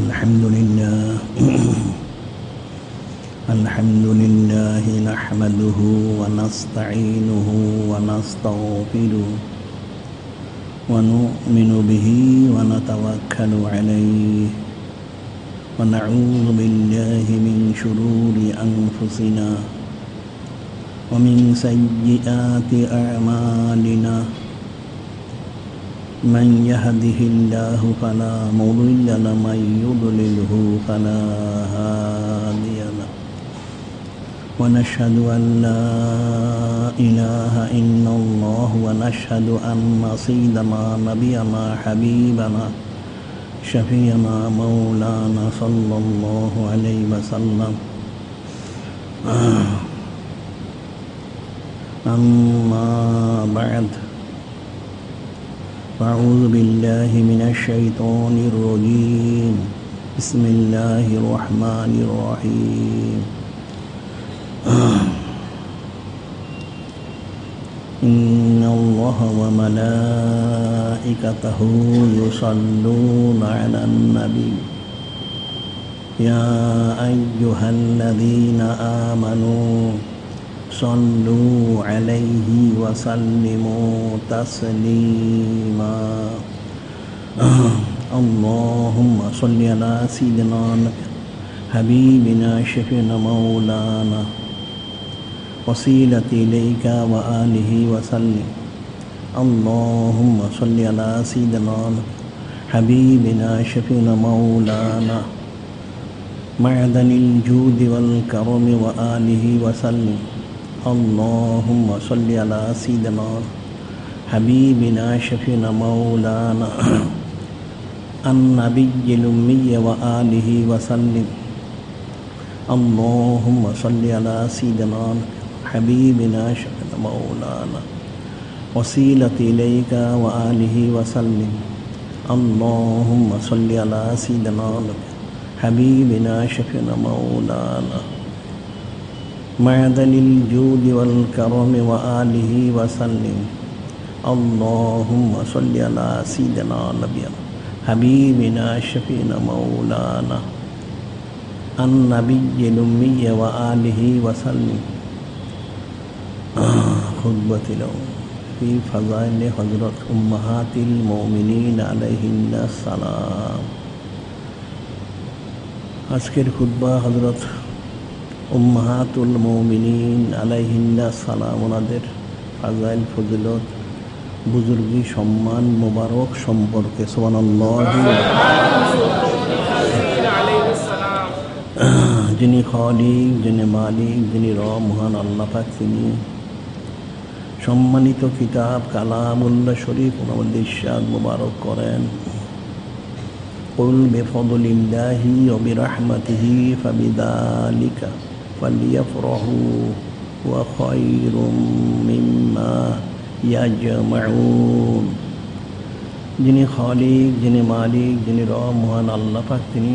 الحمد لله نحمده ونستعينه ونستغفره ونؤمن به ونتوكل عليه ونعوذ بالله من شرور أنفسنا ومن سيئات أعمالنا من يهده الله فلا مضل له ومن يضلله فلا هادي له ونشهد أن لا إله إلا الله ونشهد أن سيدنا نبينا حبيبنا شفيعنا مولانا صلى الله عليه وسلم أما بعد أعوذ بالله من الشيطان الرجيم بسم الله الرحمن الرحيم إن الله وملائكته يصلون على النبي يا أيها الذين آمنوا صلوا عليه وسلموا تسليما اللهم صل على سيدنا حبيبنا شفيعنا مولانا وسيلة إليك وآله وسلم اللهم صل على سيدنا حبيبنا شفيعنا مولانا معدن الجود والكرم وآله وسلم اللهم صل على سيدنا حبيبنا شفيعنا مولانا النبي الأمي وآله وسلم اللهم صل على سيدنا حبيبنا شفيعنا مولانا وسيلة إليك وآله وسلم اللهم صل على سيدنا حبيبنا شفيعنا مولانا معدن الجود والكرم وآله وسلم اللهم صل على سيدنا نبينا حبيبنا شفيعنا مولانا النبي الأمي وآله وسلم خطبة اليوم في فضائل حضرت أمهات المؤمنين عليهن السلام আজকের খুতবা হযরত উম্মাহাতুল মুমিনিন আলাইহিন্নাস সালাম ওনাদের ফাজাইল ফজিলত বুজুর্গি সম্মান মোবারক সম্পর্কে সুবহানাল্লাহ যিনি খালিক যিনি মালিক যিনি রব মহান আল্লাহ পাক তিনি সম্মানিত কিতাব কালামুল্লাহ শরীফ ওনাদের ইরশাদ মোবারক করেন قل بفضل الله وبرحمته فبذلك فليفرحوا وخير مما يجمعون যিনি খালিক যিনি মালিক যিনি রব মহান আল্লাহ পাক তিনি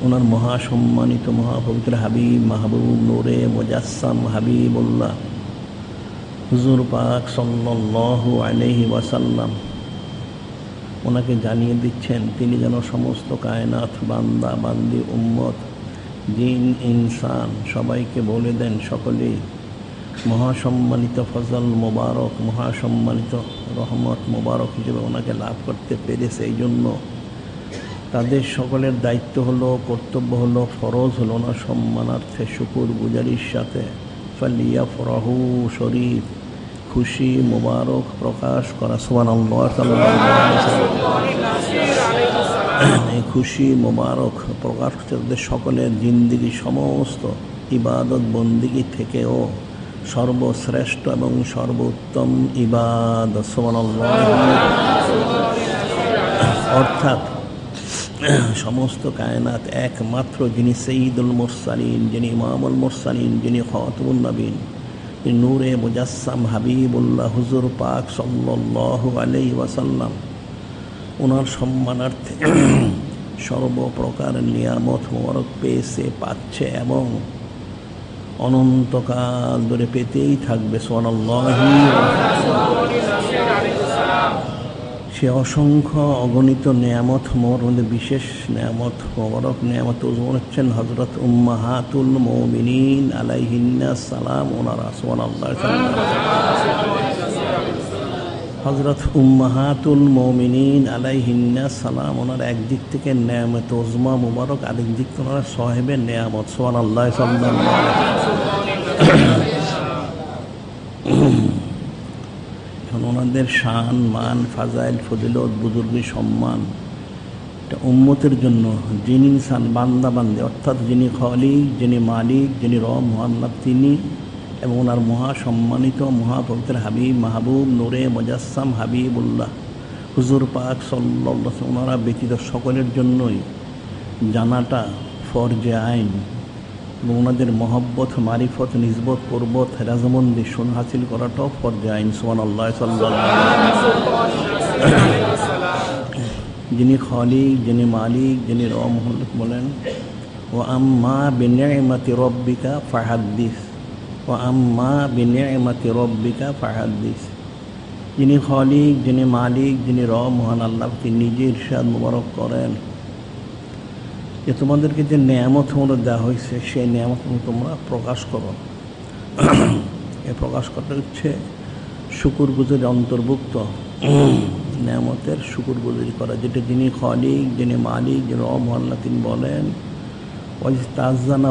ওনার মহাসম্মানিত মহাপবিত্র হাবিব মাহবুব নূরে মুজাসসাম হাবিবুল্লাহ হুজুর পাক সাল্লাল্লাহু আলাইহি ওয়াসাল্লাম ওনাকে জানিয়ে দিচ্ছেন তিনি যেন সমস্ত কায়নাত বান্দা বান্দি উম্মত জিন ইনসান সবাইকে বলে দেন সকলেই মহাসম্মানিত ফজল মোবারক মহাসম্মানিত রহমত মোবারক হিসেবে ওনাকে লাভ করতে পেরেছে এই জন্য তাদের সকলের দায়িত্ব হলো কর্তব্য হলো ফরজ হলো ওনার সম্মানার্থে শুকুর গুজারির সাথে ফালিয়াফরাহু শরীফ খুশি মোবারক প্রকাশ করা সুবহানাল্লাহ এই খুশি মোবারক প্রকাশ করতে সকলের জিন্দিগি সমস্ত ইবাদত বন্দিগি থেকেও সর্বশ্রেষ্ঠ এবং সর্বোত্তম ইবাদত সুবহানাল্লাহ অর্থাৎ সমস্ত কায়নাত একমাত্র যিনি সঈদুল মুরসালিন যিনি ইমামুল মুরসালিন যিনি খাতামুন নবীন নূরে মুজাসসাম হাবিবুল্লাহ হুজুর পাক সাল্লাল্লাহু আলাইহি ওয়াসাল্লাম ওনার সম্মানার্থে সর্বপ্রকার নিয়ামত মোবারক পেয়েছে পাচ্ছে এবং অনন্তকাল ধরে পেতেই থাকবে সুবহানাল্লাহ সে অসংখ্য অগণিত নেয়ামত মোর মধ্যে বিশেষ নেয়ামত মোবারক নেয়ামত ওজন হচ্ছেন হযরত উম্মাহাতুল মুমিনিন আলাইহিন্না সালাম ওনারা সুবহানাল্লাহ। হযরত উম্মাহাতুল মুমিনিন আলাইহিন্না সালাম ওনার একদিক থেকে নেয়ামত ওজমা মোবারক, আরেক দিক থেকে ওনারা সাহেবের নেয়ামত সুবহানাল্লাহ সাল্লাল্লাহু আলাইহি। ওনাদের শান মান ফাজাইল ফজিলত বুজুর্গি সম্মান এটা উম্মতের জন্য, যিনি ইনসান বান্দা বান্দে অর্থাৎ যিনি খালিক, যিনি মালিক, যিনি রব মুহাম্মদ তিনি এবং ওনার মহাসম্মানিত মহাপবিত্র হাবিব মাহবুব নূরে মুজাসসাম হাবিবুল্লাহ হুজুর পাক সাল্লাল্লাহু আলাইহি ওয়াসাল্লাম ওনারা ব্যতীত সকলের জন্যই জানাটা ফরজে আইন এবং ওনাদের মহব্বত মারিফত নিজবত পর্বত রাজমন্দি শোন হাসিল করাটাও ফরজে আইন সুবহানাল্লাহ সাল্লাল্লাহু আলাইহি। যিনি খালিক, যিনি মালিক, যিনি রব মুহাম্মদ বলেন ওয়া আম্মা বিনি'মাতি রাব্বিকা ফাহাদ্দিস, ওয়া আম্মা বিনি'মাতি রাব্বিকা ফাহাদ্দিস। যিনি খালিক, যিনি মালিক, যিনি রব মহান আল্লাহ তিনি নিজে ইরশাদ মুবারক করেন যে তোমাদেরকে যে নেয়ামত তোমরা দেওয়া হয়েছে সেই নেয়ামত তোমরা প্রকাশ করো। এই প্রকাশ করাটা হচ্ছে শুকুর গুজারি অন্তর্ভুক্ত, নেয়ামতের শুকুর গুজারি করা, যেটা যিনি খালিক, যিনি মালিক, যিনি রব আল্লাহ তিনি বলেন ওয়াইস্তাযানা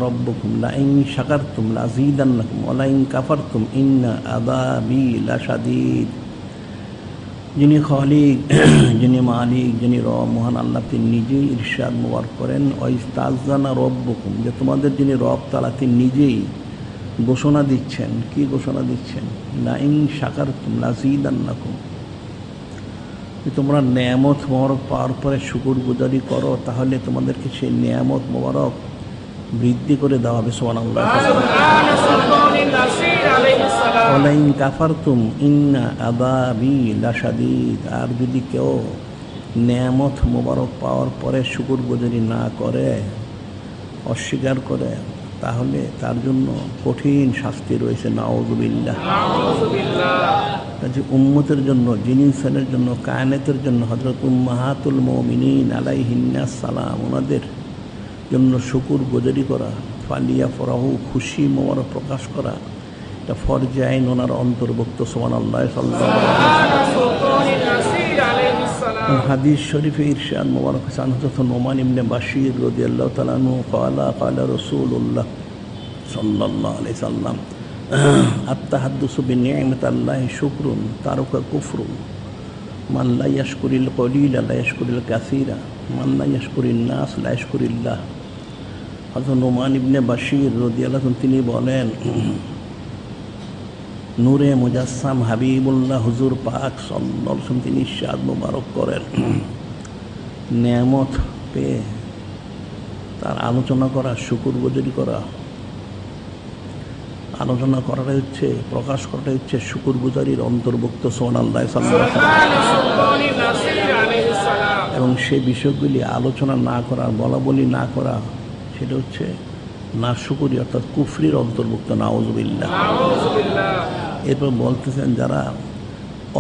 রাব্বুকুম লাইন শাকারতুম লাযীদান্নাকুম ওয়া লাইন কাফারতুম ইন্না আযাবী লাশাদীদ। যিনি খালিক, যিনি মালিক, যিনি রব মহান আল্লাহ তিনি নিজেই ইরশাদ মুবারক করেন ওয়াইস্তাযানা রাব্বুকুম, যে তোমাদের যিনি রব তাআলা তিনি নিজেই ঘোষণা দিচ্ছেন। কি ঘোষণা দিচ্ছেন? লাইন শাকারতুম লাযীদান্নাকুম, তোমরা নেয়ামত মোবারক পাওয়ার পরে শুকুর গুজারি করো তাহলে তোমাদেরকে সেই নেয়ামত মোবারক বৃদ্ধি করে দেওয়া হবে সুবহানাল্লাহ। ওয়ালাইন কাফারতুম ইন্না আযাবী লাশাদীদ, আর যদি কেউ নেয়ামত মোবারক পাওয়ার পরে শুকুর গুজারি না করে, অস্বীকার করে, তাহলে তার জন্য কঠিন শাস্তি রয়েছে নাউযুবিল্লাহ। যে উম্মতের জন্য, জিনিসের জন্য, কায়নাতের জন্য হযরত উম্মাহাতুল মুমিনিন আলাইহিন্না সালাম ওনাদের জন্য শুকুর গুজারি করা, ফালিয়া ফরাহু খুশি মোবারক প্রকাশ করা, এটা ফরজে আইন ওনার অন্তর্ভুক্ত সুবহানাল্লাহ সাল্লাল্লাহু আলাইহি ওয়াসাল্লাম। হাদিস শরীফে ইরশাদ মুবারক আছে হযরত নোমান ইবনে বাশীর রাদিয়াল্লাহু তাআলা আনহু ক্বালা রাসূলুল্লাহ সাল্লাল্লাহু আলাইহি সাল্লাম আত-তাহাদ্দুসু বিনি'মাতিল্লাহি শুকরুন তারকা কুফরুন মান লা ইয়াশকুরিল কলিলা লা ইয়াশকুরিল কাসীরা মান লা ইয়াশকুরিন নাস লা ইয়াশকুরিল্লাহ। হযরত নোমান ইবনে বাশীর রাদিয়াল্লাহু তিনি বলেন নূরে মুজাসসাম হাবিবুল্লাহ হুজুর পাক সাল্লাল্লাহু আলাইহি ওয়াসাল্লাম তিনি ইরশাদ মুবারক করেন নেয়ামত পেয়ে তার আলোচনা করা, শুকুর গুজারি করা, আলোচনা করাটাই হচ্ছে, প্রকাশ করাটাই হচ্ছে শুকুর গুজারির অন্তর্ভুক্ত সুবহানাল্লাহ সাল্লাল্লাহু আলাইহি ওয়াসাল্লাম। এবং সেই বিষয়গুলি আলোচনা না করা, বলা বলি না করা, সেটা হচ্ছে না শুকুরি অর্থাৎ কুফরির অন্তর্ভুক্ত নাউযুবিল্লাহ। এরপর বলতেছেন যারা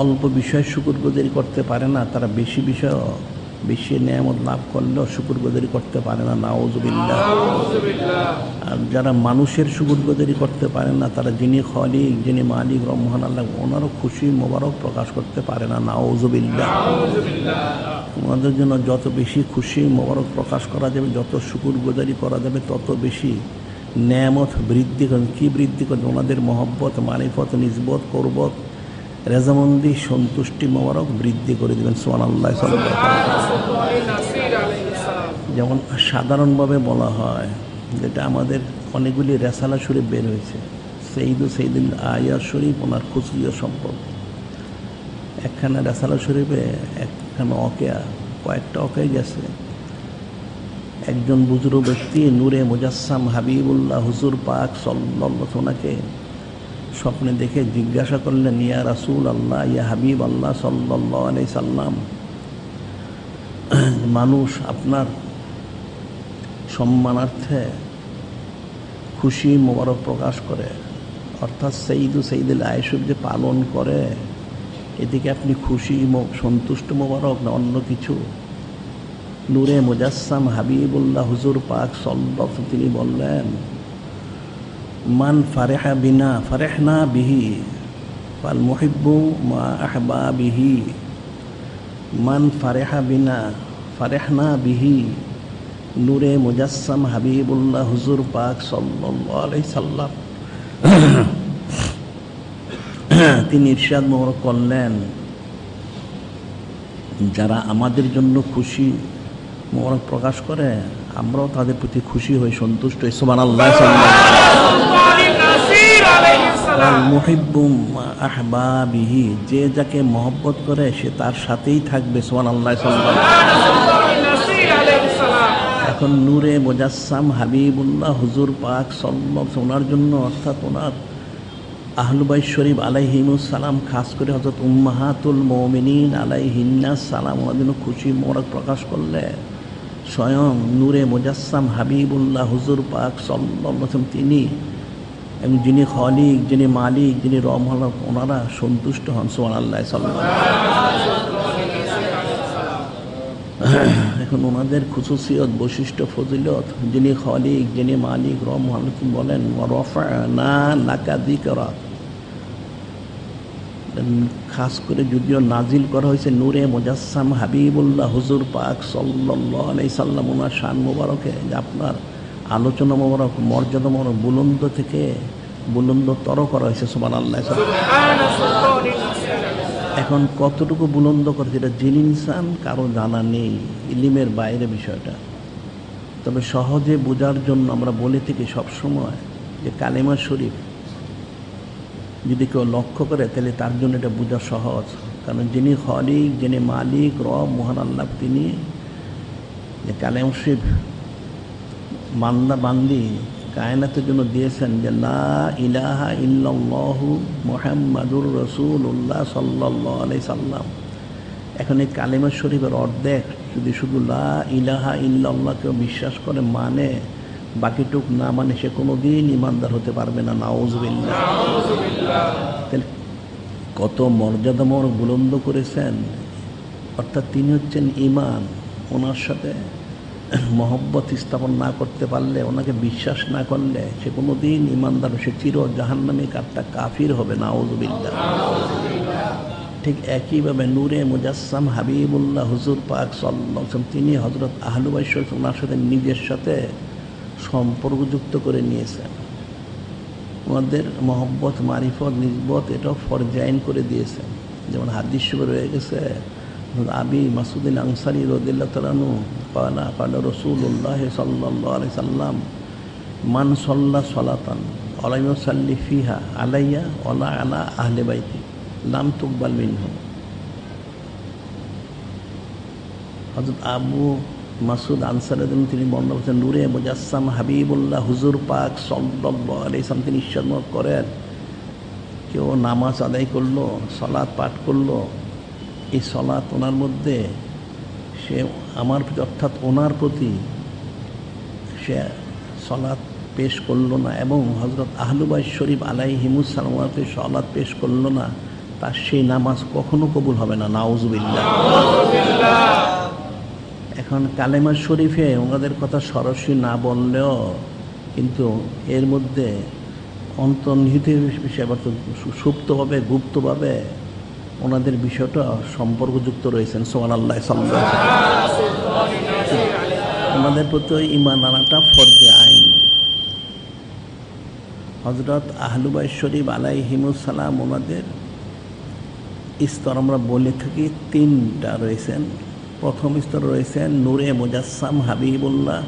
অল্প বিষয় শুকুর গুজারি করতে পারে না তারা বেশি বিষয়, বেশি নেয়ামত লাভ করলেও শুকুর গুজারি করতে পারে না নাউযুবিল্লাহ। আর যারা মানুষের শুকুর গুজারি করতে পারে না তারা যিনি খালিক, যিনি মালিক রব মহান আল্লাহ ওনারও খুশি মোবারক প্রকাশ করতে পারে না নাউযুবিল্লাহ। ওনাদের জন্য যত বেশি খুশি মোবারক প্রকাশ করা যাবে, যত শুকুর গুজারি করা যাবে, তত বেশি নেয়ামত বৃদ্ধি করেন। কি বৃদ্ধি করেন? ওনাদের মহব্বত মারিফত নিজবত কুরবত রেজামন্দি সন্তুষ্টি মোবারক বৃদ্ধি করে দেবেন সুবহানাল্লাহ সাল্লাল্লাহু আলাইহি ওয়াসাল্লাম। যেমন সাধারণভাবে বলা হয়, যেটা আমাদের অনেকগুলি রেসালা শরীফ বের হয়েছে, সৈয়দুল আয়াত শরীফ ওনার খুসুসিয়ত সম্পর্কে। একখানা রেসালা শরীফে একখানা অকেয়া, কয়েকটা অকেয়া গেছে। একজন বুজুর্গ ব্যক্তি নূরে মুজাসসাম হাবিবুল্লাহ হুজুর পাক সাল্লাল্লাহু আলাইহি ওয়াসাল্লাম ওনাকে স্বপ্নে দেখে জিজ্ঞাসা করলেন ইয়া রাসূল আল্লাহ, ইয়া হাবিব আল্লাহ সাল্লাল্লাহু আলাইহি সাল্লাম, মানুষ আপনার সম্মানার্থে খুশি মোবারক প্রকাশ করে, অর্থাৎ সৈয়দুল আয়াত যে পালন করে, এদিকে আপনি খুশি সন্তুষ্ট মোবারক না অন্য কিছু? নূরে মুজাসসাম হাবিবুল্লাহ হুজুর পাক সাল্লাল্লাহু আলাইহি তিনি বললেন, মান ফারেহা বিনা ফারেহনা বিহি ফাল মুহিব্বু মা আহবাবিহি। মান ফারেহা বিনা ফারেহনা বিহি। নূরে মুজাসসাম হাবিবুল্লাহ হুজুর পাক সাল্লাল্লাহু আলাইহি সাল্লাম তিনি ইরশাদ মোবারক করলেন, যারা আমাদের জন্য খুশি মোবারক প্রকাশ করে আমরাও তাদের প্রতি খুশি হই, সন্তুষ্ট হই। সুবহানাল্লাহ। মুহিব্বুম আহবাবিহি, যে যাকে মহব্বত করে সে তার সাথেই থাকবে। সুবহানাল্লাহ। এখন নূরে মুজাসসাম হাবিবুল্লাহ হুজুর পাক সাল্লাল্লাহু ওনার জন্য, অর্থাৎ ওনার আহলু বাইত শরীফ আলাইহিমুস সালাম, খাস করে হযরত উম্মাহাতুল মুমিনিন আলাইহিন্নাস সালাম, ওনার জন্য খুশি মোবারক প্রকাশ করলে স্বয়ং নূরে মুজাসসাম হাবিবুল্লাহ হুজুর পাক সাল্লাল্লাহু আলাইহি ওয়াসাল্লাম তিনি এবং যিনি খালিক, যিনি মালিক, যিনি রব হন, ওনারা সন্তুষ্ট হন। সুবহানাল্লাহ। এখন ওনাদের খুসুসিয়ত, বৈশিষ্ট্য, ফজিলত, যিনি খালিক, যিনি মালিক, রব হন, বলেন ওয়ারাফা'না লাকা যিকরাক। খাস করে যদিও নাজিল করা হয়েছে নূরে মুজাসসাম হাবিবুল্লাহ হুজুর পাক সাল্লাল্লাহু আলাইহি সাল্লাম, ওনার শান মোবারকে, যে আপনার আলোচনা মোবারক, মর্যাদা মোবারক বুলন্দ থেকে বুলন্দতর করা হয়েছে। সুবহানাল্লাহ। এখন কতটুকু বুলন্দ করে যেটা জিন ইনসান কারো জানা নেই, ইলিমের বাইরে বিষয়টা। তবে সহজে বোঝার জন্য আমরা বলে থাকি সবসময় যে কালেমা শরীফ যদি কেউ লক্ষ্য করে তাহলে তার জন্য এটা বোঝা সহজ। কারণ যিনি খালিক, যিনি মালিক, রব, মহান আল্লাহ, তিনি যে কালেমা শরীফ বান্দা বান্দি কায়নাতের জন্য দিয়েছেন যে লা ইলাহা ইল্লাল্লাহু মুহাম্মাদুর রাসূলুল্লাহ সাল্লাল্লাহু আলাইহি সাল্লাম। এখন এই কালেমা শরীফের অর্ধেক যদি শুধু লা ইলাহা ইল্লাল্লাহ কেউ বিশ্বাস করে, মানে বাকিটুক না মানে, সে কোনোদিন ইমানদার হতে পারবে না। নাউযুবিল্লাহ। তাহলে কত মর্যাদাময় বুলন্দ করেছেন। অর্থাৎ তিনি হচ্ছেন ঈমান। ওনার সাথে মহব্বত স্থাপন না করতে পারলে, ওনাকে বিশ্বাস না করলে সে কোনোদিন ইমানদার, সে চির জাহান্নামী, কাটটা কাফির হবে। নাউযুবিল্লাহ। ঠিক একইভাবে নূরে মুজাসসাম হাবিবুল্লাহ হুজুর পাক সাল্লাল্লাহু আলাইহি ওয়াসাল্লাম তিনি হযরত আহলু বাইত শরীফ ওনার সাথে নিজের সাথে সম্পর্কযুক্ত করে নিয়েছেন। ওনাদের মহব্বত, মারিফত, নিসবত এটাও ফরজাইন করে দিয়েছেন। যেমন হাদিস শরীফে রয়ে গেছে, আবি মাসউদ আনসারী রাদিয়াল্লাহু তাআলা আনহু ক্বালা ক্বালা রাসূলুল্লাহ সাল্লাল্লাহু আলাইহি সাল্লাম মান সাল্লা সালাতান ওয়া লাম ইউসাল্লি ফিহা আলাইয়া ওয়ালা আলা আহলি বাইতি লাম তুকবাল মিনহু। হযরত আবু মাসউদ আনসারী তিনি বর্ণনা করেছেন, নূরে মুজাসসাম হাবিবুল্লাহ হুজুর পাক সাল্লাল্লাহু আলাইহি সাল্লাম তিনি ইরশাদ করেন, কেউ নামাজ আদায় করলো, সালাত পাঠ করলো, এই সালাত ওনার মধ্যে সে আমার প্রতি, অর্থাৎ ওনার প্রতি সে সালাত পেশ করলো না, এবং হযরত আহলু বাইত শরীফ আলাইহিমুস সালামকে সালাত পেশ করলো না, তার সেই নামাজ কখনো কবুল হবে না। নাউযুবিল্লাহ। এখন কালেমা শরীফে ওনাদের কথা সরাসরি না বললেও কিন্তু এর মধ্যে অন্তর্নিহিত বিষয়, সুপ্তভাবে, গুপ্তভাবে ওনাদের বিষয়টা সম্পর্কযুক্ত রয়েছেন। সুবহানাল্লাহ। ওনাদের প্রতি ঈমান আনাটা ফরজে আইন। হযরত আহলু বাইত শরীফ আলাইহিমুস সালাম ওনাদের স্তর আমরা বলে থাকি তিনটা রয়েছেন। প্রথম স্তর রয়েছেন নূরে মুজাসসাম হাবিবুল্লাহ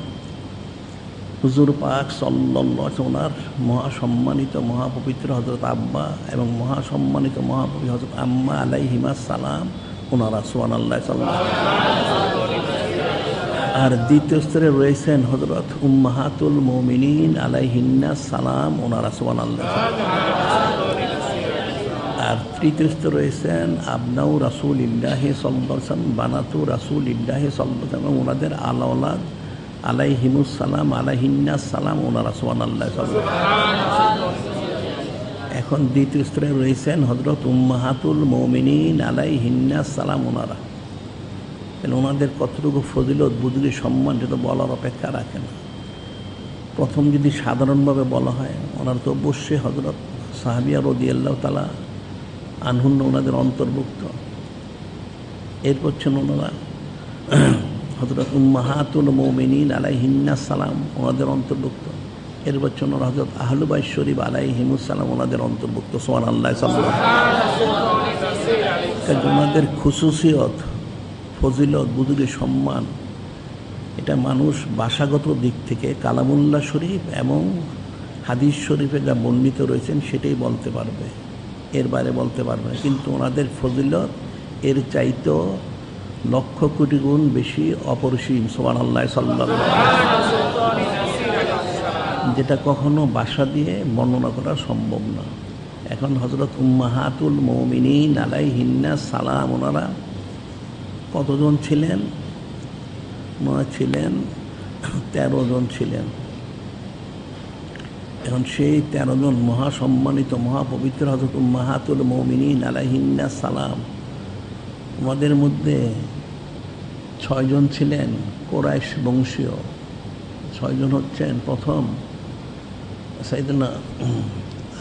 হুজুর পাক সাল্লাল্লাহু আলাইহি ওয়াসাল্লাম, ওনার মহাসম্মানিত মহাপবিত্র হযরত আব্বা এবং মহাসম্মানিত মহাপবিত্র হযরত আম্মা আলাইহিমাস সালাম, ওনারা। সুবহানাল্লাহ। আর দ্বিতীয় স্তরে রয়েছেন হযরত উম্মাহাতুল মুমিনিন আলাইহিন্নাস সালাম, ওনারা। সুবহানাল্লাহ। আর তৃতীয় স্তরে রয়েছেন আবনাউ রাসূলিল্লাহ সাল্লাল্লাহু আলাইহি ওয়াসাল্লাম, বানাতু রাসূলিল্লাহ সাল্লাল্লাহু আলাইহি ওয়াসাল্লাম, ওনাদের আলাওলাদ আলাইহিমুস সালাম আলাইহিন্নাস সালাম, ওনারা। সুবহানাল্লাহ। এখন দ্বিতীয় স্তরে রয়েছেন হযরত উম্মাহাতুল মুমিনিন আলাইহিন্না সালাম। ওনারা ওনাদের কতটুকু ফজিলত বুজুর্গি সম্মান সেটা বলার অপেক্ষা রাখে না। প্রথম যদি সাধারণভাবে বলা হয়, ওনারা তো অবশ্যই হযরত সাহাবিয়া রাদিয়াল্লাহু তাআলা আনহুন ওনাদের অন্তর্ভুক্ত। এরপর হচ্ছেন ওনারা হযরত উম্মাহাতুল মুমিনিন আলাইহিন্না সালাম, ওনাদের অন্তর্ভুক্ত। এরপর হচ্ছেন ওনারা হযরত আহলু বাইত শরীফ আলাইহিমুস সালাম, ওনাদের অন্তর্ভুক্ত। সুবহানাল্লাহ। ওনাদের খুশুসিয়ত, ফজিলত, বুজুর্গি সম্মান এটা মানুষ ভাষাগত দিক থেকে কালামুল্লাহ শরীফ এবং হাদিস শরীফে যা বর্ণিত রয়েছেন সেটাই বলতে পারবে, এর বাইরে বলতে পারবে না। কিন্তু ওনাদের ফজিলত এর চাইতেও লক্ষ কোটি গুণ বেশি অপরিসীম। সুবহানাল্লাহ সাল্লাল্লাহু আলাইহি, যেটা কখনো ভাষা দিয়ে বর্ণনা করা সম্ভব না। এখন হযরত উম্মাহাতুল মুমিনিন আলাইহিন্না সালাম, ওনারা কতজন ছিলেন? ওনারা ছিলেন 13 জন ছিলেন। এখন সেই 13 জন মহাসম্মানিত মহাপবিত্র হযরত উম্মাহাতুল মুমিনিন আলাইহিন্না সালাম, ওনাদের মধ্যে 6 জন ছিলেন কুরাইশ বংশীয়। 6 জন হচ্ছেন প্রথম সাইয়েদনা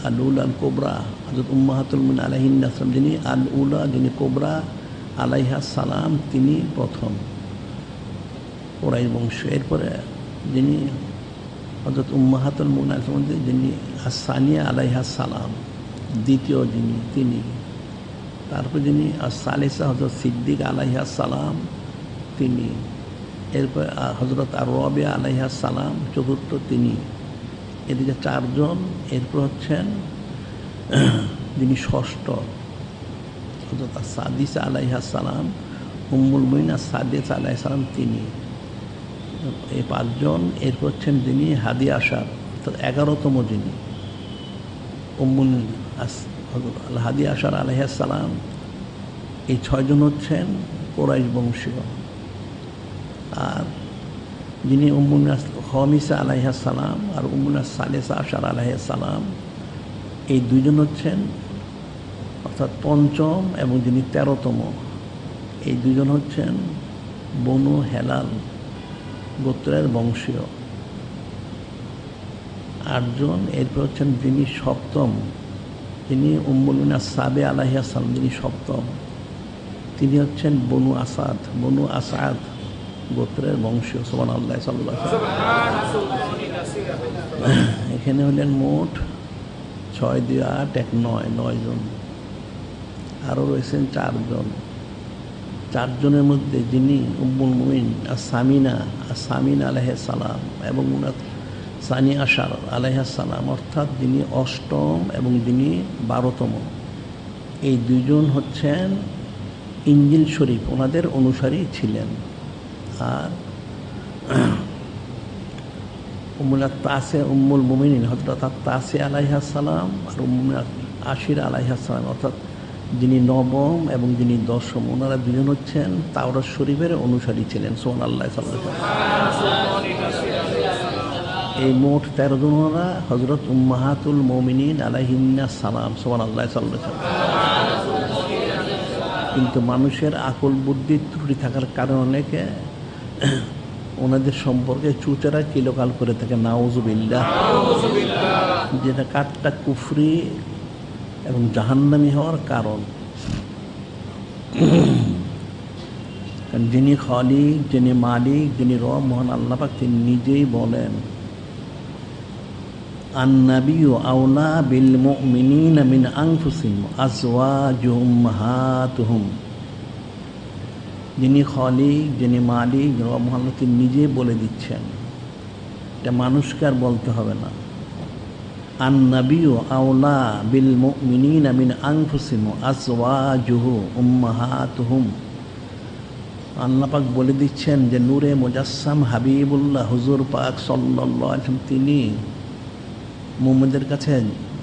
আল উলা আল কোবরা হযরত উম্মাহাতুল মুমিনিন আলাইহিন্না সালাম, যিনি আল উলা, যিনি কোবরা আলাইহা সালাম, তিনি প্রথম কুরাইশ বংশ। এরপরে যিনি হযরত উম্মাহাতুল মুমিনিন আলাইহিস সালাম, যিনি আস-সানিয়া আলাইহা সালাম, দ্বিতীয় যিনি তিনি। তারপর যিনি আস-সালিসা হযরত সিদ্দিক আলাইহা সালাম, তিনি। এরপর হযরত আর-রাবিয়া আলাইহা সালাম, চতুর্থ তিনি। এদিকে 4 জন। এরপর হচ্ছেন যিনি ষষ্ঠ হযরত সাদিসা আলাইহা সালাম, উম্মুল মুমিনিন সাদিসা আলাইহা সালাম, তিনি। এই 5 জন। এরপর হচ্ছেন যিনি হাদি আশার, অর্থাৎ 11তম যিনি উম্মুল হাদি আশার আলাইহা সালাম। এই 6 জন হচ্ছেন কুরাইশ বংশীয়। আর যিনি উম্মুল খামিসা আলাইহা সালাম আর উম্মুল সালিসা আশার আলাইহা সালাম, এই 2 জন হচ্ছেন অর্থাৎ পঞ্চম, এবং যিনি 13তম, এই 2 জন হচ্ছেন বনু হেলাল গোত্রের বংশীয়। 8 জন। এরপর হচ্ছেন যিনি সপ্তম, যিনি উম্মুল মুমিনিন সাবে আলাইহা সালাম, যিনি সপ্তম, তিনি হচ্ছেন বনু আসাদ, বনু আসাদ গোত্রের বংশীয়। সুবহানাল্লাহ সাল্লাল্লাহু আলাইহি ওয়াসাল্লাম। এখানে হলেন মোট 6 2 8 1 9, 9 জন। আরও রয়েছেন 4 জন। 4 জনের মধ্যে যিনি উম্মুল মুমিনিন সামিনা আলাইহা সালাম এবং সানি আশার আলাইহা সালাম, অর্থাৎ যিনি 8ম এবং যিনি 12তম, এই 2 জন হচ্ছেন ইনজিল শরীফ ওনাদের অনুসারী ছিলেন। আর উম্মুল মুমিনিন হযরত তাসে আলাইহা সালাম আর উম্মুল আশিরা আলাইহা সালাম, অর্থাৎ যিনি 9ম এবং যিনি 10ম, ওনারা 2 জন হচ্ছেন তাওরাত শরীফের অনুসারী ছিলেন। সুবহানাল্লাহ সাল্লাল্লাহু আলাইহি ওয়াসাল্লাম। এই মোট 13 জন ওনারা হযরত উম্মাহাতুল মুমিনিন আলাইহিন্না সালাম। সুবহানাল্লাহ সাল্লাল্লাহু আলাইহি ওয়াসাল্লাম। কিন্তু মানুষের আকল বুদ্ধির ত্রুটি থাকার কারণে অনেকে ওনাদের সম্পর্কে চুচেরা কিলোকাল করে থাকে, নাউজুবিল্লাহ, যেটা কাটটা কুফরি এবং জাহান্নামী হওয়ার কারণ। যিনি খালিক, যিনি মালিক, যিনি রব, মহান আল্লাহ পাক, তিনি নিজেই বলেন আন-নাবিয়্যু আওলা বিল মুমিনিনা মিন আনফুসিহিম আজওয়াজুহুম উম্মাহাতুহুম। যিনি খালিক, যিনি মালিক, রব, মহান আল্লাহ, তিনি নিজেই বলে দিচ্ছেন, এটা মানুষকে আর বলতে হবে না। আন-নাবিয়্যু আওলা বিল মুমিনিনা মিন আনফুসিহিম আজওয়াজুহু উম্মাহাতুহুম। আল্লাহ পাক বলে দিচ্ছেন যে নূরে মুজাসসাম হাবিবুল্লাহ হুজুর পাক সাল্লাল্লাহু আলাইহি ওয়াসাল্লাম, তিনি মুমিনদের কাছে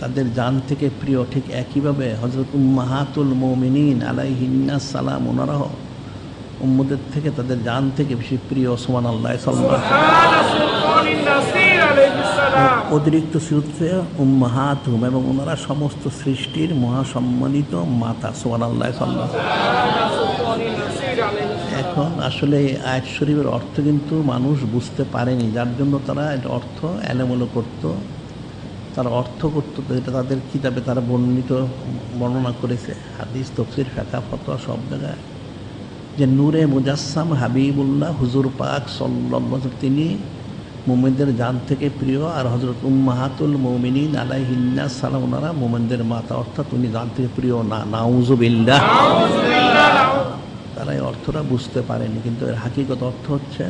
তাদের জান থেকে প্রিয়। ঠিক একইভাবে হযরত উম্মাহাতুল মুমিনিন আলাইহিন্না সালাম, ওনারাও উম্মদের থেকে তাদের জান থেকে বেশি প্রিয়। সুবহানাল্লাহ সাল্লাল্লাহু আলাইহি ওয়াসাল্লাম। অতিরিক্ত সূত্রে উম্মাহাতুহুম, এবং ওনারা সমস্ত সৃষ্টির মহাসম্মানিত মাতা। সুবহানাল্লাহ। এখন আসলে আয়াত শরীফের অর্থ কিন্তু মানুষ বুঝতে পারেনি, যার জন্য তারা এটা অর্থ এলোমেলো করত, তারা অর্থ করত। এটা তাদের কিতাবে তারা বর্ণনা করেছে, হাদিস, তাফসীর, ফিকহ, ফতোয়া সব জায়গায়, যে নূরে মুজাসসাম হাবিবুল্লাহ হুজুর পাক সাল্লাল্লাহু আলাইহি ওয়াসাল্লাম তিনি মুমিনদের জান থেকে প্রিয়, আর হযরত উম্মাহাতুল মুমিনিন আলাইহিন্নাস সালাম ওনারা মুমিনদের মাতা, অর্থাৎ উনি জান থেকে প্রিয় না। নাউযুবিল্লাহ। তারা এই অর্থটা বুঝতে পারেনি, কিন্তু এর হাকিকত অর্থ হচ্ছে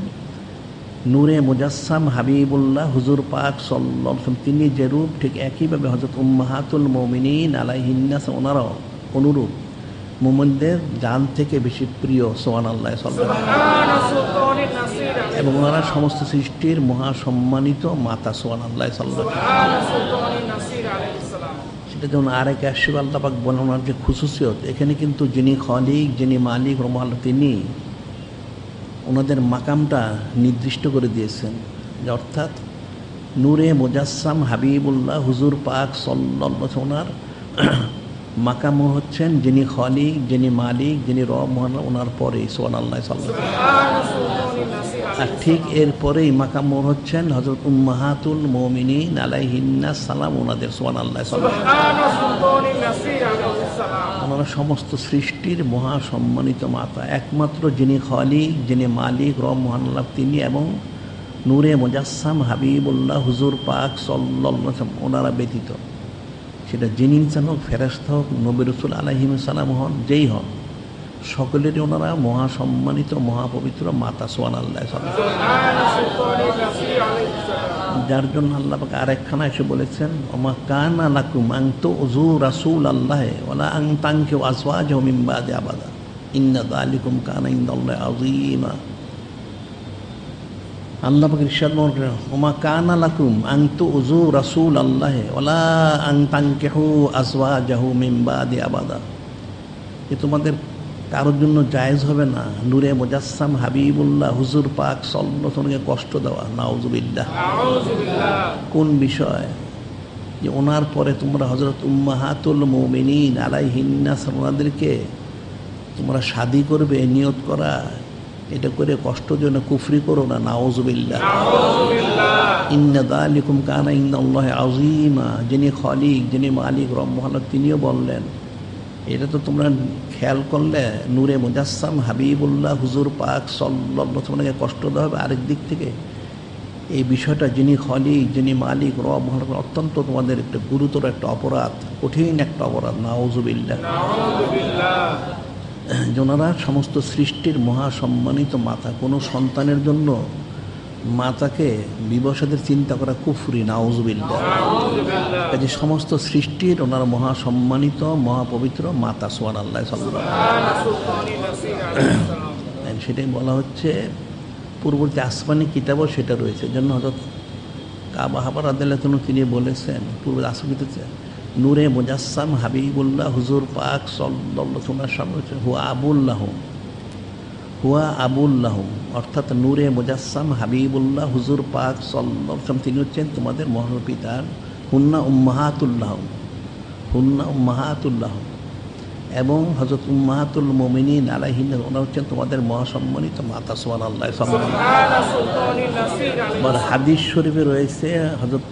নূরে মুজাসসাম হাবিবুল্লাহ হুজুর পাক সাল্লাল্লাহু আলাইহি ওয়াসাল্লাম তিনি যেরূপ, ঠিক একইভাবে হযরত উম্মাহাতুল মুমিনিন আলাইহিন্নাস ওনারাও অনুরূপ মুমিনদের জান থেকে বেশি প্রিয়। সুবহানাল্লাহ। এবং ওনারা সমস্ত সৃষ্টির মহাসম্মানিত মাতা। সুবহানাল্লাহ। সেটা যেমন আরেক আশিব আল্লাহ পাক বলেন ওনার যে খুসুসিয়ত, এখানে কিন্তু যিনি খালিক, যিনি মালিক রহমাল্লাহ, তিনি ওনাদের মাকামটা নির্দিষ্ট করে দিয়েছেন, যে অর্থাৎ নূরে মুজাসসাম হাবিবুল্লাহ হুজুর পাক সাল্লাল্লাহু আলাইহি ওয়াসাল্লাম ওনার মাকাম হচ্ছেন যিনি খালিক, যিনি মালিক, যিনি রব মহান, ওনার পরে। সুবহানাল্লাহ। আর ঠিক এরপরেই মাকাম হচ্ছেন হযরত উম্মাহাতুল মুমিনিন আলাইহিন্নাস সালাম ওনাদের। সুবহানাল্লাহ। ওনারা সমস্ত সৃষ্টির মহাসম্মানিত মাতা, একমাত্র যিনি খালিক, যিনি মালিক, রব মহান আল্লাহ তিনি, এবং নূরে মুজাসসাম হাবিবুল্লাহ হুজুর পাক সাল্লাল্লাহু আলাইহি ওয়াসাল্লাম ওনারা ব্যতীত, সেটা যিনি ইনসান হোক, ফেরেশতা হোক, নবী রাসূল আলাইহিস সালাম হন, যেই হন, সকলেরই ওনারা মহাসম্মানিত মহাপবিত্র মাতা। সুবহানাল্লাহ। যার জন্য আল্লাহ পাক আরেকখানা এসে বলেছেন, ওমা কানা লাকুম আন তুযু রাসূলাল্লাহ ওয়ালা আন তানকিহু আজওয়াজাহু মিন বাদি আবাদা ইন্না যালিকুম কানা ইনদাল্লাহি আযীমা। আল্লাহ পাক ইরশাদ করেন, ওমা কানা লাকুম আন তুযু রাসূলাল্লাহ ওয়ালা আন তানকিহু আজওয়াজাহু মিন বাদি আবাদা, যে তোমাদের কারোর জন্য জায়েজ হবে না নূরে মুজাসসাম হাবিবুল্লাহ হুজুর পাক সাল্লাল্লাহু আলাইহি ওয়াসাল্লামকে কষ্ট দেওয়া। নাউযুবিল্লাহ। কোন বিষয়? যে ওনার পরে তোমরা হযরত উম্মাহাতুল মুমিনিন আলাইহিন্নাস ওনাদেরকে তোমরা শাদী করবে, নিয়ত করা, এটা করে কষ্ট যেন কুফরি করো না। নাউযুবিল্লাহ। ইন্না যালিকুম কানা ইনদাল্লাহি আযীমা, যিনি খালিক, যিনি মালিক, রব মহান, তিনিও বললেন এটা তো তোমরা খেয়াল করলে নূরে মুজাসসাম হাবিবুল্লাহ হুজুর পাক সাল্লাল্লাহু আলাইহি ওয়াসাল্লামকে কষ্ট দেওয়া হবে। আরেক দিক থেকে এই বিষয়টা যিনি খালিক, যিনি মালিক, রব মহান, অত্যন্ত তোমাদের একটা গুরুতর একটা অপরাধ, কঠিন একটা অপরাধ। নাউযুবিল্লাহ। ওনারা সমস্ত সৃষ্টির মহাসম্মানিত মাতা, কোনো সন্তানের জন্য মাতাকে বিবসাদের চিন্তা করা কুফরি। নাউযুবিল্লাহ। কাজে সমস্ত সৃষ্টির ওনার মহাসম্মানিত মহাপবিত্র মাতা। সুবহানাল্লাহ। সেটাই বলা হচ্ছে, পূর্ববর্তী আসমানি কিতাবও সেটা রয়েছে। জন্য হযরত কাবা হাবার রাদিয়াল্লাহু তাআলা তিনি বলেছেন, পূর্বে আসমানিতে নূরে মুজাসসাম হাবিবুল্লাহ হুজুর পাক সাল্লাল্লাহু আলাইহি ওয়াসাল্লামের সামনে হুয়া আবুল্লাহুম, হুয়া আবুল্লাহুম, অর্থাৎ নূরে মুজাসসাম হাবিবুল্লাহ হুজুর পাক সাল্লাল্লাহু আলাইহি ওয়াসাল্লাম তিনি হচ্ছেন তোমাদের মহান পিতার। হুন্না উম্মাহাতুল্লাহুম, হুন্না উম্মাহাতুল্লাহুম, এবং হযরত উম্মাহাতুল মুমিনিন আলাইহিন্নাস ওনারা হচ্ছেন তোমাদের মহাসম্মানিত মাতা। সুবহানাল্লাহ। আবার হাদিস শরীফে রয়েছে হযরত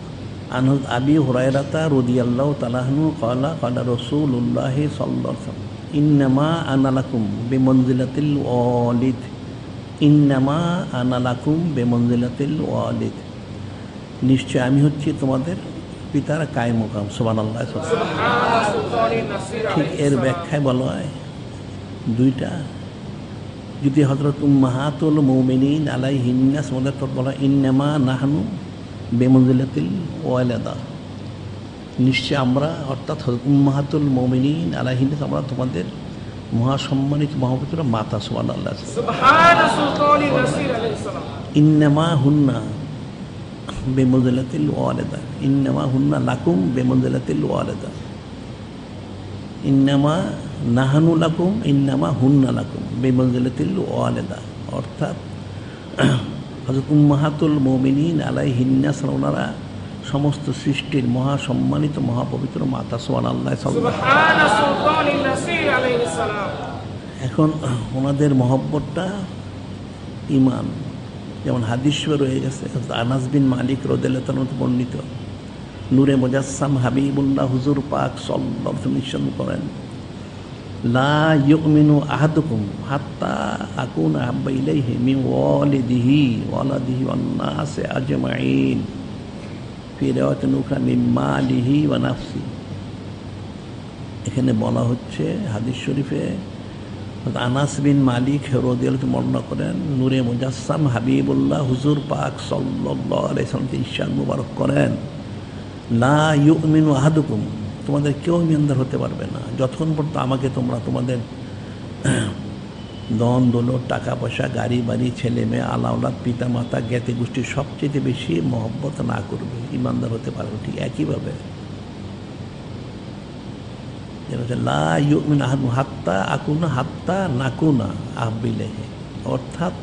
আবি হুরায়রা রাদিয়াল্লাহু তাআলা আনহু ক্বালা ক্বালা রাসূলুল্লাহ সাল্লাল্লাহু আলাইহি ওয়াসাল্লাম ইন্নামা আনা লাকুম বিমানজিলাতিল ওয়ালিদ, ইন্নামা আনা লাকুম বিমানজিলাতিল ওয়ালিদ, নিশ্চয় আমি হচ্ছি তোমাদের পিতার কায়মুকাম। সুবহানাল্লাহ। ঠিক এর ব্যাখ্যায় বলা হয় দুইটা, যদি হযরত উম্মাহাতুল মুমিনিন আলাইহিন্নাস ওদের তো বলা ইন্নামা নাহনু বিমানজিলাতিল ওয়ালিদা, নিশ্চয় আমরা, অর্থাৎ হযরত উম্মাহাতুল মুমিনিন আলাইহিন্নাস আমরা তোমাদের মহাসম্মানিত মহাপবিত্র মাতা। সুবহানাল্লাহ। ইন্নামা হুন্না বেমঞ্জিলাতিল ওয়ালিদা, ইন্নামা হুন্না লাকুম বেমঞ্জিলাতিল ওয়ালিদা, ইন্নামা নাহানু লাকুম, ইন্নামা হুন্না লাকুম বেমঞ্জিলাতিল ওয়ালিদা, অর্থাৎ হযরত উম্মাহাতুল মুমিনিন আলাইহিন্না সালাম, ওনারা সমস্ত সৃষ্টির মহাসম্মানিত মহাপবিত্র মাতা। সুবহানাল্লাহ। এখন ওনাদের মহব্বতটা ঈমান, যেমন হাদিস রয়ে গেছে আনাস বিন মালিক রাদিয়াল্লাহু তাআলা বর্ণিত, নূরে মুজাসসাম হাবিবুল্লাহ হুজুর পাক সাল্লাল্লাহু আলাইহি ওয়াসাল্লাম ইরশাদ করেন, লা ইউমিনু আহাদুকুম হাত্তা আকুনা আহাব্বা ইলাইহি মিন ওয়ালিদিহি ওয়ালাদিহি ওয়ান নাসি আজমাইন ফি রাওয়াতিন উখরা মিন মালিহি ওয়া নাফসি। এখানে বলা হচ্ছে হাদিস শরীফে আনাস বিন মালিক রাদিয়াল্লাহু তাআলা বর্ণনা করেন, নূরে মুজাসসাম হাবিবুল্লাহ হুজুর পাক সাল্লাল্লাহু আলাইহি ওয়াসাল্লাম ইরশাদ মুবারক করেন, লা ইউমিনু আহাদুকুম, তোমাদের কেউ ইমানদার হতে পারবে না যতক্ষণ পর্যন্ত আমাকে তোমরা তোমাদের ধন দৌলত, টাকা পয়সা, গাড়ি বাড়ি, ছেলে মেয়ে, আলাওলাদ, পিতা মাতা, জ্ঞাতি গোষ্ঠীর সবচেয়ে বেশি মহব্বত না করবে, ইমানদার হতে পারবে। ঠিক একইভাবে লা ইউমিনু আহাদুকুম হাত্তা আকুনা হাত্তা নাকুনা আহাব্বা ইলাইহি, অর্থাৎ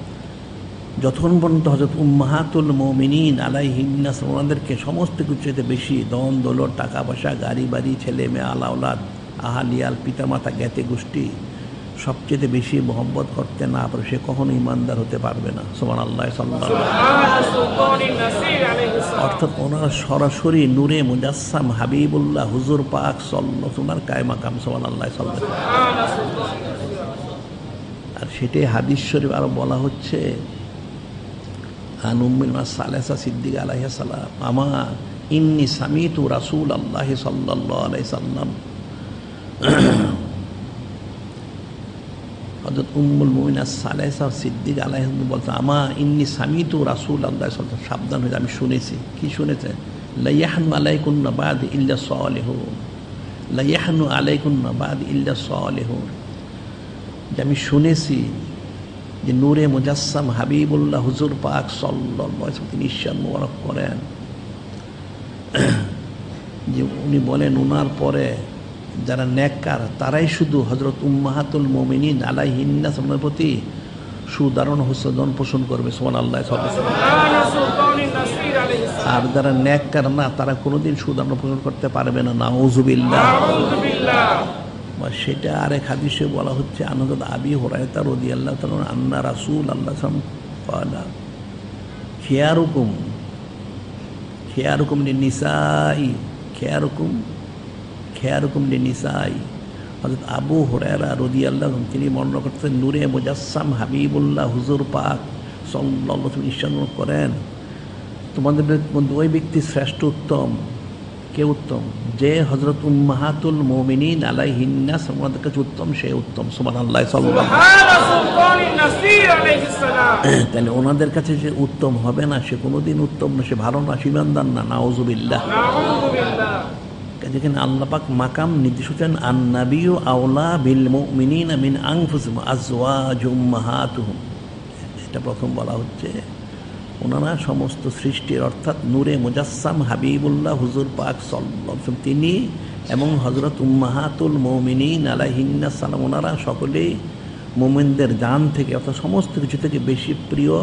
যতক্ষণ পর্যন্ত হযরত উম্মাহাতুল মুমিনিন আলাইহিন্না সালাম ওনাদেরকে সমস্ত কিছুতে বেশি ধন দৌলত, টাকা পয়সা, গাড়ি বাড়ি, ছেলে মেয়ে, আলাওলাদ, আহালিয়াল, পিতামাতা, জ্ঞাতি গোষ্ঠী সবচেয়ে বেশি মহব্বত করতে না পারে সে কখনো ইমানদার হতে পারবে না। সুবহানাল্লাহ। অর্থাৎ ওনারা সরাসরি নূরে মুজাসসাম হাবিবুল্লাহ হুজুর পাক সাল্লাল্লাহু ওনার কায়ে মাকাম। সুবহানাল্লাহ। আর সেটাই হাদিস শরীফ আরো বলা হচ্ছে, আন উম্মুল সালেসা সিদ্দিকা আলাইহিস সালাম আমা ইন্নী সামিতু রাসূলুল্লাহ সাল্লাল্লাহু আলাইহি সাল্লাম, হযরত উম্মুল মুমিনিন সালেসা সিদ্দিকা আলাইহিস সালাম বলতে, আমা ইন্নী সামিতু রাসূলুল্লাহ সাল্লাল্লাহু আলাইহি সাল্লাম, সাবধান হয়ে আমি শুনেছি। কি শুনেছে? লা ইয়াহনু আলাইকুন্না বা'দি ইল্লা সালিহুন, লা ইয়াহনু আলাইকুন্না বা'দি ইল্লা সালিহুন, যে আমি শুনেছি যে নূরে মুজাসসাম হাবিবুল্লাহ হুজুর পাক সাল্লাল্লাহু আলাইহি ওয়াসাল্লাম তিনি ইরশাদ মুবারক করেন যে উনি বলেন ওনার পরে যারা নেককার তারাই শুধু হযরত উম্মাহাতুল মুমিনিন আলাইহিন্না সালামের প্রতি সুদারুণ হোসেন পোষণ করবে। সুবহানাল্লাহ। আর যারা নেককার না তারা কোনোদিন সুদারুণ পোষণ করতে পারবে না। নাউযুবিল্লাহ। সেটা আরেক হাদিসে বলা হচ্ছে, আনহযরত আবি হুরায়রা রাদিয়াল্লাহু তাআলা আন্না রাসূলুল্লাহ সাল্লাল্লাহু আলাইহি ওয়াসাল্লাম ক্বালা খিয়ারুকুম লিনিসাই। হযরত আবু হুরায়রা রাদিয়াল্লাহু আনহু তিনি বর্ণনা করতেন, নূরে মুজাসসাম হাবিবুল্লাহ হুজুর পাক সাল্লাল্লাহু আলাইহি ওয়াসাল্লাম ইরশাদ করেন, তোমাদের মধ্যে ওই ব্যক্তি শ্রেষ্ঠ উত্তম, কে উত্তম? যে হযরত উম্মাহাতুল মুমিনিন আলাইহিন্না সালামের কাছে উত্তম, সে উত্তম। সুবহানাল্লাহ। তাহলে ওনাদের কাছে যে উত্তম হবে না সে কোনোদিন উত্তম না, সে ভালো না, সে ইমানদার না। নাউযুবিল্লাহ। যেখানে আল্লাহ পাক মাকাম নির্দেশ করেন, আন-নাবিয়্যু আওলা বিল মুমিনিনা মিন আনফুসিহিম আজওয়াজু উম্মাহাতুহুম, এটা প্রথম বলা হচ্ছে। ওনারা সমস্ত সৃষ্টির অর্থাৎ নূরে মুজাসসাম হাবিবুল্লাহ হুজুর পাক সাল্লাল্লাহু আলাইহি ওয়াসাল্লাম তিনি এবং হযরত উম্মাহাতুল মুমিনিন আলাইহিন্না সালাম ওনারা সকলেই মুমিনদের জান থেকে অর্থাৎ সমস্ত কিছু থেকে বেশি প্রিয়,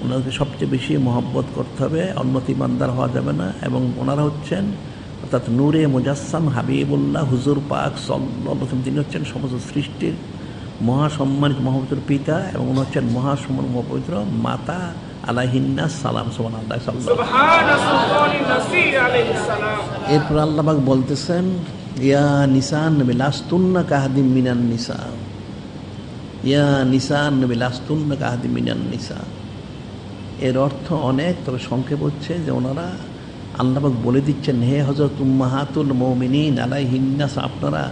ওনাদেরকে সবচেয়ে বেশি মহব্বত করতে হবে, অন্যথা ইমানদার হওয়া যাবে না। এবং ওনারা হচ্ছেন অর্থাৎ নূরে মুজাসসাম হাবিবুল্লাহ হুজুর পাক সাল্লাল্লাহু আলাইহি ওয়াসাল্লাম তিনি হচ্ছেন সমস্ত সৃষ্টির মহাসম্মানিত মহাপবিত্র পিতা এবং উনি হচ্ছেন মহাসম্মানিত মহাপবিত্র মাতা আলাইহিন্না সালাম। সুবহানাল্লাহ। এরপর আল্লাহ পাক বলতেছেন, ইয়া নিসান নবী লাস্তুন্না কাহাদিম মিনান নিসা, ইয়া নিসান নবী লাস্তুন্না কাহাদিম মিনান নিসা। এর অর্থ অনেক, তবে সংক্ষেপ হচ্ছে যে ওনারা আল্লাহ পাক বলে দিচ্ছেন, হে হযরত উম্মাহাতুল মুমিনিন আলাইহিন্না, আপনারা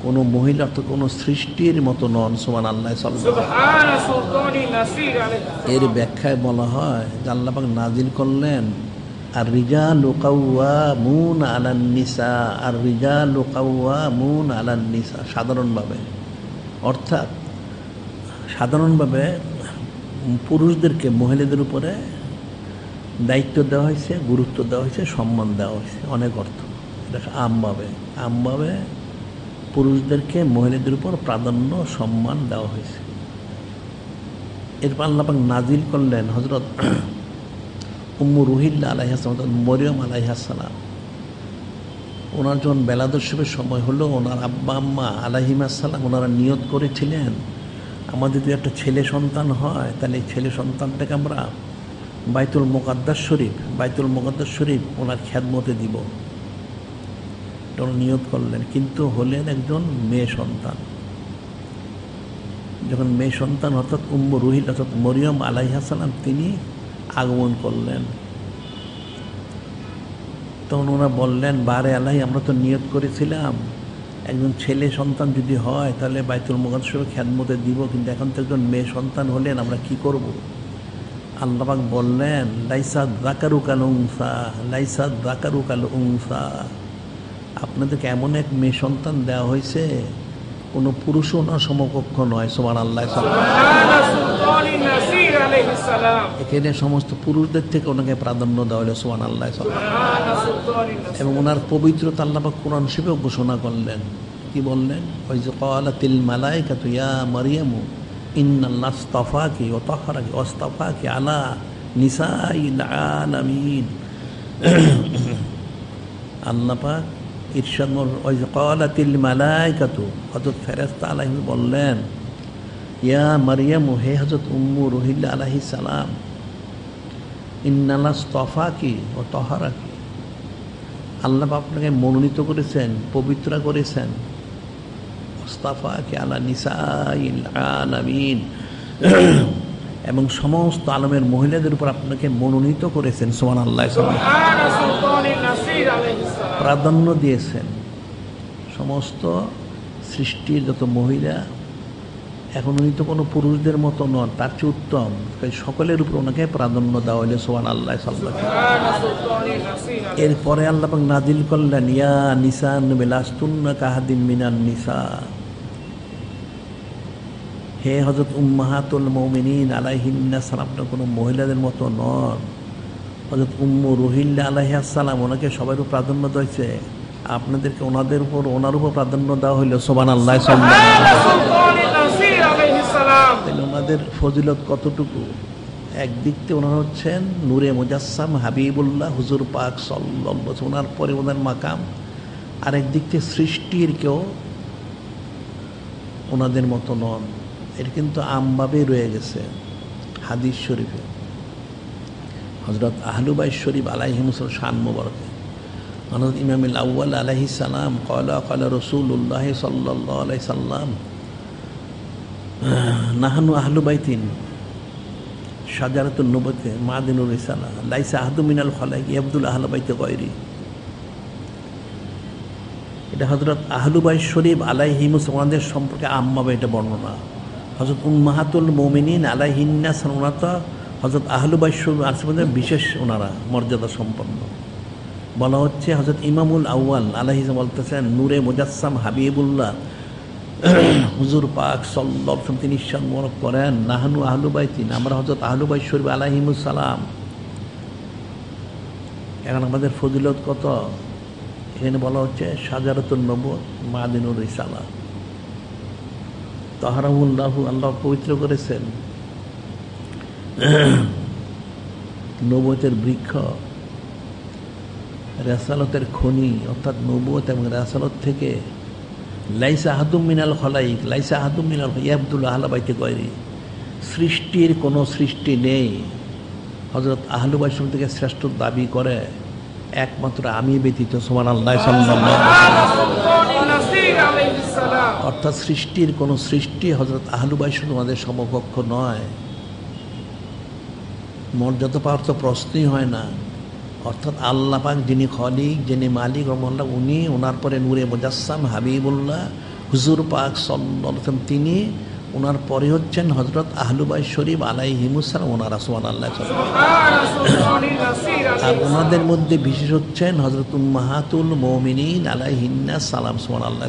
কোনো মহিলা অর্থাৎ কোনো সৃষ্টির মতো নন। সুবহানাল্লাহ। এর ব্যাখ্যায় বলা হয় যে আল্লাহ পাক নাজিল করলেন, আর রিজালু কাওয়ামুনা আলান নিসা, আর রিজালু কাওয়ামুনা আলান নিসা, সাধারণভাবে অর্থাৎ সাধারণভাবে পুরুষদেরকে মহিলাদের উপরে দায়িত্ব দেওয়া হয়েছে, গুরুত্ব দেওয়া হয়েছে, সম্মান দেওয়া হয়েছে, অনেক অর্থ। এটা আমভাবে পুরুষদেরকে মহিলাদের উপর প্রাধান্য সম্মান দেওয়া হয়েছে। এরপর আল্লাহ পাক নাজিল করলেন হযরত উম্মু রুহিল্লা আলাইহিস সালাম, মরিয়ম আলাইহিস সালাম। ওনার যখন বেলাদর্শবের সময় হলো, ওনার আব্বা আম্মা আলাইহিস সালাম ওনারা নিয়ত করেছিলেন আমাদের যদি একটা ছেলে সন্তান হয় তাহলে এই ছেলে সন্তানটাকে আমরা বাইতুল মুকাদ্দাস শরীফ ওনার খেদমতে দিব। এটা উনি নিয়ত করলেন, কিন্তু হলেন একজন মেয়ে সন্তান। যখন মেয়ে সন্তান অর্থাৎ উম্মু রুহিল অর্থাৎ মরিয়ম আলাইহিস সালাম তিনি আগমন করলেন, তখন ওরা বললেন, বারে আল্লাহ, আমরা তো নিয়ত করেছিলাম একজন ছেলে সন্তান যদি হয় তাহলে বাইতুল মুকাদ্দাসের খেদমতে দিব, কিন্তু এখন তো একজন মেয়ে সন্তান হলেন, আমরা কি করব? আল্লাহ পাক বললেন, লাইসা যাকারু কাল উনসা, আপনাদেরকে এমন এক মেয়ে সন্তান দেওয়া হয়েছে কোনো পুরুষও ওনার সমকক্ষ নয়। সুবহানাল্লাহ। এখানে সমস্ত পুরুষদের থেকে ওনাকে প্রাধান্য দেওয়া হলো। সুবহানাল্লাহ। এবং ওনার পবিত্রতা আল্লাহ পাক কোরআন শরীফে ঘোষণা করলেন। কি বললেন? ওয়াইয ক্বালাতিল মালায়েকাতু ইয়া মারইয়ামু ইন্নাল্লাহা আসতাফাকি ওয়া তাহহারাকি ওয়াসতাফাকি আলা নিসাইল আলামিন। আল্লাহ পাক ইরশাদ ওয়াইয ক্বালাতিল মালায়েকাতু, হযরত ফেরেশতা আলাইহিম বললেন, ইয়া মারইয়ামু, হে হযরত উম্মু রুহিল্লা আলাইহিস সালাম, ইন্নাল্লাহা আসতাফাকি ওয়া তাহহারাকি, আল্লাহ আপনাকে মনোনীত করেছেন, পবিত্র করেছেন, ওয়াসতাফাকি আলা নিসাইল আলামিন, এবং সমস্ত আলমের মহিলাদের উপর আপনাকে মনোনীত করেছেন। সুবহানাল্লাহ। প্রাধান্য দিয়েছেন সমস্ত সৃষ্টির যত মহিলা, এখন উনি তো কোনো পুরুষদের মতো নন, তার চেয়ে উত্তম, সকলের উপর ওনাকে প্রাধান্য দেওয়া হইলে। সুবহানাল্লাহ। এরপরে আল্লাহ পাক নাজিল করলেন, ইয়া নিসা লাস্তুন্না কাহাদিম মিনান নিসা, হে হযরত উম্মাহাতুল মুমিনিন আলাইহিন্নাস সালাম, আপনার কোনো মহিলাদের মতো নন। হযরত উম্মু রুহিল্লা আলাইহিস সালাম, ওনাকে সবার উপর প্রাধান্য দিয়েছে, আপনাদেরকে ওনার উপর প্রাধান্য দেওয়া হইল। সুবহানাল্লাহ। তাহলে ওনাদের ফজিলত কতটুকু! একদিক থেকে ওনারা হচ্ছেন নূরে মুজাসসাম হাবিবুল্লাহ হুজুর পাক সাল্লাল্লাহু আলাইহি ওয়াসাল্লাম, ওনার পরে ওনার মাকাম। আর একদিক থেকে সৃষ্টির কেউ ওনাদের মতো নন। এটা কিন্তু আমভাবে রয়ে গেছে হাদিস শরীফে। হযরত আহলু বাইত শরীফ আলাইহিমুস সালাম শান মুবারকে, হযরত ইমামুল আউয়াল আলাইহিস সালাম ক্বালা রাসূলুল্লাহ সাল্লাল্লাহু আলাইহি সাল্লাম, নাহনু আহলু বাইতিন শাজারাতুন নবুওয়াতি মাদিনুর রিসালা লাইসা আহাদু মিনাল খালাইক ইয়াবদুল আহলা বাইতি গায়রি। এটা হযরত আহলু বাইত শরীফ আলাইহিমুস সালামদের সম্পর্কে আম্মাবে এটা বর্ণনা। হযরত উম্মাহাতুল মুমিনিন আলাইহিন্নাস ওনারা হযরত আহলু বাইত শরীফ আসমানের বিশেষ ওনারা মর্যাদা সম্পন্ন। বলা হচ্ছে হযরত ইমামুল আউয়াল আলাইহিস বলতেছেন, নূরে মুজাসসাম হাবিবুল্লাহ হুজুর পাক সাল্লাল্লাহু আলাইহি ওয়াসাল্লাম তিনি ইরশাদ মোবারক করেন, নাহনু আহলু বাইতিন, আমরা হযরত আহলু বাইত শরীফ আলাইহিমুস সালাম। এখন আমাদের ফজিলত কত! এখানে বলা হচ্ছে শাজারাতুন নবুওয়াত মাদিনুর রিসালা, তাহারাহুল্লাহু, আল্লাহ পবিত্র করেছেন, নবুওয়াতের বৃক্ষ, রিসালাতের খনি অর্থাৎ নবুওয়াত এবং রিসালাত থেকে লাইসা আহাদুম মিনাল খালাইক লাইসা আহাদুম মিনাল ইয়াবদুল আহলা বাইতি গায়রি, সৃষ্টির কোনো সৃষ্টি নেই হযরত আহলু বাইত থেকে শ্রেষ্ঠ দাবি করে একমাত্র আমি ব্যতীত। সুবহানাল্লাহ। অর্থাৎ সৃষ্টির কোনো সৃষ্টি হযরত আহলু বাইত আমাদের সমকক্ষ নয়, মর্যাদা পাওয়ার তো প্রশ্নই হয় না। অর্থাৎ আল্লাহ পাক যিনি খলিক, যিনি মালিক রহমাল্লাহ, উনি, ওনার পরে নূরে মুজাসসাম হাবিবুল্লাহ হুজুর পাক সাল্লাল্লাহু আলাইহি ওয়াসাল্লাম, তিনি, ওনার পরে হচ্ছেন হযরত আহলু বাইত শরীফ আলাইহিমুস সালাম ওনারা। সুবহানাল্লাহ। আর ওনাদের মধ্যে বিশেষ হচ্ছেন হযরত উম্মাহাতুল মুমিনিন আলাইহিন্নাস সালাম। সুবহানাল্লাহ।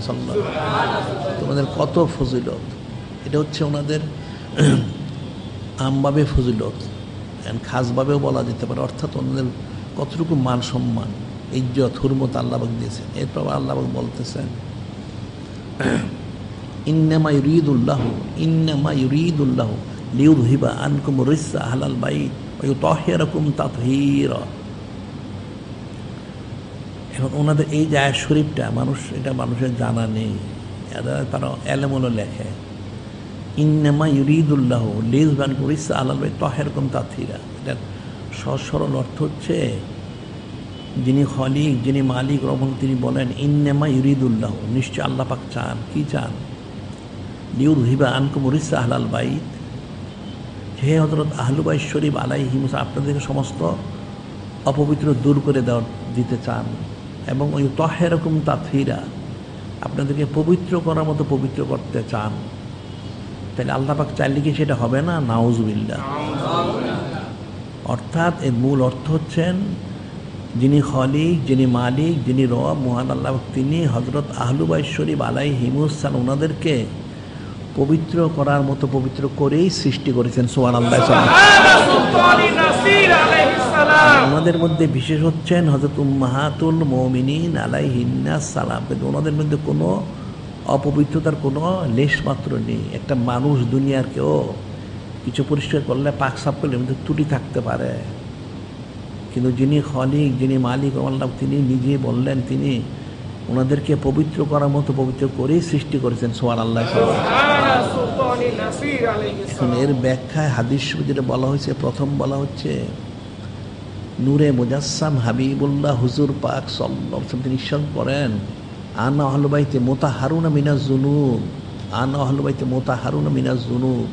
তোমাদের কত ফজিলত! এটা হচ্ছে ওনাদের আমভাবে ফজিলত, খাসভাবেও বলা যেতে পারে। অর্থাৎ ওনাদের কতটুকু মান সম্মান, ইজ্জত, হুরমত আল্লাহ পাক দিয়েছেন। এরপর আল্লাহ পাক বলতেছেন, ইন্নামা ইউরিদুল্লাহু লিউযহিবা আনকুম রিজ্সা আহলাল বাইত ওয়া ইউতাহহিরাকুম তাতহীরা। এখন ওনাদের এই যে আয়াত শরীফটা এটা মানুষের জানা নেই, তারা এলেমুলো লেখে ইন্নামা ইউরিদুল্লাহু লিইয়ুযহিবা আনকুম রিজ্সা আহলাল বাইত ওয়া ইউতাহহিরাকুম তাতহীরা। এটার সহজ সরল অর্থ হচ্ছে, যিনি খলিক, যিনি মালিক রহমান, তিনি বলেন ইন্নামা ইউরিদুল্লাহ, নিশ্চয় আল্লাহ পাক চান, কি চান? লিউযহিবা আনকুম রিজ্সা আহলাল বাইত, হে হযরত আহলু বাইত শরীফ আলাইহিম, আপনাদেরকে সমস্ত অপবিত্র দূর করে দিতে চান, এবং ওই ইউতাহহিরাকুম তাতহীরা, আপনাদেরকে পবিত্র করার মতো পবিত্র করতে চান। তাহলে আল্লাহ পাক চাইলে কি সেটা হবে না? নাউযুবিল্লাহ। অর্থাৎ এর মূল অর্থ হচ্ছেন, যিনি খলিক, যিনি মালিক, যিনি রব মহান আল্লাহ, তিনি হযরত আহলু বাইত শরীফ আলাইহিমুসসালাম ওনাদেরকে পবিত্র করার মতো পবিত্র করেই সৃষ্টি করেছেন। সুবহানাল্লাহ। ওনাদের মধ্যে বিশেষ হচ্ছেন হযরত উম্মাহাতুল মুমিনিন আলাইহিন্নাস সালাম। কিন্তু ওনাদের মধ্যে কোনো অপবিত্রতার কোনো লেশ মাত্র নেই। একটা মানুষ দুনিয়ার কেউ কিছু পরিষ্কার করলে, পাক সাফ করলে মধ্যে ত্রুটি থাকতে পারে, কিন্তু যিনি খলিক, যিনি মালিক আল্লাহ, তিনি নিজে বললেন তিনি ওনাদেরকে পবিত্র করার মতো পবিত্র করেই সৃষ্টি করেছেন। সুবহানাল্লাহ। এখন এর ব্যাখ্যায় হাদিস যেটা বলা হয়েছে, প্রথম বলা হচ্ছে নূরে মুজাসসাম হাবিবুল্লাহ হুজুর পাক সাল্লাল্লাহু আলাইহি ওয়াসাল্লাম তিনি ইরশাদ করেন, আনা আহলু বাইতি মুতাহহারুনা মিনাজ যুনুব, আনা আহলু বাইতি মুতাহহারুনা মিনাজ যুনুব।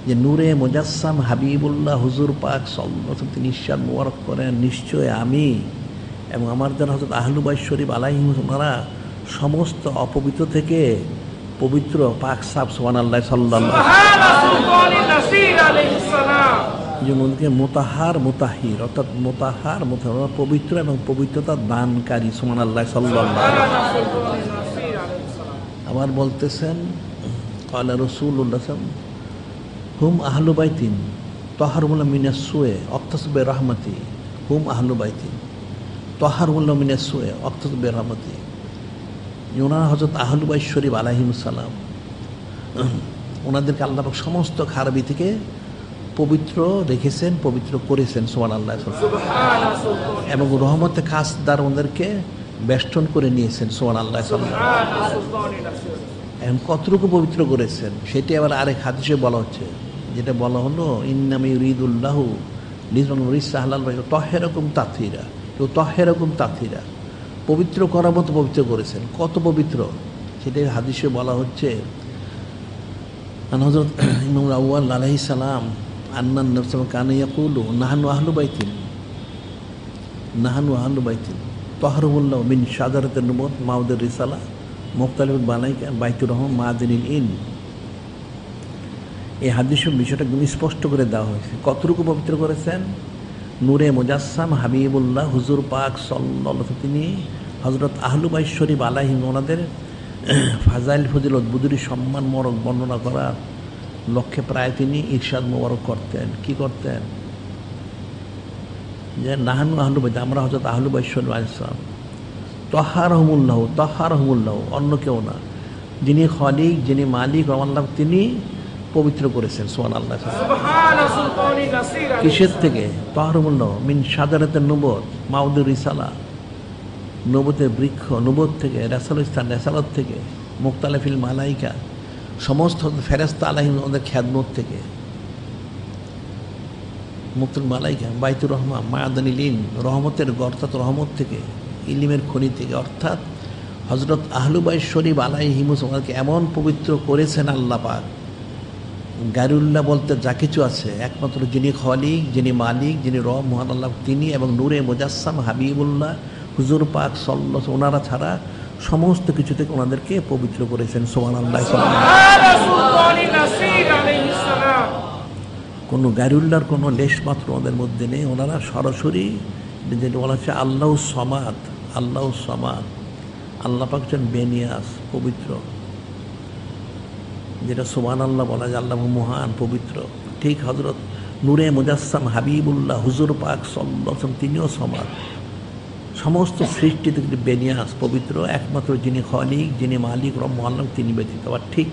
যে নূরে মুজাসসাম হাবিবুল্লাহ হুজুর পাক সাল্লাল্লাহু আলাইহি ওয়াসাল্লাম তিনি ইরশাদ মোবারক করেন, নিশ্চয় আমি এবং আমার যারা হযরত আহলু বাইত শরীফ আলাইহিম, ওনারা সমস্ত অপবিত্র থেকে পবিত্র, পাক সাফ। সুবহানাল্লাহ। সাল্লাল্লাহু আলাইহি সাল্লাম যেমনকে মুতাহহার মুতাহহির, অর্থাৎ মুতাহহার মুতাহহার পবিত্র এবং পবিত্রতা দানকারী। সুবহানাল্লাহ। সাল্লাল্লাহু আলাইহি সাল্লাম আবার বলতেছেন, ক্বালা রাসূলুল্লাহ হুম আহলু বাইতিন তাহহারুল্লাহ মিনাস সুয়ে অক্তাসবে রাহমাতি, হুম আহলু বাইতিন তাহহারুল্লাহ মিনাস সুয়ে অক্তাসবে রাহমাতি। ওনারা হযরত আহলু বাইত শরীফ আলাইহিমুস সালাম, ওনাদেরকে আল্লাহ পাক সমস্ত খারাপি থেকে পবিত্র রেখেছেন, পবিত্র করেছেন। সুবহানাল্লাহ। এবং রহমতে খাস দ্বারা ওনাদেরকে বেষ্টন করে নিয়েছেন। সুবহানাল্লাহ। এখন কতটুকু পবিত্র করেছেন সেটি আবার আরেক হাদিসে বলা হচ্ছে, যেটা বলা হলো ইন্নামা ইউরিদুল্লাহু লিইয়ুযহিবা রিজ্সা আহলাল বাইত ওয়া ইউতাহহিরাকুম তাতহীরা, ইউতাহহিরাকুম তাতহীরা, পবিত্র করার মতো পবিত্র করেছেন। কত পবিত্র সেটাই হাদিসে বলা হচ্ছে। হযরত ইমাম আউয়াল আলাইহিস সালাম আন্নান নবী কানা ইয়াকুলু নাহনু আহলু বাইতিন, নাহনু আহলু বাইতিন তাহহারুল্লাহ মিন শাজারাতিন নুবুওয়াত মাউদের রিসালা মুখতালিফুল বানাইকা বাইতুর রহমান মাদিনিল ইন। এই হাদিসের বিষয়টা একদম স্পষ্ট করে দেওয়া হয়েছে, কতটুকু পবিত্র করেছেন। নূরে মুজাসসাম হাবিবুল্লাহ হুজুর পাক সাল্লাল্লাহু আলাইহি ওয়াসাল্লাম তিনি হযরত আহলু বাইত শরীফ আলাইহিম, ওনাদের ফাজাইল ফজিলত বুজুরি সম্মান মোবারক বর্ণনা করার লক্ষ্যে প্রায় তিনি ইরশাদ মোবারক করতেন। কি করতেন? যে নাহানু আহলু বাইত, আমরা হযরত আহলু বাইত শরীফ আলাইহিস সালাম, তাহহারহুমুল্লাহ, তাহহারহুমুল্লাহ, অন্য কেউ না, যিনি খলিক, যিনি মালিক আল্লাহ, তিনি পবিত্র করেছেন। সুবহানাল্লাহ। কিসের থেকে? তাহহারহুমুল্লাহ মিন শাজারাতিন নুবুওয়াত মাউদের রিসালা, নবুতের বৃক্ষ, নবুওত থেকে, রাসাল স্থান, রাসালত থেকে, মুখতালিফিল মালাইকা, সমস্ত ফেরেশতা আলাইহিম ওদের খেদমত থেকে, মুক্তুল মালাইকা বাইতুর রহমান মায়াদানিল ইন, রহমতের গর্তাত রহমত থেকে, ইলিমের খনি থেকে। অর্থাৎ হযরত আহলু বাইত শরীফ আলাইহিমুস ওনাকে এমন পবিত্র করেছেন আল্লাহ পাক, গায়রুল্লাহ বলতে যা কিছু আছে একমাত্র যিনি খলিক, যিনি মালিক, যিনি রব মহান আল্লাহ, তিনি এবং নূরে মুজাসসাম হাবিবুল্লাহ হুজুর পাক সাল্লাল্লাহু আলাইহি ওনারা ছাড়া সমস্ত কিছু থেকে ওনাদেরকে পবিত্র করেছেন। সুবহানাল্লাহ। কোনো গায়রুল্লাহর কোনো লেশ মাত্র ওদের মধ্যে নেই। ওনারা সরাসরি যেটা বলা হচ্ছে আল্লাহু সামাদ, আল্লাহু সামাদ, আল্লাহ পাক হচ্ছেন বেনিয়াস, পবিত্র, যেটা সুবহানাল্লাহ বলা যায়, আল্লাহ মহান পবিত্র। ঠিক হযরত নূরে মুজাসসাম হাবিবুল্লাহ হুজুর পাক সাল্লাল্লাহু আলাইহি ওয়াসাল্লাম তিনিও সমাদ, সমস্ত সৃষ্টি থেকে বেনিয়াস, পবিত্র, একমাত্র যিনি খলিক, যিনি মালিক রব মহাল্লাহ, তিনি ব্যতীত। আবার ঠিক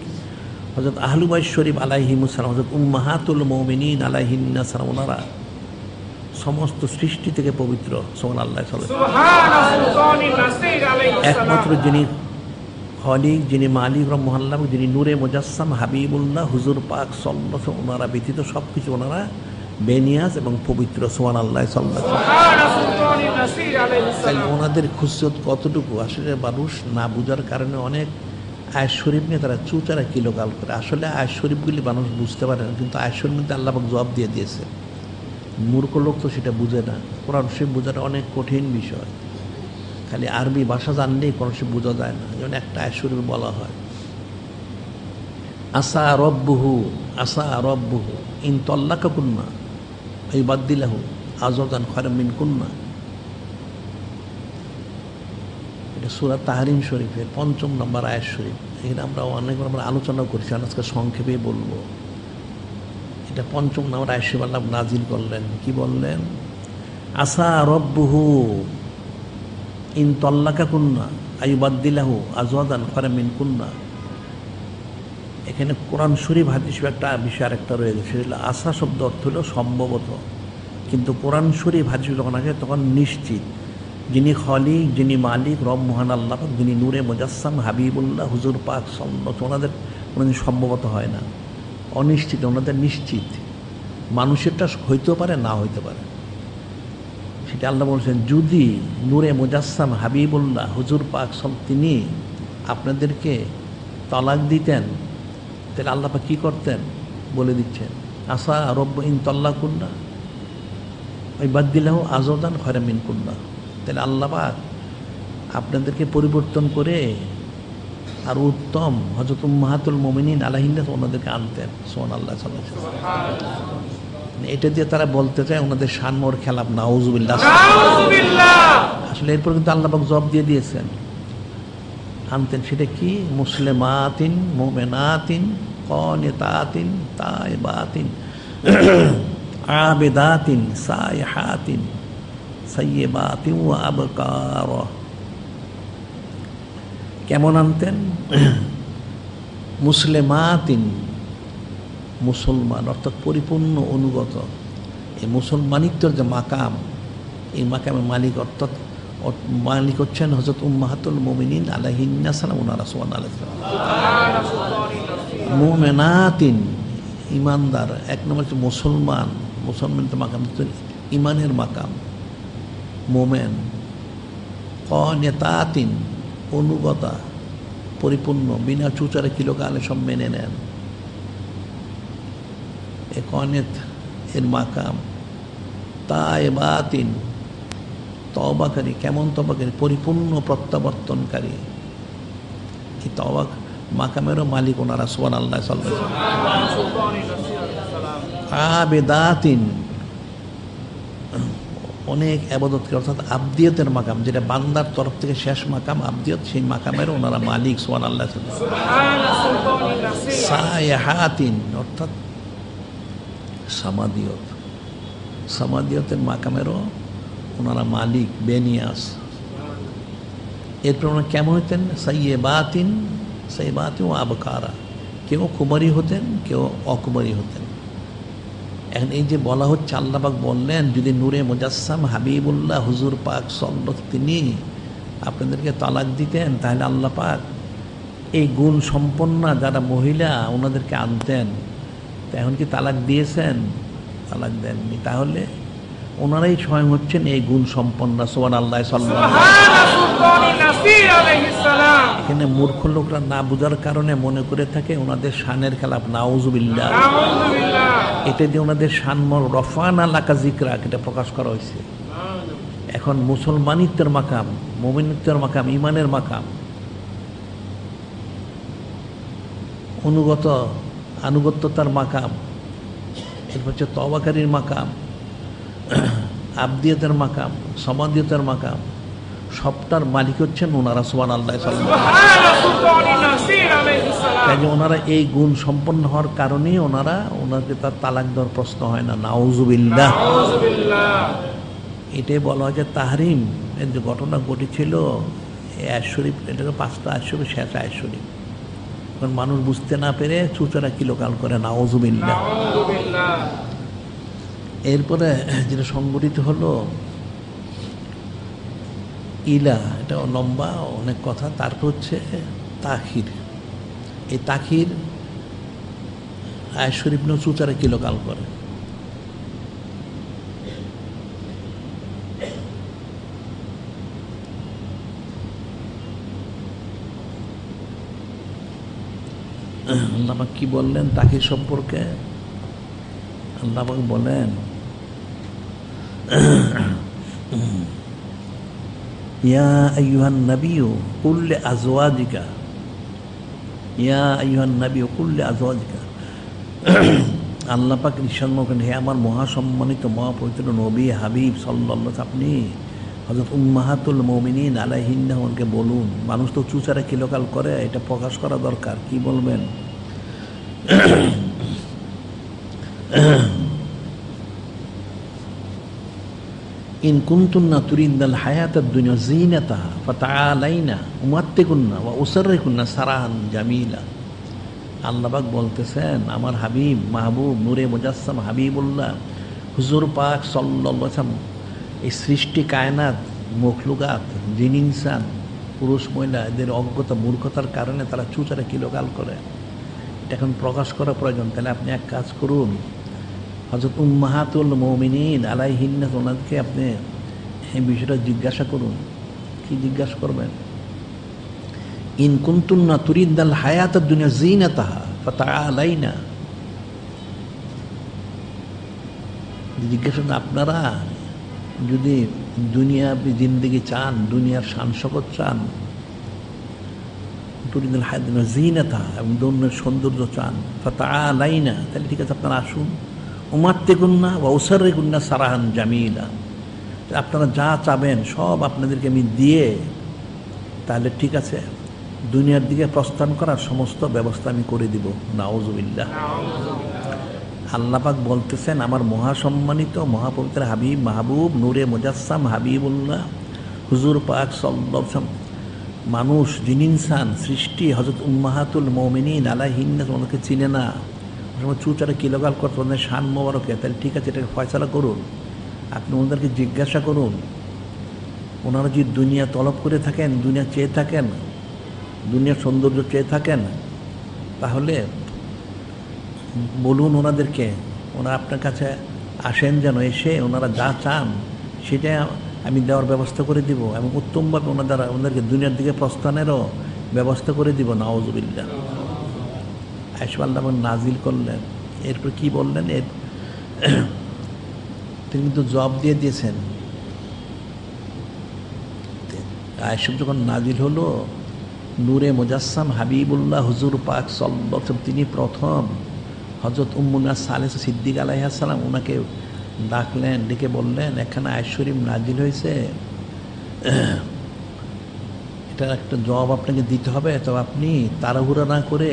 হযরত আহলু বাইত শরীফ আলাইহিমুস সালাম, হযরত উম্মাহাতুল মুমিনিন আলাইহিন্নাস সালাম, ওনারা সমস্ত সৃষ্টি থেকে পবিত্র। সুবহানাল্লাহ, একমাত্র যিনি খলিক, যিনি মালিক রহমাল্লাহ, যিনি নূরে মুজাসসাম হাবিবুল্লাহ হুজুর পাক সাল্লাল্লাহু আলাইহি ওয়াসাল্লাম, ওনারা ব্যতীত সব কিছু ওনারা বেনিয়াজ এবং পবিত্র। সুবহানাল্লাহ সাল্লাল্লাহু আলাইহি ওয়াসাল্লাম। ওনাদের খুশিয়ত কতটুকু আসলে মানুষ না বুঝার কারণে অনেক আয়াত শরীফ নিয়ে তারা চুচারা কিলোকাল করে। আসলে আয়াত শরীফগুলি মানুষ বুঝতে পারে না, কিন্তু আয়াত শরীফ মধ্যে আল্লাহ পাক জবাব দিয়ে দিয়েছে। মূর্খ লোক তো সেটা বুঝে না। কোরআন শরীফ বোঝাটা অনেক কঠিন বিষয়। খালি আরবি ভাষা জানলেই কোরআন শরীফ বোঝা যায় না। যেমন একটা আয়াত শরীফ বলা হয়, আসা রব্বুহু ইন তাল্লাকাকুন্না আইয়ুবাদদিলাহু আজওয়াজান খায়রাম মিনকুন্না। এটা সূরা তাহরিম শরীফের ৫ম নম্বর আয়াত শরীফ। এখানে আমরা অনেকবার আমরা আলোচনা করছি, আজকে সংক্ষেপে বলবো। এটা ৫ম নম্বর আয়াত শরীফ আল্লাহ নাজিল করলেন। কি বললেন? আসা রব্বুহু ইন তাল্লাকাকুন্না আইয়ুবাদদিলাহু আজওয়াজান খায়রাম মিনকুন্না। এখানে কোরআন শরীফ হাদিস একটা বিষয় আরেকটা রয়ে গেছে, সেটা আশা শব্দ অর্থ হলো সম্ভবত, কিন্তু কোরআন শরীফ হাদিস যখন আসে তখন নিশ্চিত। যিনি খলিক, যিনি মালিক রব মহান আল্লাহ পাক, যিনি নূরে মুজাসসাম হাবিবুল্লাহ হুজুর পাক সাল্লাল্লাহু, ওনাদের কোনোদিন সম্ভবত হয় না, অনিশ্চিত, ওনাদের নিশ্চিত। মানুষেরটা হইতেও পারে, না হইতে পারে। সেটা আল্লাহ বলছেন, যদি নূরে মুজাসসাম হাবিবুল্লাহ হুজুর পাক তিনি আপনাদেরকে তালাক দিতেন, তাহলে আল্লাহ পাক কী করতেন বলে দিচ্ছেন। আসা রব্বু ইন তাল্লাকুন্না আইয়ুবাদদিলাহু আজওয়াজান খায়রাম মিনকুন্না। তাহলে আল্লাহ পাক আপনাদেরকে পরিবর্তন করে আর উত্তম হযরত উম্মাহাতুল মুমিনিন আলাইহিন্নাস ওনাদেরকে আনতেন। সুবহানাল্লাহ সাল্লাল্লাহু আলাইহি ওয়াসাল্লাম। এটা দিয়ে তারা বলতে চায় ওনাদের শানমোর খেলাফ। নাউযুবিল্লাহ। আসলে এরপর কিন্তু আল্লাহ পাক জবাব দিয়ে দিয়েছেন, আনতেন। সেটা কি? মুসলিমাতিন মুমিনাতিন কানিতাতিন তাইবাতিন আবিদাতিন সাইহাতিন সাইয়্যিবাতিন ওয়া আবকার। কেমন আনতেন? মুসলিমাতিন, মুসলমান, অর্থাৎ পরিপূর্ণ অনুগত। এই মুসলমানিত্বর যে মাকাম, এই মাকামের মালিক অর্থাৎ মালিক হচ্ছেন হযরত উম্মাহাতুল মুমিনিন আলাইহিন্নাস সালাম, ওনারা সুবহানাল্লাহ। মুমিনাতিন, ইমানদার। এক নম্বর হচ্ছে মুসলমান, মুসলমানের মাকাম ইমানের মাকাম, মোমেন। কানিতাতিন, অনুগতা, পরিপূর্ণ, বিনা চুচারে কিলোকালে সব মেনে নেন। এ কানিত এর মাকাম। তাইবাতিন, তওবাকারী। কেমন তওবাকারী? পরিপূর্ণ প্রত্যাবর্তনকারী। এই তওবা মাকামেরও মালিক ওনারা। সুবহানাল্লাহ সাল্লাল্লাহু আলাইহি ওয়াসাল্লাম। আবিদাতিন, অনেক ইবাদত, অর্থাৎ আবদিয়তের মাকাম, যেটা বান্দার তরফ থেকে শেষ মাকাম আবদিয়ত, সেই মাকামের ওনারা মালিক। সুবহানাল্লাহ। সাইহাতিন, অর্থাৎ সামাদিয়ত, সামাদিয়তের মাকামেরও ওনারা মালিক, বেনিয়াস। এরপর ওনারা কেমন হতেন? সাইয়্যিবাতিন ও আবকারা। কেউ কুমারী হতেন, কেউ অকুমারী হতেন। এখন এই যে বলা হচ্ছে, আল্লাহ পাক বললেন, যদি নূরে মুজাসসাম হাবিবুল্লাহ হুজুর পাক সাল্লাল্লাহু তিনি আপনাদেরকে তালাক দিতেন, তাহলে আল্লাহ পাক এই গুণ সম্পন্না যারা মহিলা ওনাদেরকে আনতেন। তা এখন কি তালাক দিয়েছেন? তালাক দেননি। তাহলে ওনারাই স্বয়ং হচ্ছেন এই গুণ সম্পন্ন। সুবহানাল্লাহ সাল্লাল্লাহু আলাইহি ওয়াসাল্লাম। এখানে মূর্খ লোকরা না বুঝার কারণে মনে করে থাকে ওনাদের শানের খেলাফ। নাউযুবিল্লাহ। এটা দিয়ে ওনাদের শানমর রফানা লাকা যিকরা, এটা প্রকাশ করা হয়েছে। এখন মুসলমানিত্বের মাকাম, মুমিনিত্বের মাকাম, ইমানের মাকাম, আনুগত্যতার মাকাম, এরপর হচ্ছে তওবাকারীর মাকাম, আবদিয়তের মাকাম, সমাদিয়তের মাকাম, সবটার মালিক হচ্ছেন ওনারা। সুবহানাল্লাহ সাল্লাল্লাহু আলাইহি ওয়াসাল্লাম। ওনারা এই গুণ সম্পন্ন হওয়ার কারণেই ওনাকে তার তালাক দেওয়ার প্রশ্ন হয় না। নাউযুবিল্লাহ। এটাই বলা হয় যে তাহরিম এর যে ঘটনা ঘটেছিল, এই আয়াত শরীফ, এটা 5টা আয়াত শরীফ, শেষ আয়াত শরীফ। তখন মানুষ বুঝতে না পেরে চুচারা কিলোকাল করে, নাউজুবিল্লাহ। এরপরে যেটা সংগঠিত হলো ইলা, এটা লম্বা অনেক কথা। তারপর হচ্ছে তাখির। এই তাখির আয়াত শরীফ নিয়েও চুচারা কিলোকাল করে। আল্লাহ পাক কি বললেন তাখির সম্পর্কে? আল্লাহ পাক বলেন ইয়া আইয়ুহান নাবিয়্যু কুল লিআজওয়াজিকা, ইয়া আইয়ুহান নাবিয়্যু কুল লিআজওয়াজিকা। আল্লাহ পাক ইরশাদ করেন, হে আমার মহাসম্মানিত মহাপবিত্র নবী হাবিব সাল্লাল্লাহু আলাইহি ওয়াসাল্লাম, আপনি হযরত উম্মাহাতুল মুমিনিন আলাইহিন্না ওনাকে বলুন। মানুষ তো চুচারা কিলোকাল করে, এটা প্রকাশ করা দরকার। কি বলবেন? ইন কুনতুন্না তুরিদনাল হায়াতাদ দুনিয়া যিনাতাহা ফাতাআলাইনা উমাত্তিকুন্না ওয়া উসাররিকুন্না সারাহান জামিলা। আল্লাহ পাক বলতেছেন, আমার হাবিব মাহবুব নূরে মুজাসসাম হাবিবুল্লাহ হুজুর পাক সাল্লাল্লাহু আলাইহি ওয়াসাল্লাম এই সৃষ্টি কায়নাত মখলুকাত জিন ইনসান পুরুষ মহিলা এদের অজ্ঞতা মূর্খতার কারণে তারা চুচারা কিলোকাল করে, এটা এখন প্রকাশ করা প্রয়োজন। তাহলে আপনি এক কাজ করুন, হযরত উম্মাহাতুল মুমিনিন আলাইহিন্না ওনাদেরকে আপনি এই বিষয়টা জিজ্ঞাসা করুন। কি জিজ্ঞাসা করবেন? ইন কুনতুন্না তুরিদনাল হায়াতাদ দুনিয়া যিনাতাহা ফাতাআলাইনা। জিজ্ঞাসা, আপনারা যদি দুনিয়া জিন্দেগি চান, দুনিয়ার শান শকত চান, তুরিদনাল হায়াতাদ দুনিয়া যিনাতাহা এবং দুনিয়ার সৌন্দর্য চান, ফাতাআলাইনা, তাহলে ঠিক আছে আপনারা আসুন। উমাত্তিকুন্না ওয়া উসাররিকুন্না সারাহান জামিলা, আপনারা যা চাবেন সব আপনাদেরকে আমি দিয়ে তাহলে ঠিক আছে দুনিয়ার দিকে প্রস্থান করার সমস্ত ব্যবস্থা আমি করে দিব। নাউজুবিল্লাহ। আল্লাহ পাক বলতেছেন, আমার মহাসম্মানিত মহাপবিত্র হাবিব মাহবুব নূরে মুজাসসাম হাবিবুল্লাহ হুজুর পাক সাল্লাল্লাহু আলাইহি ওয়াসাল্লাম মানুষ জিন ইনসান সৃষ্টি হযরত উম্মাহাতুল মুমিনিন আলাইহিন্না ওনাকে চিনে না, চুচারা কিলোকাল করতে ওদের শান মোবারকে, তাহলে ঠিক আছে এটাকে ফয়সালা করুন। আপনি ওনাদেরকে জিজ্ঞাসা করুন, ওনারা যদি দুনিয়া তলব করে থাকেন, দুনিয়া চেয়ে থাকেন, দুনিয়ার সৌন্দর্য চেয়ে থাকেন, তাহলে বলুন ওনাদেরকে, ওনারা আপনার কাছে আসেন, যেন এসে ওনারা যা চান সেটা আমি দেওয়ার ব্যবস্থা করে দিব এবং উত্তমভাবে ওনাদেরকে দুনিয়ার দিকে প্রস্থানেরও ব্যবস্থা করে দিব। নাউজুবিল্লাহ। আয়েশা আল্লাহ নাজিল করলেন। এরপর কি বললেন? তিনি কিন্তু জবাব দিয়ে দিয়েছেন। আয়েশা যখন নাজিল হলো, নূরে মুজাসসাম হাবিবুল্লাহ হুজুর পাক সাল্লাল্লাহু আলাইহি ওয়াসাল্লাম তিনি প্রথম হযরত উম্মুনা সালেসা সিদ্দিক আলাইহিস সালাম ওনাকে ডাকলেন, ডেকে বললেন, এখানে আয়াত শরীফ নাজিল হয়েছে, এটার একটা জবাব আপনাকে দিতে হবে। তো আপনি তাড়াহুড়া না করে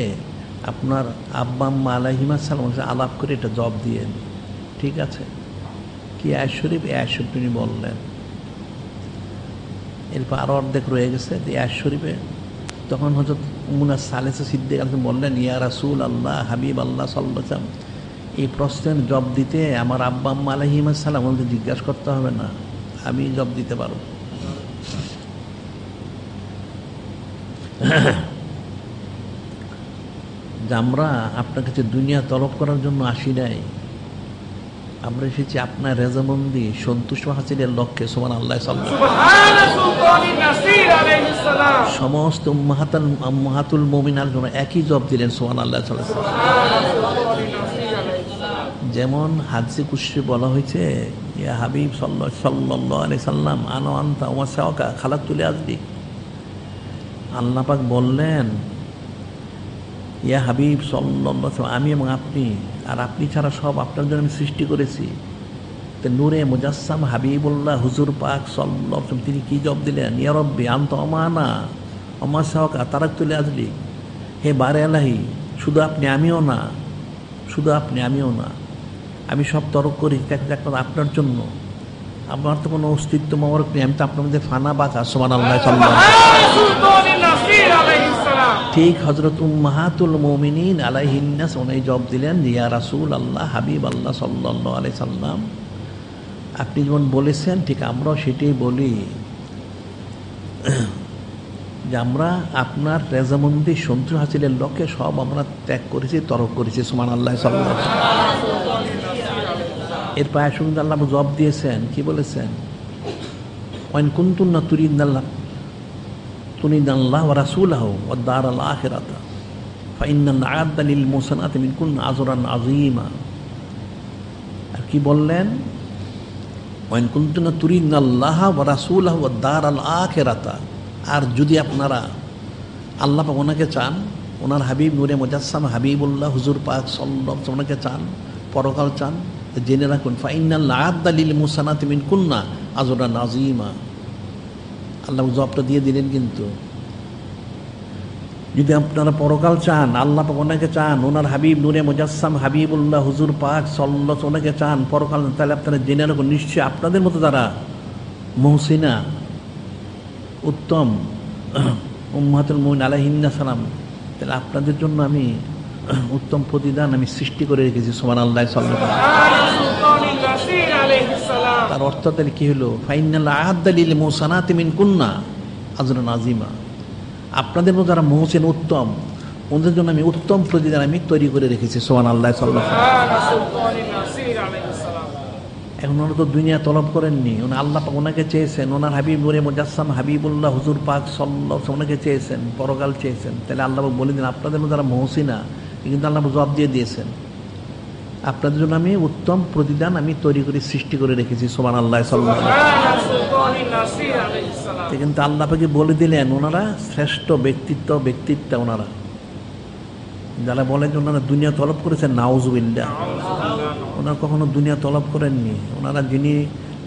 আপনার আব্বা আম্মা আলাইহিমা সালাম আলাপ করে এটা জবাব দিয়ে। ঠিক আছে, কি আয়াত শরীফ? এই আয়াত শরীফ তিনি বললেন। এরপর আরও অর্ধেক রয়ে গেছে এই আয়াত শরীফে। তখন হযরত উম্মুনা সালেসা সিদ্দিক আলাইহিস বললেন, ইয়া রাসূল আল্লাহ হাবিব আল্লাহ সাল্লাল্লাহু আলাইহি ওয়াসাল্লাম, এই প্রশ্নের জবাব দিতে আমার আব্বা আম্মা আলাইহিমা সালাম ওনাকে জিজ্ঞাসা করতে হবে না, আমি জবাব দিতে পারব। যে আমরা আপনার কাছে দুনিয়া তলব করার জন্য আসি নাই, আমরা এসেছি আপনার রেজামন্দি সন্তুষ্ট হাসিলের লক্ষ্যে। সুবহানাল্লাহ। সমস্ত উম্মাহাতুল মুমিনার জন্য একই জবাব দিলেন। সুবহানাল্লাহ। যেমন হাদিসে কুদসি বলা হয়েছে, ইয়া হাবিব সাল্লাল্লাহু আলাইহি সাল্লাম আনা আনতা ওয়া সাওকা খালাকতু লিআজলিক। আল্লাহ পাক বললেন, ইয়া হাবিব সাল্লাল্লাহু আলাইহি ওয়াসাল্লাম, আমি এবং আপনি আর আপনি ছাড়া সব আপনার জন্য আমি সৃষ্টি করেছি। তো নূরে মুজাসসাম হাবিবুল্লাহ হুজুর পাক সাল্লাল্লাহু আলাইহি ওয়াসাল্লাম তিনি কি জবাব দিলেন? ইয়া রাব্বি আনতা আমানা ওমা সাওকা তারাকতু লিআজলিক। হে বারে আলাহি, শুধু আপনি আমিও না, শুধু আপনি আমিও না, আমি সব তরক করি একমাত্র আপনার জন্য। আমার তো কোনো অস্তিত্ব মোবারক নেই, আমি তো আপনার মধ্যে ফানা বাঁচা। সুবহানাল্লাহ। ঠিক হযরত উম্মাহাতুল মুমিনিন আলাইহিন্নাস উনি জবাব দিলেন, ইয়া রাসূল আল্লাহ, হাবিব আল্লাহ সাল্লাল্লাহু আলাইহি সাল্লাম, আপনি যেমন বলেছেন ঠিক আমরাও সেটাই বলি যে আমরা আপনার রেজামন্দি সন্তুষ্ট হাসিলের লক্ষ্যে সব আমরা ত্যাগ করেছি, তরক করেছি। সুবহানাল্লাহ সাল্লাল্লাহু আলাইহি ওয়াসাল্লাম। এর পায়ে শুনতে আল্লাহ জবাব দিয়েছেন, কি বলেছেন? ওয়াইন কুনতুন্না তুরিদনাল্লাহ ওয়া রাসূলাহু ওয়াদ দারাল আখিরাতা ফাইন্নাল আ'আদ্দা লিল মুহসানাতি মিনকুন্না আজরান আযীমা। আর কি বললেন? ওয়াইন কুনতুন্না তুরিদনাল্লাহ ওয়া রাসূলাহু ওয়াদ দারাল আখিরাতা, আর যদি আপনারা আল্লাহ পাক ওনাকে চান, ওনার হাবিব নূরে মুজাসসাম হাবিবুল্লাহ হুজুর পাক সাল্লাল্লাহু আলাইহি ওনাকে চান, পরকাল চান, জেনে রাখুন ফাইন্নাল আ'আদ্দা লিল মুহসানাতি মিনকুন্না আজরান আযীমা। আল্লাহ জবাবটা দিয়ে দিলেন। কিন্তু যদি আপনারা পরকাল চান, আল্লাহ পাক ওনাকে চান, ওনার হাবিব নূরে মুজাসসাম হাবিবুল্লাহ হুজুর পাক সাল্লাল্লাহু আলাইহি ওনাকে চান, পরকাল, তাহলে আপনারা জেনে রাখুন নিশ্চয়ই আপনাদের মতো যারা মুহসিনা উত্তম উম্মাহাতুল মুমিনিন আলাইহিন্নাস সালাম, তাহলে আপনাদের জন্য আমি উত্তম প্রতিদান আমি সৃষ্টি করে রেখেছি। সুবহানাল্লাহ সাল্লাল্লাহু আলাইহি ওয়াসাল্লাম। তার অর্থ তাহলে কি হলো? ফাইনাল আ'আদ্দা লিল মুহসানাতি মিনকুন্না আজরান আযীমা। আপনাদের মধ্যে যারা মুহসিন উত্তম, ওদের জন্য আমি উত্তম প্রতিদান আমি তৈরি করে রেখেছি। সুবহানাল্লাহ সাল্লাল্লাহু আলাইহি ওয়াসাল্লাম। এখন ওনারা তো দুনিয়া তলব করেননি, ওনা আল্লাহ পাক ওনাকে চেয়েছেন, ওনার হাবিব নূরে মুজাসসাম হাবিবুল্লাহ হুজুর পাক সাল্লাল্লাহু আলাইহি ওনাকে চেয়েছেন, পরকাল চেয়েছেন। তাহলে আল্লাহ পাক বলে দিন আপনাদের মধ্যে যারা মুহসিনা, কিন্তু আল্লাহ জবাব দিয়ে দিয়েছেন আপনাদের জন্য আমি উত্তম প্রতিদান আমি তৈরি করে সৃষ্টি করে রেখেছি। সুবহানাল্লাহ সাল্লাল্লাহু আলাইহি ওয়াসাল্লাম। কিন্তু আল্লাহ পাকে বলে দিলেন ওনারা শ্রেষ্ঠ ব্যক্তিত্ব ওনারা যারা বলেন যে ওনারা দুনিয়া তলব করেছেন, নাউজুবিল্লাহ, ওনারা কখনো দুনিয়া তলব করেননি। ওনারা যিনি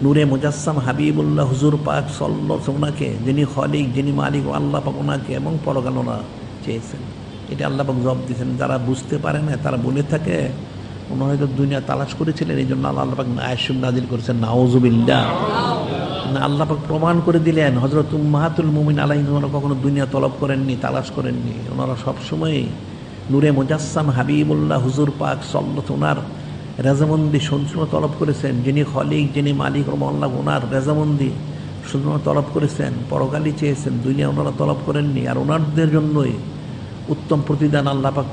নূরে মুজাসসাম হাবিবুল্লাহ হুজুর পাক সাল্লাল্লাহু আলাইহি ওনাকে, যিনি খালিক, যিনি মালিক, আল্লাহ পাক ওনাকে এবং পরকাল ওনারা চেয়েছেন। এটা আল্লাহ পাক জবাব দিয়েছেন। যারা বুঝতে পারে না তারা বলে থাকে ওনারা হয়তো দুনিয়া তালাশ করেছিলেন, এই জন্য আল্লাহ পাক আয়াত নাযিল করেছেন, নাউজুবিল্লাহ। আল্লাহ পাক প্রমাণ করে দিলেন হযরত উম্মাহাতুল মুমিনিন আলাইহিন্নাস ওনারা কখনো দুনিয়া তলব করেননি, তালাশ করেননি। ওনারা সবসময় নূরে মুজাসসাম হাবিবুল্লাহ হুজুর পাক সাল্লাল্লাহু ওনার রেজামন্দি সন্তুষ্ট তলব করেছেন, যিনি খালিক, যিনি মালিক আল্লাহ, ওনার রেজামন্দি সন্তুষ্ট তলব করেছেন, পরকালই চেয়েছেন, দুনিয়া ওনারা তলব করেননি। আর ওনাদের জন্যই উত্তম প্রতিদান আল্লাহ পাক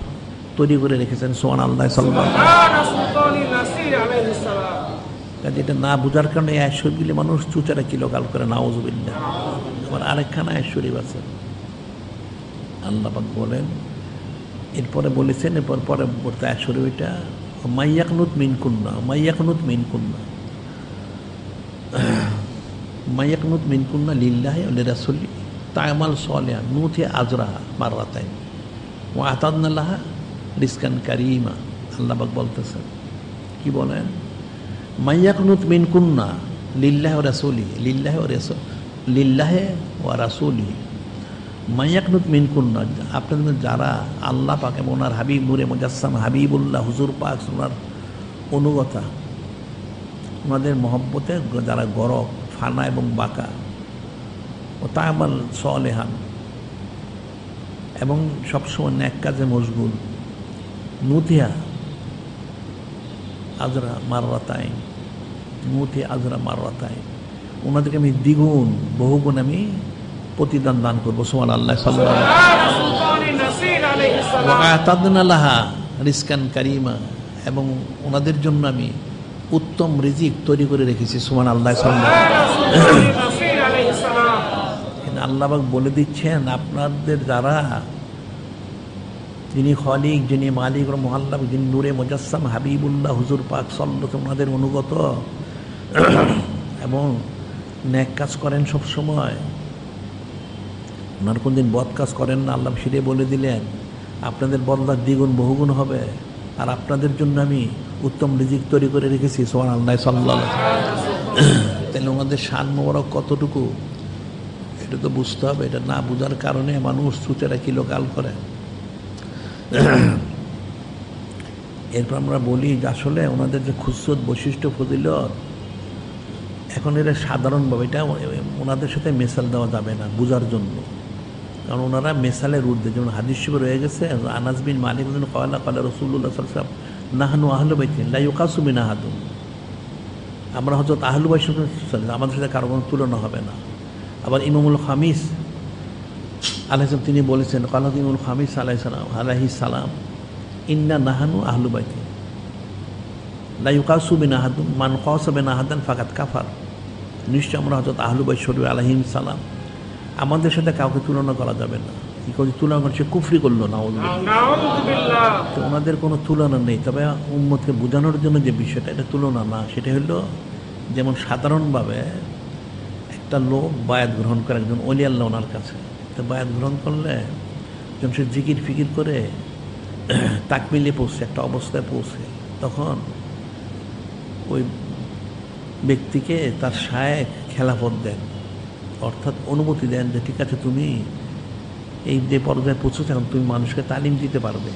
তৈরি করে রেখেছেন। সুবহানাল্লাহ সাল্লাল্লাহু আলাইহি ওয়াসাল্লাম। এটা না বুঝার কারণে এই আয়াত শরীফগুলি মানুষ চুচারা কিলোকাল করে, নাউজুবিল্লাহ। আবার আরেকখানা আয়াত শরীফ আছে, আল্লাহ পাক বলেন, এরপরে বলেছেন, এরপর পরে বলতে আয়াত শরীফ এটা মাইয়াকনুত মিনকুন্না লিল্লাহি ওয়া লিরাসূলি তা'মাল সালিহান নুতি আজরাহা মাররাতাইন ওয়া আতাদনা লাহা রিজকান কারীমা। আল্লাহ পাক বলতেছেন, কি বলেন? মাইয়াকনুত মিনকুন্না লিল্লাহি ওয়া রাসূলি, লিল্লাহি ওয়া রাসূলি মাইয়াকনুত মিনকুন্না, আপনাদের যারা আল্লাহ পাক এবং ওনার হাবিব নূরে মুজাসসাম হাবিবুল্লাহ হুজুর পাক ওনার অনুগতা, ওনাদের মহব্বতে যারা গরক, ফানা এবং বাঁকা, ও তা'মাল সালিহান এবং সবসময় নেক কাজে মশগুল, নুতিয়া আজরা মাররাতাইন, ওনাদেরকে আমি দ্বিগুণ বহুগুণ আমি প্রতিদান দান করবো। সুবহানাল্লাহ সাল্লাল্লাহু আলাইহি ওয়াসাল্লাম। ওয়া আতাদনা লাহা রিজকান কারীমা, এবং ওনাদের জন্য আমি উত্তম রিজিক তৈরি করে রেখেছি। সুবহানাল্লাহ সাল্লাল্লাহু আলাইহি ওয়াসাল্লাম। আল্লাহ পাক বলে দিচ্ছেন আপনাদের যারা, যিনি খালিক, যিনি মালিক ও মুআল্লাহ, যিনি নূরে মুজাসসাম হাবিবুল্লাহ হুজুর পাক সাল্লাল্লাহু আলাইহি ওনাদের অনুগত এবং নেক কাজ করেন সব সময়, ওনার কোনদিন বদ কাজ করেন না, আল্লাহ সেটা বলে দিলেন আপনাদের বদলা দ্বিগুণ বহুগুণ হবে, আর আপনাদের জন্য আমি উত্তম রিজিক তৈরি করে রেখেছি। সুবহানাল্লাহ সাল্লাল্লাহু আলাইহি ওয়াসাল্লাম। তাহলে ওনাদের শান মোবারক কতটুকু এটা তো বুঝতে হবে। এটা না বুঝার কারণে মানুষ চুচেরা কিলোকাল করে। এরপর আমরা বলি যে আসলে ওনাদের যে খুসরত বৈশিষ্ট্য ফজিলত, এখন এটা সাধারণভাবে এটা ওনাদের সাথে মেসাল দেওয়া যাবে না বুঝার জন্য। কারণ ওনারা মেসালের ঊর্ধ্বে, যেমন হাদিস শরীফে রয়ে গেছে আনাস বিন মালিক ক্বালা ক্বালা রাসূলুল্লাহ সাল্লাল্লাহু আলাইহি ওয়াসাল্লাম নাহনু আহলু বাইতিন লা ইউকাসু মিন আহাদুন, আমরা হযরত আহলু বাইত আমাদের সাথে কারো কোনো তুলনা হবে না। আবার ইমামুল খামিস আলাইহিস সালাম তিনি বলেছেন, ক্বালা ইমামুল খামিস আলাইহিস সালাম ইন্না নাহনু আহলু বাইতিন লা ইউকাসু মিন আহাদুন মান ক্বাসা বিনা আহাদান ফাকাত কাফার, নিশ্চয় আমরা হযরত আহলু বাইত শরীফ আলাইহিস সালাম আমাদের সাথে কাউকে তুলনা করা যাবে না। কি করে তুলনা করছে? কুফরি করলো না, তো ওনাদের কোনো তুলনা নেই। তবে উম্মতকে বোঝানোর জন্য যে বিষয়টা, এটা তুলনা না, সেটা হলো যেমন সাধারণভাবে একটা লোক বায়াত গ্রহণ করে একজন ওলি আল্লাহ ওনার কাছে, তো বায়াত গ্রহণ করলে যখন সে জিকির ফিকির করে তাকমিলে পৌঁছে, একটা অবস্থায় পৌঁছে, তখন ওই ব্যক্তিকে তার শায়েখ খেলাফত দেন, অর্থাৎ অনুমতি দেন যে ঠিক আছে তুমি এই যে পর্যায়ে পৌঁছেছ এখন তুমি মানুষকে তালিম দিতে পারবে।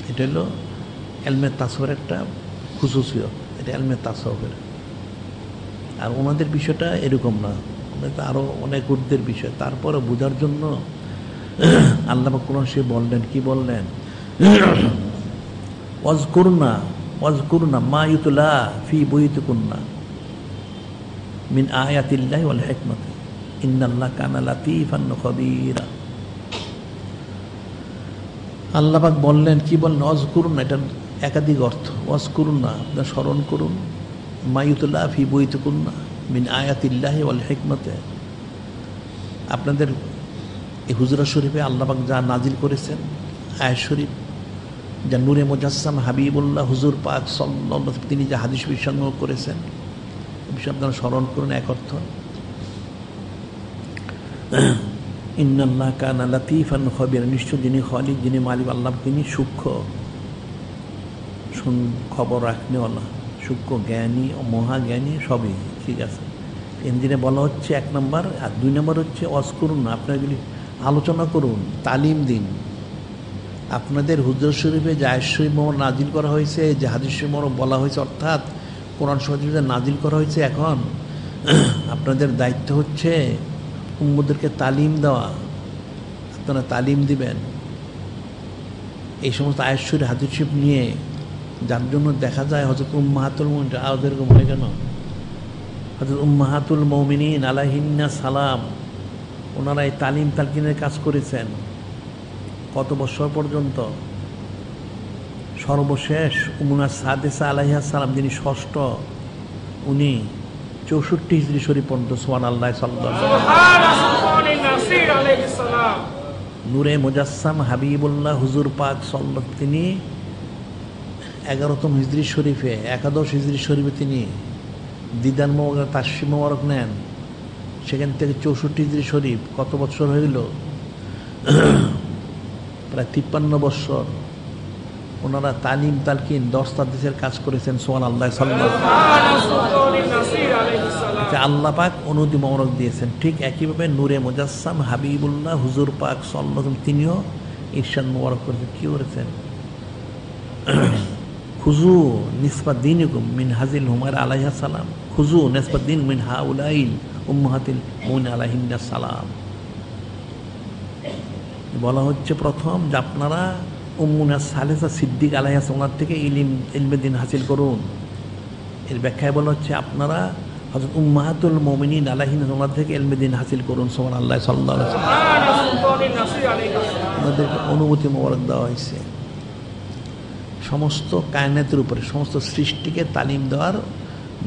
এটা হলো এলমে তাসওয়ুফের একটা খুসুসিয়ত, এটা এলমে তাসওয়ুফের। আর ওনাদের বিষয়টা এরকম না, ওনাদের আরও অনেক ঊর্ধ্বের বিষয়। তারপরে বোঝার জন্য আল্লাহ কোরআন সে বললেন, কি বললেন? ওয়াজকুরনা মা ইউতলা ফি বুয়ুতিকুন্না মিন আয়াতিল্লাহি ওয়াল হিকমাতি ইন্নাল্লাহা কানা লাতীফান খাবীরা। আল্লাহ পাক বললেন, কি বললেন? ওয়াজকুরনা, এটা একাধিক অর্থ। ওয়াজকুরনা, আপনারা স্মরণ করুন, মা ইউতলা ফি বুয়ুতিকুন্না মিন আয়াতিল্লাহি ওয়াল হিকমাতি, আপনাদের এই হুজরা শরীফে আল্লাহ পাক যা নাজিল করেছেন, আয়াত শরীফ, যা নূরে মুজাসসাম হাবিবুল্লাহ হুজুর পাক সাল্লাল্লাহু আলাইহি ওয়াসাল্লাম তিনি যা হাদিস সংগ্রহ করেছেন, বিষয় আপনারা স্মরণ করুন। এক অর্থ ইন্নাল্লাহা কানা লাতীফান খাবীরা, নিশ্চয় যিনি খালিক, যিনি মালিক আল্লাহ, তিনি সূক্ষ্ম খবর রাখনেওয়ালা, সূক্ষ্ম জ্ঞানী ও মহাজ্ঞানী, সবই ঠিক আছে। এনজিনে বলা হচ্ছে 1 নম্বর। আর 2 নম্বর হচ্ছে ওয়াজ করুন, আপনারা এগুলি আলোচনা করুন, তালিম দিন। আপনাদের হুজরা শরীফে যে আয়াত শরীফ নাজিল করা হয়েছে, যে হাদিস শরীফ বলা হয়েছে, অর্থাৎ কোরআন শরীফে নাজিল করা হয়েছে, এখন আপনাদের দায়িত্ব হচ্ছে উম্মতদেরকে তালিম দেওয়া। আপনারা তালিম দিবেন এই সমস্ত আয়াত শরীফ হাদিস শরীফ নিয়ে, যার জন্য দেখা যায় হযরত উম্মাহাতুল মুমিনিন, এরকম হয় কেন? হযরত উম্মাহাতুল মুমিনিন আলাইহিন্না সালাম, ওনারা এই তালিম তালকিনের কাজ করেছেন কত বছর পর্যন্ত? সর্বশেষ উম্মুনা সাদেসা আলাইহিস সালাম, যিনি ষষ্ঠ, উনি 64 হিজরি শরীফ পর্যন্ত সুবহানাল্লাহ সাল্লাল্লাহু আলাইহি ওয়াসাল্লাম নূরে মুজাসসাম হাবিবুল্লাহ হুজুর পাক সাল্লাল্লাহু, তিনি 11তম হিজরি শরীফে, 11 হিজরি শরীফে তিনি দিদান মোবারক তাশরিফ মোবারক নেন। সেখান থেকে 64 হিজরি শরীফ কত বছর হয়ে গেল? প্রায় 53 বছর ওনারা তালিম তালকিন দর্স তাদরিসের কাজ করেছেন। সুবহানাল্লাহ সাল্লাল্লাহু আলাইহি ওয়াসাল্লাম আল্লাহ পাক অনুমতি মোবারক দিয়েছেন। ঠিক একইভাবে নূরে মুজাসসাম হাবিবুল্লাহ হুজুর পাক সাল্লাল্লাহু আলাইহি ওয়াসাল্লাম তিনিও ইরশাদ মোবারক করেছেন। কি করেছেন? খুজু নিসবাত দীনিকুম মিন হাজিল হুমায়রা আলাইহিস সালাম, খুজু নিসবাত দীন মিন হাউলাইল উম্মাহাতিল মুমিনিন আলাইহিন্নাস সালাম। বলা হচ্ছে প্রথম যে আপনারা উম্মুনা সালেসা সিদ্দিক আলাইহিস সালাম থেকে ইলমে দিন হাসিল করুন। এর ব্যাখ্যায় বলা হচ্ছে আপনারা হযরত উম্মাহাতুল মুমিনিন আলাইহিন্নাস সালাম থেকে ইলমে দিন হাসিল করুন। সুবহানাল্লাহ সাল্লাল্লাহু আলাইহি ওয়াসাল্লাম আমাদেরকে অনুমতি মোবারক দেওয়া হয়েছে সমস্ত কায়নাতের উপরে, সমস্ত সৃষ্টিকে তালিম দেওয়ার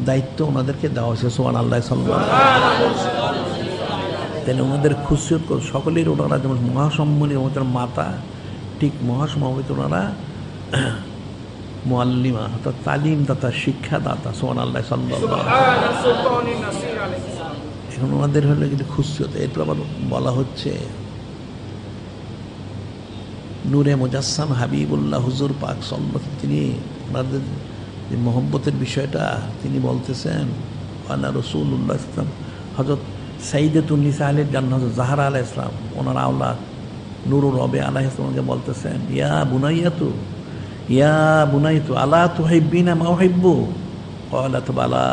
দায়িত্ব ওনাদেরকে দেওয়া হয়েছে। সুবহানাল্লাহ সাল্লাল্লাহু আলাইহি ওয়াসাল্লাম তাহলে ওনাদের খুশিয়ত সকলের, ওনারা যেমন মহাসম্মানী ওনাদের মাতা, ঠিক মহাসম্মানিত ওনারা মুআল্লিমা, অর্থাৎ তালিমদাতা, শিক্ষাদাতা। সুবহানাল্লাহ সাল্লাল্লাহু আলাইহি ওয়াসাল্লাম এখন ওনাদের হলো কিন্তু খুশিয়ত। এরপর আবার বলা হচ্ছে নূরে মুজাসসাম হাবিবুল্লাহ হুজুর পাক সাল্লাল্লাহু, তিনি ওনাদের যে মহব্বতের বিষয়টা তিনি বলতেছেন, আনা রাসূলুল্লাহ ইসলাম, হযরত সাইয়্যিদাতুন নিসা আহলিল জান্নাহ হযরত যাহরা আলাইহিস সালাম, ওনার আওলাদ নূরুর রবে আলাইহিস সালামকে বলতেছেন, ইয়া বুনাইয়াতু আলা তুহিব্বিনা মা উহিব্বু, ক্বালাত বালা,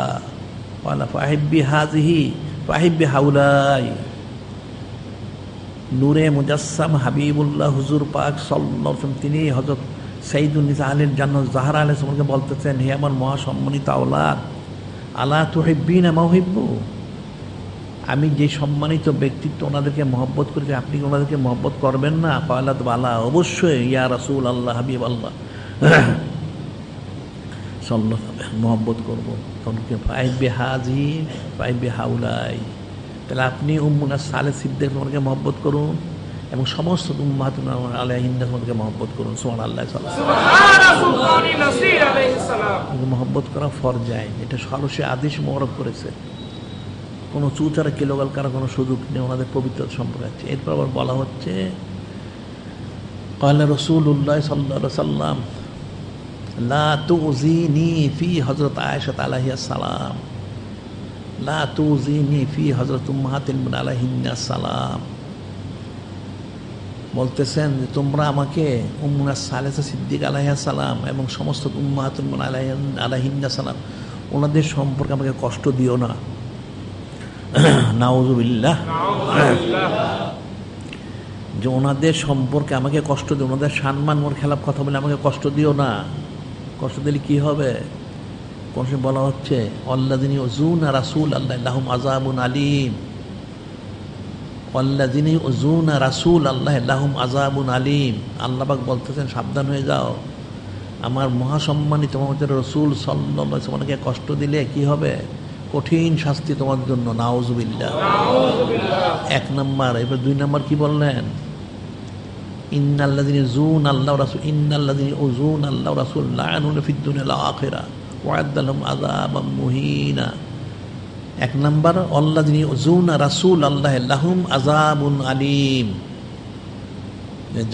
ক্বালা ফাহিব্বি হাযিহি ফাহিব্বি হাউলাই। নূরে মুজাসসাম হাবিবুল্লাহ হুজুর পাক সাল্লাল্লাহু আলাইহি ওয়াসাল্লাম তিনি হযরত সাইয়্যিদুন নিসা আহলিল জান্নাত যাহরা আলাইহিস সালামকে বলতেছেন, হে আমার মহাসম্মানিত আওলাদ, আলা তুহিব্বিনা মা উহিব্বু, আমি যে সম্মানিত ব্যক্তিত্ব ওনাদেরকে মহব্বত করেছি, আপনি কি ওনাদেরকে মহব্বত করবেন না? কালাত বালা, অবশ্যই ইয়া রাসূল আল্লাহ হাবিব আল্লাহ সাল্লাল্লাহু আলাইহি মহব্বত করবো। তখন ফাইবে হাজি ফাইবে হাউলাই, তাহলে আপনি উম্মুনা সালে সিদ্দিক ওনাকে মহব্বত করুন এবং সমস্ত উম্মাহাতুন আলাইহিন্না ওনাকে মহব্বত করুন। সুবহানাল্লাহ, সুবহানাল্লাহ, নাসির আলাইহিস সালাম। মহব্বত করা ফরজ, এটা সরাসরি আদেশ মোবারক করেছে, কোনো চুচারা কিলোগাল করার কোনো সুযোগ নেই ওনাদের পবিত্র সম্পর্কে আছে। এরপর আবার বলা হচ্ছে ক্বালা রাসূলুল্লাহ সাল্লাল্লাহু আলাইহি ওয়াসাল্লাম লা তুযিনি ফি হযরত আয়েশা আলাইহিস সালাম, লা তুযিনি ফি হযরত উম্মাহাতিল মুমিনিন আলাইহিন্নাস সালাম। বলতেছেন যে তোমরা আমাকে উম্মুনা সালেসা সিদ্দিক আলাইহিস সালাম এবং সমস্ত উম্মাহাতুল মুমিনিন আলাইহিন্নাস সালাম ওনাদের সম্পর্কে আমাকে কষ্ট দিও না। নাউযুবিল্লাহ, যে ওনাদের সম্পর্কে আমাকে কষ্ট দিও, ওনাদের সম্মান মোর খেলাফ কথা বলে আমাকে কষ্ট দিও না। কষ্ট দিলে কি হবে? কোন সময় বলা হচ্ছে আল্লাযিনা ইউযুনা রাসূলাল্লাহ লাহুম আযাবুন আলীম, আল্লাযিনা ইউযুনা রাসূলাল্লাহ লাহুম আযাবুন আলীম। আল্লাহ পাক বলতেছেন সাবধান হয়ে যাও, আমার মহাসম্মানিত মুহাম্মদ রাসূল সাল্লাল্লাহু আলাইহি ওয়াসাল্লামকে কষ্ট দিলে কি হবে? কঠিন শাস্তি তোমার জন্য। নাউযুবিল্লাহ, এক নাম্বার। এবার দুই নাম্বার কি বললেন? ইন্নাল্লাযিনা ইউযুনা আল্লাহ ওয়া রাসূল, ইন্নাল্লাযিনা ইউযুনা আল্লাহ ওয়া রাসূল লা'নুনা ফিদ দুনিয়া ওয়াল আখিরাহ ওয়া আ'আদ্দা লাহুম আযাবাম মুহিনা। এক নাম্বার আল্লাযিনা ইউযুনা রাসূলাল্লাহ লাহুম আযাবুন আলীম,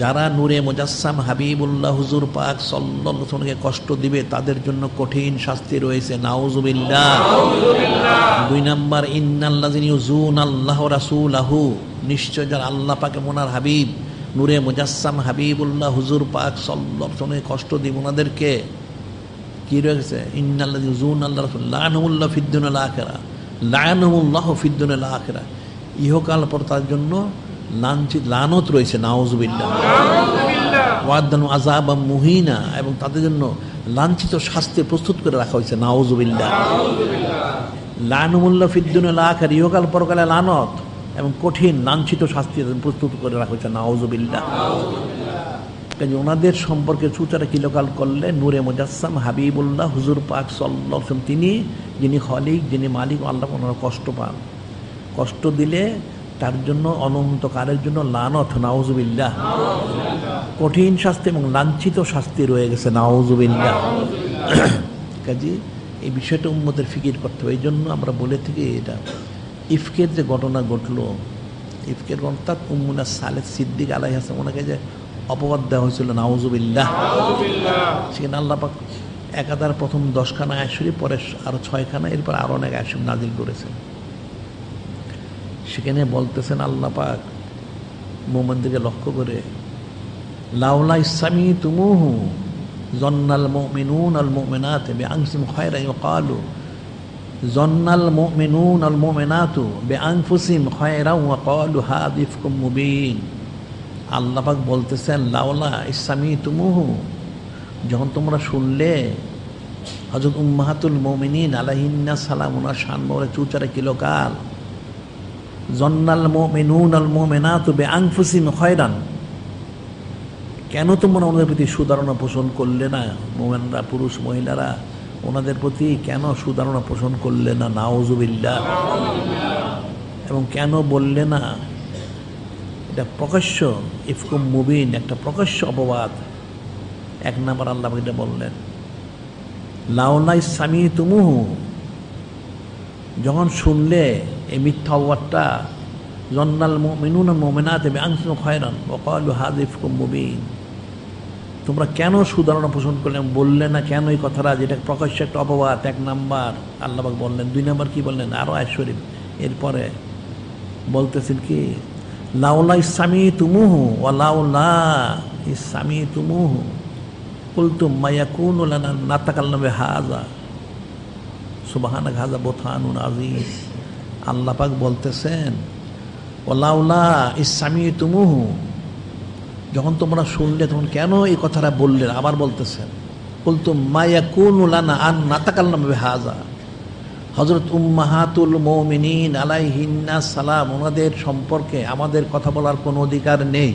যারা নূরে মুজাসসাম হাবিবুল্লাহ হুজুর পাক সাল্লাল্লাহু আলাইহি ওয়াসাল্লামকে কষ্ট দিবে তাদের জন্য কঠিন শাস্তি রয়েছে। নাউযুবিল্লাহ। দুই নাম্বার ইন্নাল্লাযিনা ইউযুনা আল্লাহ ওয়া রাসূলাহু, নিশ্চয় যারা আল্লাহ পাক ওনার হাবিব নূরে মুজাসসাম হাবিবুল্লাহ হুজুর পাক সাল্লাল্লাহু আলাইহি ওয়াসাল্লামকে কষ্ট দিবে, ওনাদেরকে কি রয়েছে? ইন্নাল্লাযিনা ইউযুনা আল্লাহ রাসূল লা'নাহুল্লাহু ফিদ দুনিয়া ওয়াল আখিরাহ, লা'নাহুল্লাহু ফিদ দুনিয়া ওয়াল আখিরাহ, ইহকাল পর তার জন্য লানত রয়েছে। নাউযুবিল্লাহ। ওয়াদানু আযাবাম মুহিনা, এবং তাদের জন্য লাঞ্ছিত শাস্তি প্রস্তুত করে রাখা হয়েছে। নাউযুবিল্লাহ। লা'নুল্লাহ ফিদ দুনিয়া ওয়াল আখিরাহ, ইহকাল পরকালে লানত এবং কঠিন লাঞ্ছিত শাস্তি প্রস্তুত করে রাখা হয়েছে। নাউযুবিল্লাহ। কাজে ওনাদের সম্পর্কে চুচারা কিলোকাল করলে নূরে মুজাসসাম হাবিবুল্লাহ হুজুর পাক সাল্লাল্লাহু আলাইহি ওয়াসাল্লাম তিনি যিনি খলিক, যিনি মালিক, আল্লাহ ওনারা কষ্ট পান। কষ্ট দিলে তার জন্য অনন্তকালের জন্য লানত। নাউযুবিল্লাহ। কঠিন শাস্তি এবং লাঞ্ছিত শাস্তি রয়ে গেছে। নাউযুবিল্লাহ। কাজে এই বিষয়টা উম্মতের ফিকির করতে হবে। এই জন্য আমরা বলে থাকি এটা ইফকের যে ঘটনা ঘটলো, ইফকের ঘটনা উম্মুনা সালেহ সিদ্দিক আলাইহিস সালাম ওনাকে যে অপবাদ দেওয়া হয়েছিল। নাউযুবিল্লাহ। সেখানে আল্লাহ পাক একাধার প্রথম 10খানা আয়াত শরীফ, পরে আরো 6খানা, এরপর আরো অনেক আয়াত শরীফ নাজিল করেছেন। সেখানে বলতেছেন আল্লাহ পাক মুমিনদেরকে লক্ষ্য করে, লাউলা ইসসামিতুমুহু যন্নাল মুমিনুন আল মুমিনাতু বিআনফুসিহিম খায়রান ইয়াকালু, যন্নাল মুমিনুন আল মুমিনাতু বিআনফুসিহিম খায়রান ওয়া ক্বালু হাযা ইফকুম মুবিন। আল্লাহ পাক বলতেছেন লাউলা ইসসামিতুমুহু, যখন তোমরা শুনলে হযরত উম্মাহাতুল মুমিনিন আলাইহিন্নাস সালাম ওনার শান মোরে চুচারা কিলোকাল, যন্নাল মুমিনুন আল মুমিনাতু বিআনফুসিহিম খায়রান, কেন তোমরা ওনাদের প্রতি সুধারণা পোষণ করলে না? মুমিনরা, পুরুষ মহিলারা ওনাদের প্রতি কেন সুধারণা পোষণ করলে না? নাউযুবিল্লাহ। এবং কেন বললে না? এটা প্রকাশ্য ইফকুম মুবিন, একটা প্রকাশ্য অপবাদ। এক নাম্বার আল্লাহ এটা বললেন লাউলা ইসসামিতুমুহু, যখন শুনলে এই মিথ্যা অপবাদটা, যন্নাল মুমিনুনা ওয়াল মুমিনাতু বিআনফুসিহিম খায়রান ওয়া ক্বালু হাযা ইফকুম মুবিন, তোমরা কেন সুধারণা পোষণ করলে, বললে না কেন এই কথাটা, যেটা প্রকাশ্য একটা অপবাদ? এক নাম্বার আল্লাহ পাক বললেন। দুই নাম্বার কি বললেন? আরো আয়াত শরীফ এরপরে বলতেছেন কি, লাউলা ইসসামিতুমুহু ওয়া লাউলা ইসসামিতুমুহু কুলতুম মা ইয়াকুনু লানা নাতাকাল্লামু বিহাযা সুবহানাকা হাযা বুহতানুন আযীম। আল্লাহ পাক বলতেছেন ওয়ালাউলা ইসসামিতুমুহু, যখন তোমরা শুনলে তখন কেন এই কথাটা বললেন? আবার বলতেছেন, কুলতুম মা ইয়াকুনু লানা আন নাতাকাল্লামা বিহাযা। হযরত উম্মাহাতুল মুমিনিন আলাইহিন্না সালাম, ওনাদের সম্পর্কে আমাদের কথা বলার কোনো অধিকার নেই।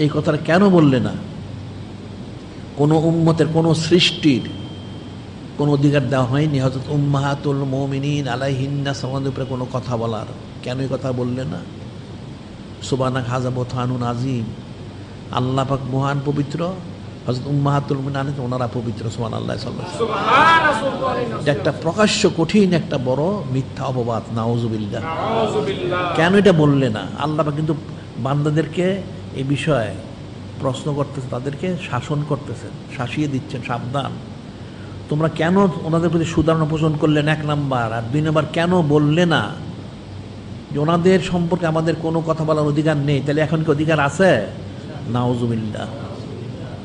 এই কথাটা কেন বললে না? কোনো উম্মতের, কোনো সৃষ্টির কোনো অধিকার দেওয়া হয়নি হযরত উম্মাহাতুল মুমিনিন আলাইহিন্না সালামের উপরে কোনো কথা বলার? কেন এই কথা বললে না? সুবহানাকা হাযা বুহতানুন আযীম। আল্লাহ পাক মহান পবিত্র, হযরত উম্মাহাতুল মুমিনিন আলাইহিন ওনারা পবিত্র। সুবহানাল্লাহ, সুবহানাল্লাহ। এটা একটা প্রকাশ্য কঠিন একটা বড় মিথ্যা অপবাদ, নাউযুবিল্লাহ। কেন এটা বললে না? আল্লাহ পাক কিন্তু বান্দাদেরকে এই বিষয়ে প্রশ্ন করতেছে, তাদেরকে শাসন করতেছেন, শাসিয়ে দিচ্ছেন, সাবধান তোমরা কেন ওনাদের প্রতি সুদারণা পোষণ করলেন, 1 নাম্বার। আর 2 নাম্বার, কেন বললে না যে ওনাদের সম্পর্কে আমাদের কোনো কথা বলার অধিকার নেই? তাহলে এখন কি অধিকার আছে? নাউযুবিল্লাহ,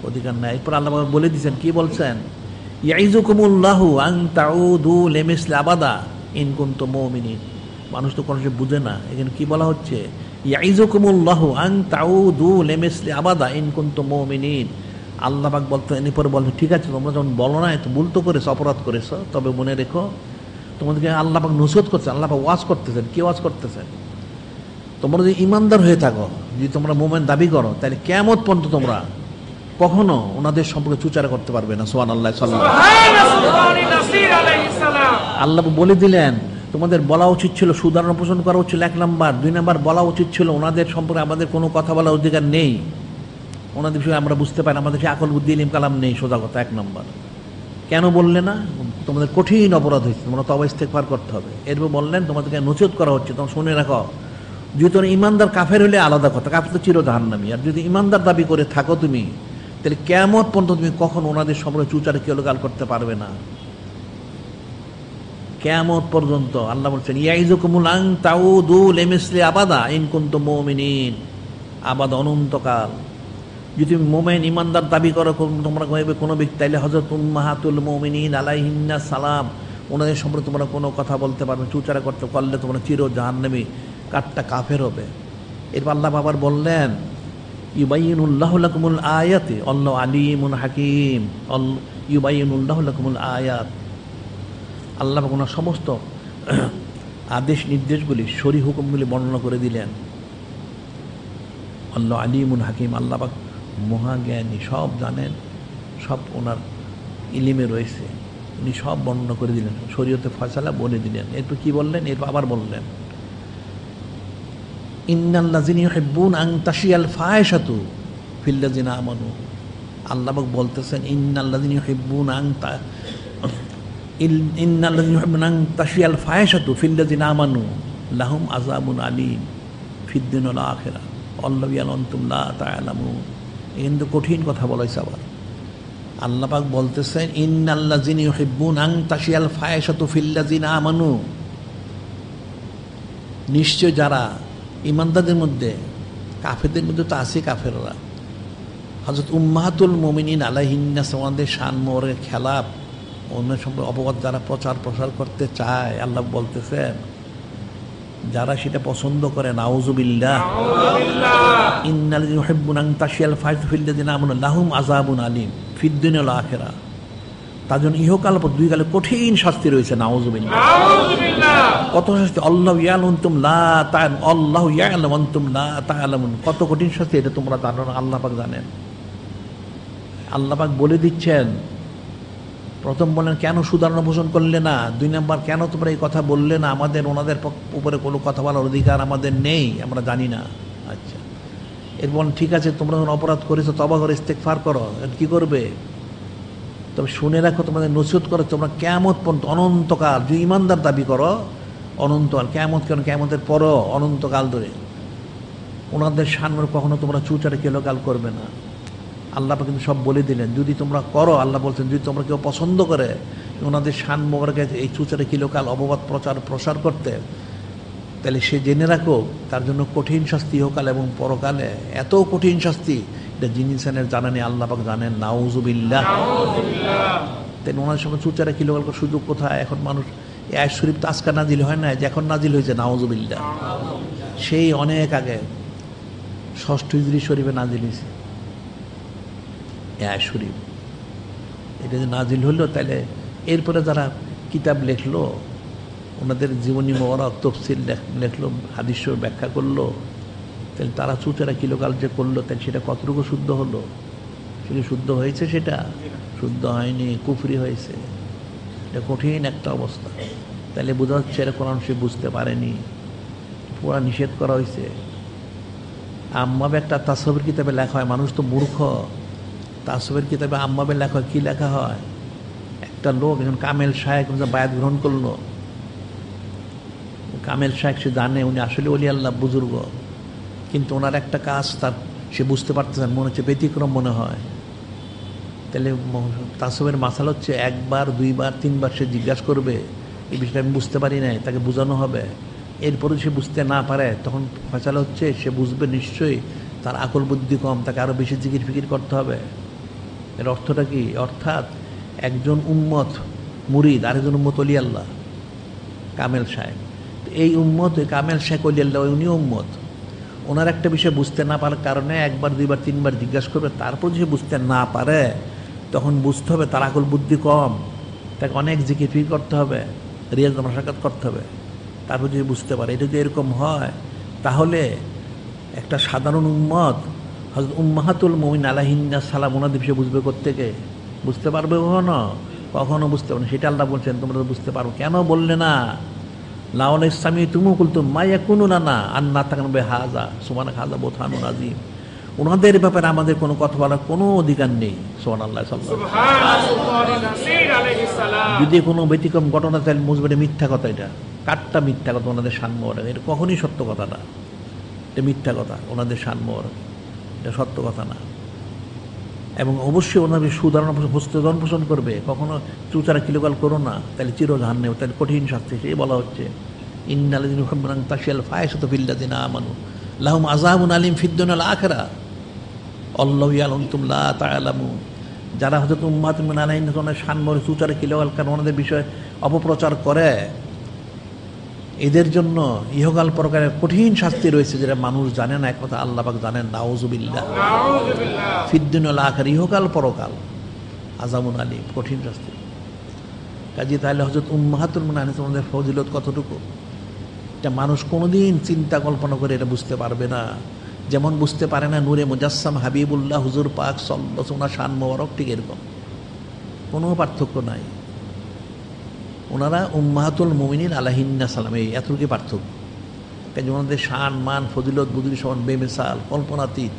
অধিকার নাই। এরপর আল্লাহ বলে দিয়েছেন, কি বলছেন? ইয়াইযুকুমুল্লাহু আন তাউদু লিমিসলি আবাদা ইন কুনতুম মুমিনিন। মানুষ তো কোনো কিছু বুঝে না, এখানে কি বলা হচ্ছে? ইয়াইযুকুমুল্লাহু আন তাউদু লিমিসলি আবাদা ইন কুনতুম মুমিনিন। আল্লাহ পাক বলতেন, এরপরে বলতেন, ঠিক আছে তোমরা যখন বলো না, তো ভুল তো করেছো, অপরাধ করেছো, তবে মনে রেখো তোমাদেরকে আল্লাহ পাক নসিহত করছেন, আল্লাহ পাক ওয়াজ করতেছেন। কি ওয়াজ করতেছেন? তোমরা যদি ইমানদার হয়ে থাকো, যদি তোমরা মুমিন দাবি করো, তাহলে কিয়ামত পর্যন্ত তোমরা কখনো ওনাদের সম্পর্কে চুচারা করতে পারবে না। সুবহানাল্লাহ, আল্লাহ বলে দিলেন, তোমাদের বলা উচিত ছিল, সুধারণা পোষণ করা উচিত 1 নাম্বার। 2 নাম্বার, বলা উচিত ছিল ওনাদের সম্পর্কে আমাদের কোনো কথা বলার অধিকার নেই, ওনাদের বিষয়ে আমরা বুঝতে পারি, আমাদের সে আকল বুদ্ধি ইলম কালাম নেই, সোজা কথা 1 নাম্বার। কেন বললে না? তোমাদের কঠিন অপরাধ হয়েছে, তোমরা তওবা ইস্তেগফার করতে হবে। এরপর বললেন, তোমাদেরকে নসিহত করা হচ্ছে, তোমরা শুনে রাখো, যদি তোমরা ইমানদার, কাফের হলে আলাদা কথা, কাফের তো চির জাহান্নামী। আর যদি ইমানদার দাবি করে থাকো তুমি, তাহলে কিয়ামত পর্যন্ত তুমি কখন ওনাদের সম্পর্কে চুচারে কেলোগাল করতে পারবে না, কিয়ামত পর্যন্ত। আল্লাহ বলছেন, ইয়াইযুকুমুল আন তাউদু লিমিসলি আবাদা ইন কুনতুম মুমিনিন। আবাদ, অনন্তকাল। যদি তুমি মুমিন ইমানদার দাবি করো তোমরা কোনো ব্যক্তি, তাইলে হযরত উম্মাহাতুল মুমিনিন আলাইহিন্না সালাম, ওনাদের সম্পর্কে তোমরা কোনো কথা বলতে পারবে, চুচারা করতে পারলে তোমরা চির জাহান্নামী, কাটটা কাফের হবে। এরপর আল্লাহ বাবার বললেন, ইউবাইয়িনুল্লাহু লাকুমুল আয়াতি আল্লাহু আলিমুন হাকিম। ইউবাইয়িনুল্লাহু লাকুমুল আয়াত। আল্লাহ পাক ওনার সমস্ত আদেশ নির্দেশগুলি, শরী হুকুমগুলি বর্ণনা করে দিলেন। আল্লাহ আলিমুন হাকিম, আল্লাহ পাক মহাজ্ঞানী, সব জানেন, সব ওনার ইলিমে রয়েছে, উনি সব বর্ণনা করে দিলেন, শরীয়তে ফয়সালা বলে দিলেন। এরপর কি বললেন? এরপর আবার বললেন, ইন্নাল্লাযিনা ইউহিব্বুনা আন তাশিয়াল ফাহিশাতু ফিল্লাযিনা আমানু। আল্লাহ পাক বলতেছেন, ইন্নাল্লাযিনা ইউহিব্বুনা আন তাশিয়াল ফাহিশাতু ফিল্লাযিনা আমানু লাহুম আযাবুন আলীম ফিদ দুনিয়া ওয়াল আখিরাহ আল্লাহু ইয়ালামু আনতুম লা তা'লামুন। কিন্তু কঠিন কথা বলাইছে আবার। আল্লাহ পাক বলতেছেন, ইন্নাল্লাযিনা ইউহিব্বুনা আন তাশিয়াল ফাহিশাতু ফিল্লাযিনা আমানু। নিশ্চয় যারা ইমানদারদের মধ্যে, কাফেরদের মধ্যে তো আছে কাফেররা, হযরত উম্মাহাতুল মুমিনিন আলাইহিন্না সালামের শান মোহরের খেলাফ, অন্য সম্পর্কে অপবাদ যারা প্রচার প্রসার করতে চায়, আল্লাহ বলতেছেন, যারা সেটা পছন্দ করে, নাউযুবিল্লাহ, ইন্নাল্লাযিনা ইউহিব্বুনা আন তাশিয়াল ফাহিশাতু ফিল্লাযিনা আমানু লাহুম আযাবুন আলীম ফিদ দুনিয়া ওয়াল আখিরাহ। তার জন্য ইহকাল ও দুই কালে কঠিন শাস্তি রয়েছে। নাউযুবিল্লাহ, কত শাস্তি! আল্লাহু ইয়ালামু আনতুম লা তা'লামুন, আল্লাহু ইয়ালামু আনতুম লা তা'লামুন। কত কঠিন শাস্তি, এটা তোমরা জানো না, আল্লাহ পাক জানেন। আল্লাহ পাক বলে দিচ্ছেন, প্রথম বলেন, কেন সুধারণা পোষণ করলে না? 2 নাম্বার, কেন তোমরা এই কথা বললে না? আমাদের ওনাদের উপরে কোনো কথা বলার অধিকার আমাদের নেই, আমরা জানি না। আচ্ছা, এরপর ঠিক আছে, তোমরা যখন অপরাধ করেছো, তওবা করে ইস্তেগফার করো। কি করবে? তবে শুনে রাখো, তোমাদের নসিহত করে, তোমরা কিয়ামত পর্যন্ত, অনন্তকাল, যে ইমানদার দাবি করো, অনন্তকাল, কিয়ামত কেন, কিয়ামতের পরও অনন্তকাল ধরে ওনাদের সামনে কখনো তোমরা চুচারে কেলোকাল করবে না। আল্লাহ কিন্তু সব বলে দিলেন, যদি তোমরা করো, আল্লাহ বলছেন, যদি তোমরা কেউ পছন্দ করে ওনাদের শান মোবারকে এই চুচারে কিলোকাল অপবাদ প্রসার করতে, তাহলে সে জেনে রাখো, তার জন্য কঠিন শাস্তি ইহকাল এবং পরকালে। এত কঠিন শাস্তি, এটা জিন ইনসানের জানা নেই, আল্লাহ পাক জানেন। নাউযুবিল্লাহ। তাই ওনার সঙ্গে চুচারে কিলোকাল করার সুযোগ কোথায়? এখন মানুষ এই আয়াত শরীফ তো আজকাল নাজিল হয় না, যে এখন নাজিল হয়েছে, নাউজুবিল্লাহ। সেই অনেক আগে 6ষ্ঠ হিজরি শরীফে নাজিল হয়েছে এই আয়াত শরীফ। এটা যে নাজিল হলো, তাহলে এরপরে যারা কিতাব লেখলো, ওনাদের জীবনী মোবারক তফসিল লেখলো, হাদিস ব্যাখ্যা করলো, তাহলে তারা চুচেরা কিলোকাল যে করলো, তাহলে সেটা কতটুকু শুদ্ধ হলো? সেটা শুদ্ধ হয়েছে? সেটা শুদ্ধ হয়নি, কুফরি হয়েছে। এটা কঠিন একটা অবস্থা। তাহলে বোঝা যাচ্ছে এরা কোরআন সে বুঝতে পারেনি, পুরা নিষেধ করা হয়েছে। আম্মাবে একটা তাসবির কিতাবে লেখা হয়, মানুষ তো মূর্খ, তাসবির কিতাবে আম্মাবে লেখা হয়, কী লেখা হয়? একটা লোক এখন কামেল শায়েখ বায়াত গ্রহণ করলো, কামেল শায়েখ সে জানে উনি আসলে ওলি আল্লাহ বুজুর্গ, কিন্তু ওনার একটা কাজ তার সে বুঝতে পারতেছেন, মনে হচ্ছে ব্যতিক্রম মনে হয়। তাহলে তাসবের মাসাল হচ্ছে 1 বার 2 বার 3 বার সে জিজ্ঞাসা করবে, এই বিষয়টা আমি বুঝতে পারি নাই, তাকে বোঝানো হবে। এরপরে সে বুঝতে না পারে, তখন ফয়সালা হচ্ছে সে বুঝবে নিশ্চয়ই, তার আকল বুদ্ধি কম, তাকে আরও বেশি জিকির ফিকির করতে হবে। এর অর্থটা কি? অর্থাৎ একজন উম্মত মুরিদ, আরেকজন উম্মত অলি আল্লাহ কামেল শায়েখ। এই উম্মত ওই কামেল শায়েখ অলি আল্লাহ, উনিও উম্মত। ওনার একটা বিষয় বুঝতে না পারার কারণে 1 বার 2 বার 3 বার জিজ্ঞাসা করবে, তারপর যে বুঝতে না পারে তখন বুঝতে হবে তার আকল বুদ্ধি কম, তাকে অনেক জিকির ফিকির করতে হবে, রিয়াজ মাশাকাত করতে হবে, তারপর যদি বুঝতে পারে। এটা যদি এরকম হয়, তাহলে একটা সাধারণ উম্মত হযরত উম্মাহাতুল মুমিনিন আলাইহিন্না সালাম ওনাদের বিষয়ে বুঝবে কোত্থেকে? বুঝতে পারবে কখনো? কখনো বুঝতে পারবে না। সেটা আল্লাহ বলছেন তোমরা বুঝতে পারো। কেন বললে না? লাউলা ইসলামী তুমু কুলতুম মা ইয়াকুনু লানা আন নাতাকাল্লামু বিহাযা সুবহানাকা হাযা বুহতানুন আযীম। ওনাদের ব্যাপারে আমাদের কোনো কথা বলার কোনো অধিকার নেই। সুবহানাল্লাহ, যদি কোনো ব্যতিক্রম ঘটনা, তাহলে বুঝবে মিথ্যা কথা, এটা কাট্টা মিথ্যা কথা, ওনাদের শানমোহর, এটা কখনই সত্য কথা না, এটা মিথ্যা কথা, ওনাদের শানমোহর, এটা সত্য কথা না। এবং অবশ্যই ওনাদের সুধারণ পোষণ করবে, কখনো চুচারা কিলোকাল করো না, তাহলে চির জাহান্নামে, তাহলে কঠিন শাস্তি। সেই বলা হচ্ছে ইন্নাল্লাযীনা ইউহিব্বুনা আন তাশিয়াল ফাহিশাতু ফিল্লাযীনা আমানু লাহুম আযাবুন আলীম ফিদ দুনিয়া ওয়াল আখিরাহ আল্লাহু ইয়ালামু আনতুম লা তা'লামুন। যারা হযরত উম্মাতুল মুমিনিন আলাইহিন্নার শানমোহর চুচারা কিলোকাল কারণ ওনাদের বিষয়ে অপপ্রচার করে, এদের জন্য ইহকাল পরকালে কঠিন শাস্তি রয়েছে, যেটা মানুষ জানে না। এক কথা আল্লাহ পাক জানেন। নাউযুবিল্লাহ, ফিদ দুনিয়া ওয়াল আখিরাহ, ইহকাল পরকাল আযাবুন আলীম, কঠিন শাস্তি। কাজে তাহলে হযরত উম্মাহাতুল মুমিনিন আমাদের ফজিলত কতটুকু, এটা মানুষ কোনোদিন চিন্তা কল্পনা করে এটা বুঝতে পারবে না। যেমন বুঝতে পারে না নূরে মুজাসসাম হাবিবুল্লাহ হুজুর পাক সাল্লাল্লাহু আলাইহি ওয়াসাল্লাম শান মোবারক, ঠিক এরকম কোনো পার্থক্য নাই। ওনারা উম্মাহাতুল মুমিনিন আলাইহিন্না সালাম, এই এতটুকু পার্থক্য। কাজে ওনাদের শান মান ফজিলত বুজুর্গ সমান বেমিসাল, কল্পনাতীত।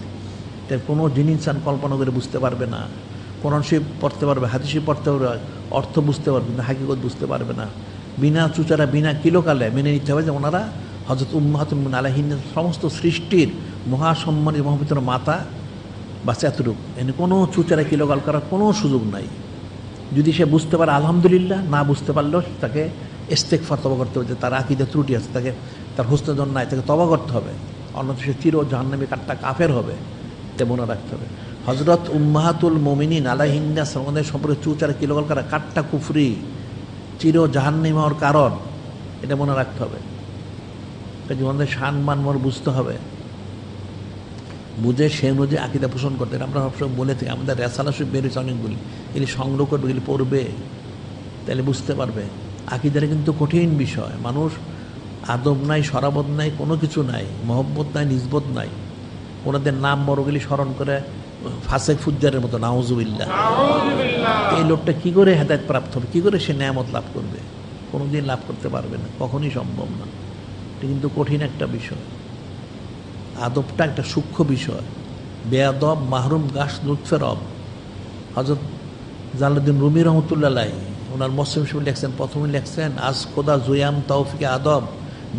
এটা কোনো জিনিস কল্পনা করে বুঝতে পারবে না। কোরআন শরীফ পড়তে পারবে, হাদিস শরীফ পড়তে পারবে, অর্থ বুঝতে পারবে, কিন্তু হাকিকত বুঝতে পারবে না। বিনা চুচারা বিনা কিলোকালে মেনে নিতে হবে যে ওনারা হযরত উম্মাহাতুল মুমিনিন আলাইহিন্না সমস্ত সৃষ্টির মহাসম্মানিত মহাপবিত্র মাতা, বাস এতটুকু। এনে কোনো চুচারা কিলোকাল করার কোনো সুযোগ নাই। যদি সে বুঝতে পারে আলহামদুলিল্লাহ, না বুঝতে পারলেও তাকে ইস্তেগফার তওবা করতে হবে, যে তার আকীদা ত্রুটি আছে, তাকে তার হুসনুল নাই, তাকে তওবা করতে হবে, অন্যথা সে চির জাহান্নামী কাট্টা কাফের হবে। তে মনে রাখতে হবে হযরত উম্মাহাতুল মুমিনিন আলাইহিন্না সালামের সম্পর্কে চুচারা কিলোকাল করা কাট্টা কুফরি, চির জাহান্নামী হওয়ার কারণ, এটা মনে রাখতে হবে। জীবনের শান মান মোর বুঝতে হবে, বুঝে সে অনুযায়ী আকীদা পোষণ করতে। আমরা সবসময় বলে থাকি, আমাদের রেসালা শরীফ বেরিয়েছে অনেকগুলি, এগুলি সংগ্রহ করবে, এগুলি পড়বে, তাহলে বুঝতে পারবে। আকীদার কিন্তু কঠিন বিষয়। মানুষ আদব নাই, সরাবত নাই, কোনো কিছু নাই, মহব্বত নাই, নিসবত নাই। ওনাদের নাম বড়গুলি স্মরণ করে ফাসেক ফুজ্জারের মতো, নাউযুবিল্লাহ। এই লোকটা কি করে হেদায়েত প্রাপ্ত হবে, কি করে সে নেয়ামত লাভ করবে? কোনোদিন লাভ করতে পারবে না, কখনই সম্ভব না। এটা কিন্তু কঠিন একটা বিষয়। আদবটা একটা সূক্ষ্ম বিষয়। বেয়াদব মাহরুম গাছ লুৎফে রব। হযরত জালালউদ্দিন রুমি রহমতুল্লাহ আলাইহি ওনার মুসলিম শরীফে লেখছেন, প্রথমে লেখছেন আজ খোদা জুয়াম তৌফিকে আদব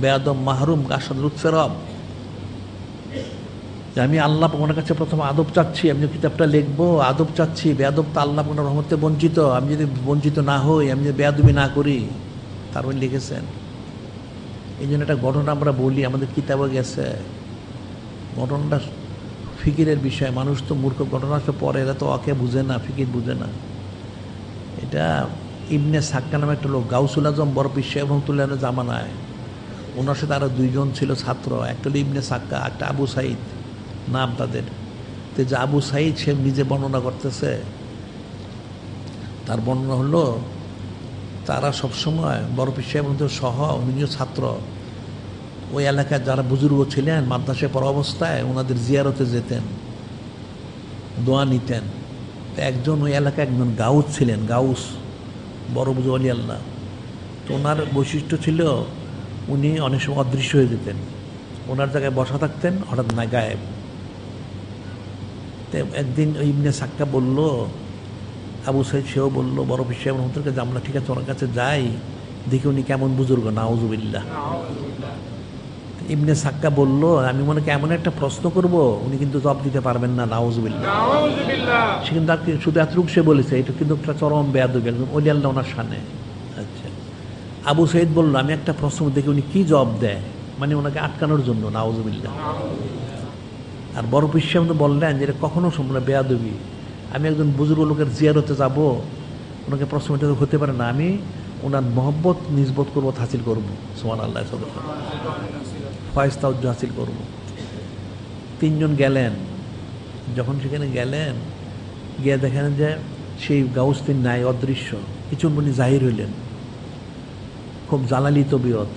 বেয়াদব মাহরুম গাছ লুৎফে রব। যে আমি আল্লাহ ওনার কাছে প্রথম আদব চাচ্ছি, আমি যে কিতাবটা লিখবো আদব চাচ্ছি, বেয়াদব তো আল্লাহ ওনার রহমতে বঞ্চিত, আমি যদি বঞ্চিত না হই, আমি যদি বেয়াদবি না করি, তারপর লিখেছেন। এই জন্য একটা ঘটনা আমরা বলি, আমাদের কিতাবে গেছে। ঘটনাটা ফিকিরের বিষয়। মানুষ তো মূর্খ, ঘটনা পরে, এরা তো ওকে বুঝে না, ফিকির বুঝে না। এটা ইবনে সাক্কা নামে একটা লোক, গাউসুল আজম বড় পীর সাহেব রহমতুল্লাহ জামানায়, ওনার সাথে আরও দুইজন ছিল ছাত্র, একটা হলো ইবনে সাক্কা, একটা আবু সাইদ নাম তাদের। তো যে আবু সাইদ সে নিজে বর্ণনা করতেছে, তার বর্ণনা হলো তারা সবসময় বড় পীর সাহেব সহ নিজের ছাত্র ওই এলাকায় যারা বুজুর্গ ছিলেন মাদ্রাসায় পড়া অবস্থায় ওনাদের জিয়ারতে যেতেন, দোয়া নিতেন। একজন ওই এলাকায় একজন গাউস ছিলেন, গাউস বড় বুজু আলী আল্লাহ। তো ওনার বৈশিষ্ট্য ছিল উনি অনেক সময় অদৃশ্য হয়ে যেতেন, ওনার জায়গায় বসা থাকতেন, হঠাৎ না গায়েব। তো একদিন ইবনে সাক্কা বলল, আবু সাইদ সেও বললো বড় পীর সাহেব রহমতুল্লাহকে যে আমরা ঠিক আছে ওনার কাছে যাই, দেখি উনি কেমন বুজুর্গ, নাউজুবিল্লাহ। ইবনে সাক্কা বলল, আমি মনে করি এমন একটা প্রশ্ন করব উনি কিন্তু জবাব দিতে পারবেন না, নাউজুবিল্লাহ। সে কিন্তু শুধু এতটুকু সে বলেছে, এটা কিন্তু একটা চরম বেয়াদবি, একদম ওলি আল্লাহ ওনার শানে। আচ্ছা, আবু সাইদ বলল, আমি একটা প্রশ্ন দেখি উনি কি জবাব দেয়, মানে ওনাকে আটকানোর জন্য, নাউজুবিল্লাহ। আর বড় পীর সাহেব বললেন যে এটা কখনো সম্ভব বেয়াদবি, আমি একজন বুজুর্গ লোকের জিয়ারতে যাব, ওনাকে প্রশ্ন হতে পারে না, আমি ওনার মহব্বত নিজবত করবো, হাসিল করবো, সুবহানাল্লাহ, ফয়েজ তাওজ্জুহ হাসিল করব। তিনজন গেলেন, যখন সেখানে গেলেন গিয়ে দেখেন যে সেই গাউস তিন নাই, অদৃশ্য। কিছু উনি জাহির হইলেন, খুব জালালি তবিয়ত।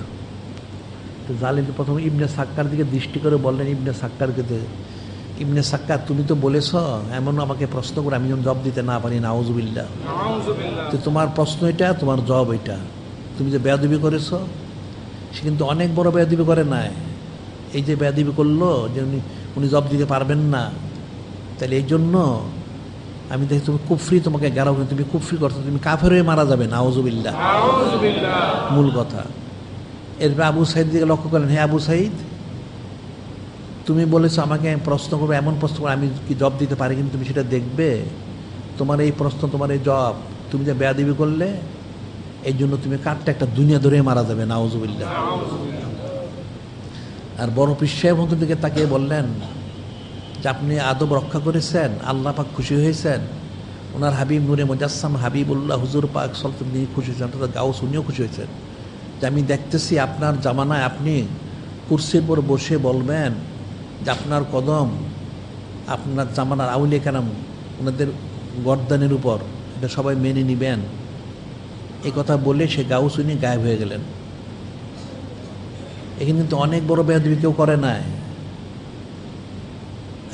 তো জালালি প্রথম ইবনে সাক্কার দিকে দৃষ্টি করে বললেন ইবনে সাক্কারকে, ইবনে সাক্কা তুমি তো বলেছ এমন আমাকে প্রশ্ন করে আমি যেন জবাব দিতে না পারি, নাউজুবিল্লাহ। তো তোমার প্রশ্ন এটা, তোমার জবাব এটা, তুমি যে বেয়াদবি করেছ। সে কিন্তু অনেক বড় বেয়াদবি করে নাই, এই যে বেয়াদবি করলো যে উনি জবাব দিতে পারবেন না, তাহলে এই জন্য আমি দেখি তুমি কুফরি, তোমাকে গেরাও, তুমি কুফরি করছো, তুমি কাফের হয়ে মারা যাবে, নাউজুবিল্লাহ, মূল কথা। এরপর আবু সাইদ দিকে লক্ষ্য করেন, হ্যাঁ আবু সাইদ, তুমি বলেছো আমাকে প্রশ্ন করবে, এমন প্রশ্ন করে আমি কি জবাব দিতে পারি, কিন্তু তুমি সেটা দেখবে, তোমার এই প্রশ্ন, তোমার এই জবাব, তুমি যে বেয়াদবি করলে এই জন্য তুমি কাঠটা একটা দুনিয়া ধরে মারা যাবে, নাউজুবিল্লাহ। আর বড় পীর সাহেব দিকে তাকিয়ে বললেন যে আপনি আদব রক্ষা করেছেন, আল্লাহ পাক খুশি হয়েছেন, ওনার হাবিব নূরে মুজাসসাম হাবিবুল্লাহ হুজুর পাক সাল্লাল্লাহু আলাইহি খুশি হয়েছেন, অর্থাৎ গাউস উনিও খুশি হয়েছেন যে আমি দেখতেছি আপনার জামানায় আপনি কুরসির পর বসে বলবেন যে আপনার কদম আপনার জামানার আউলিয়া কেরাম ওনাদের গর্দানের উপর, এটা সবাই মেনে নিবেন। এই কথা বলে সে গাউস উনি গায়েব হয়ে গেলেন। এখানে কিন্তু অনেক বড় বেয়াদবি কেউ করে নাই,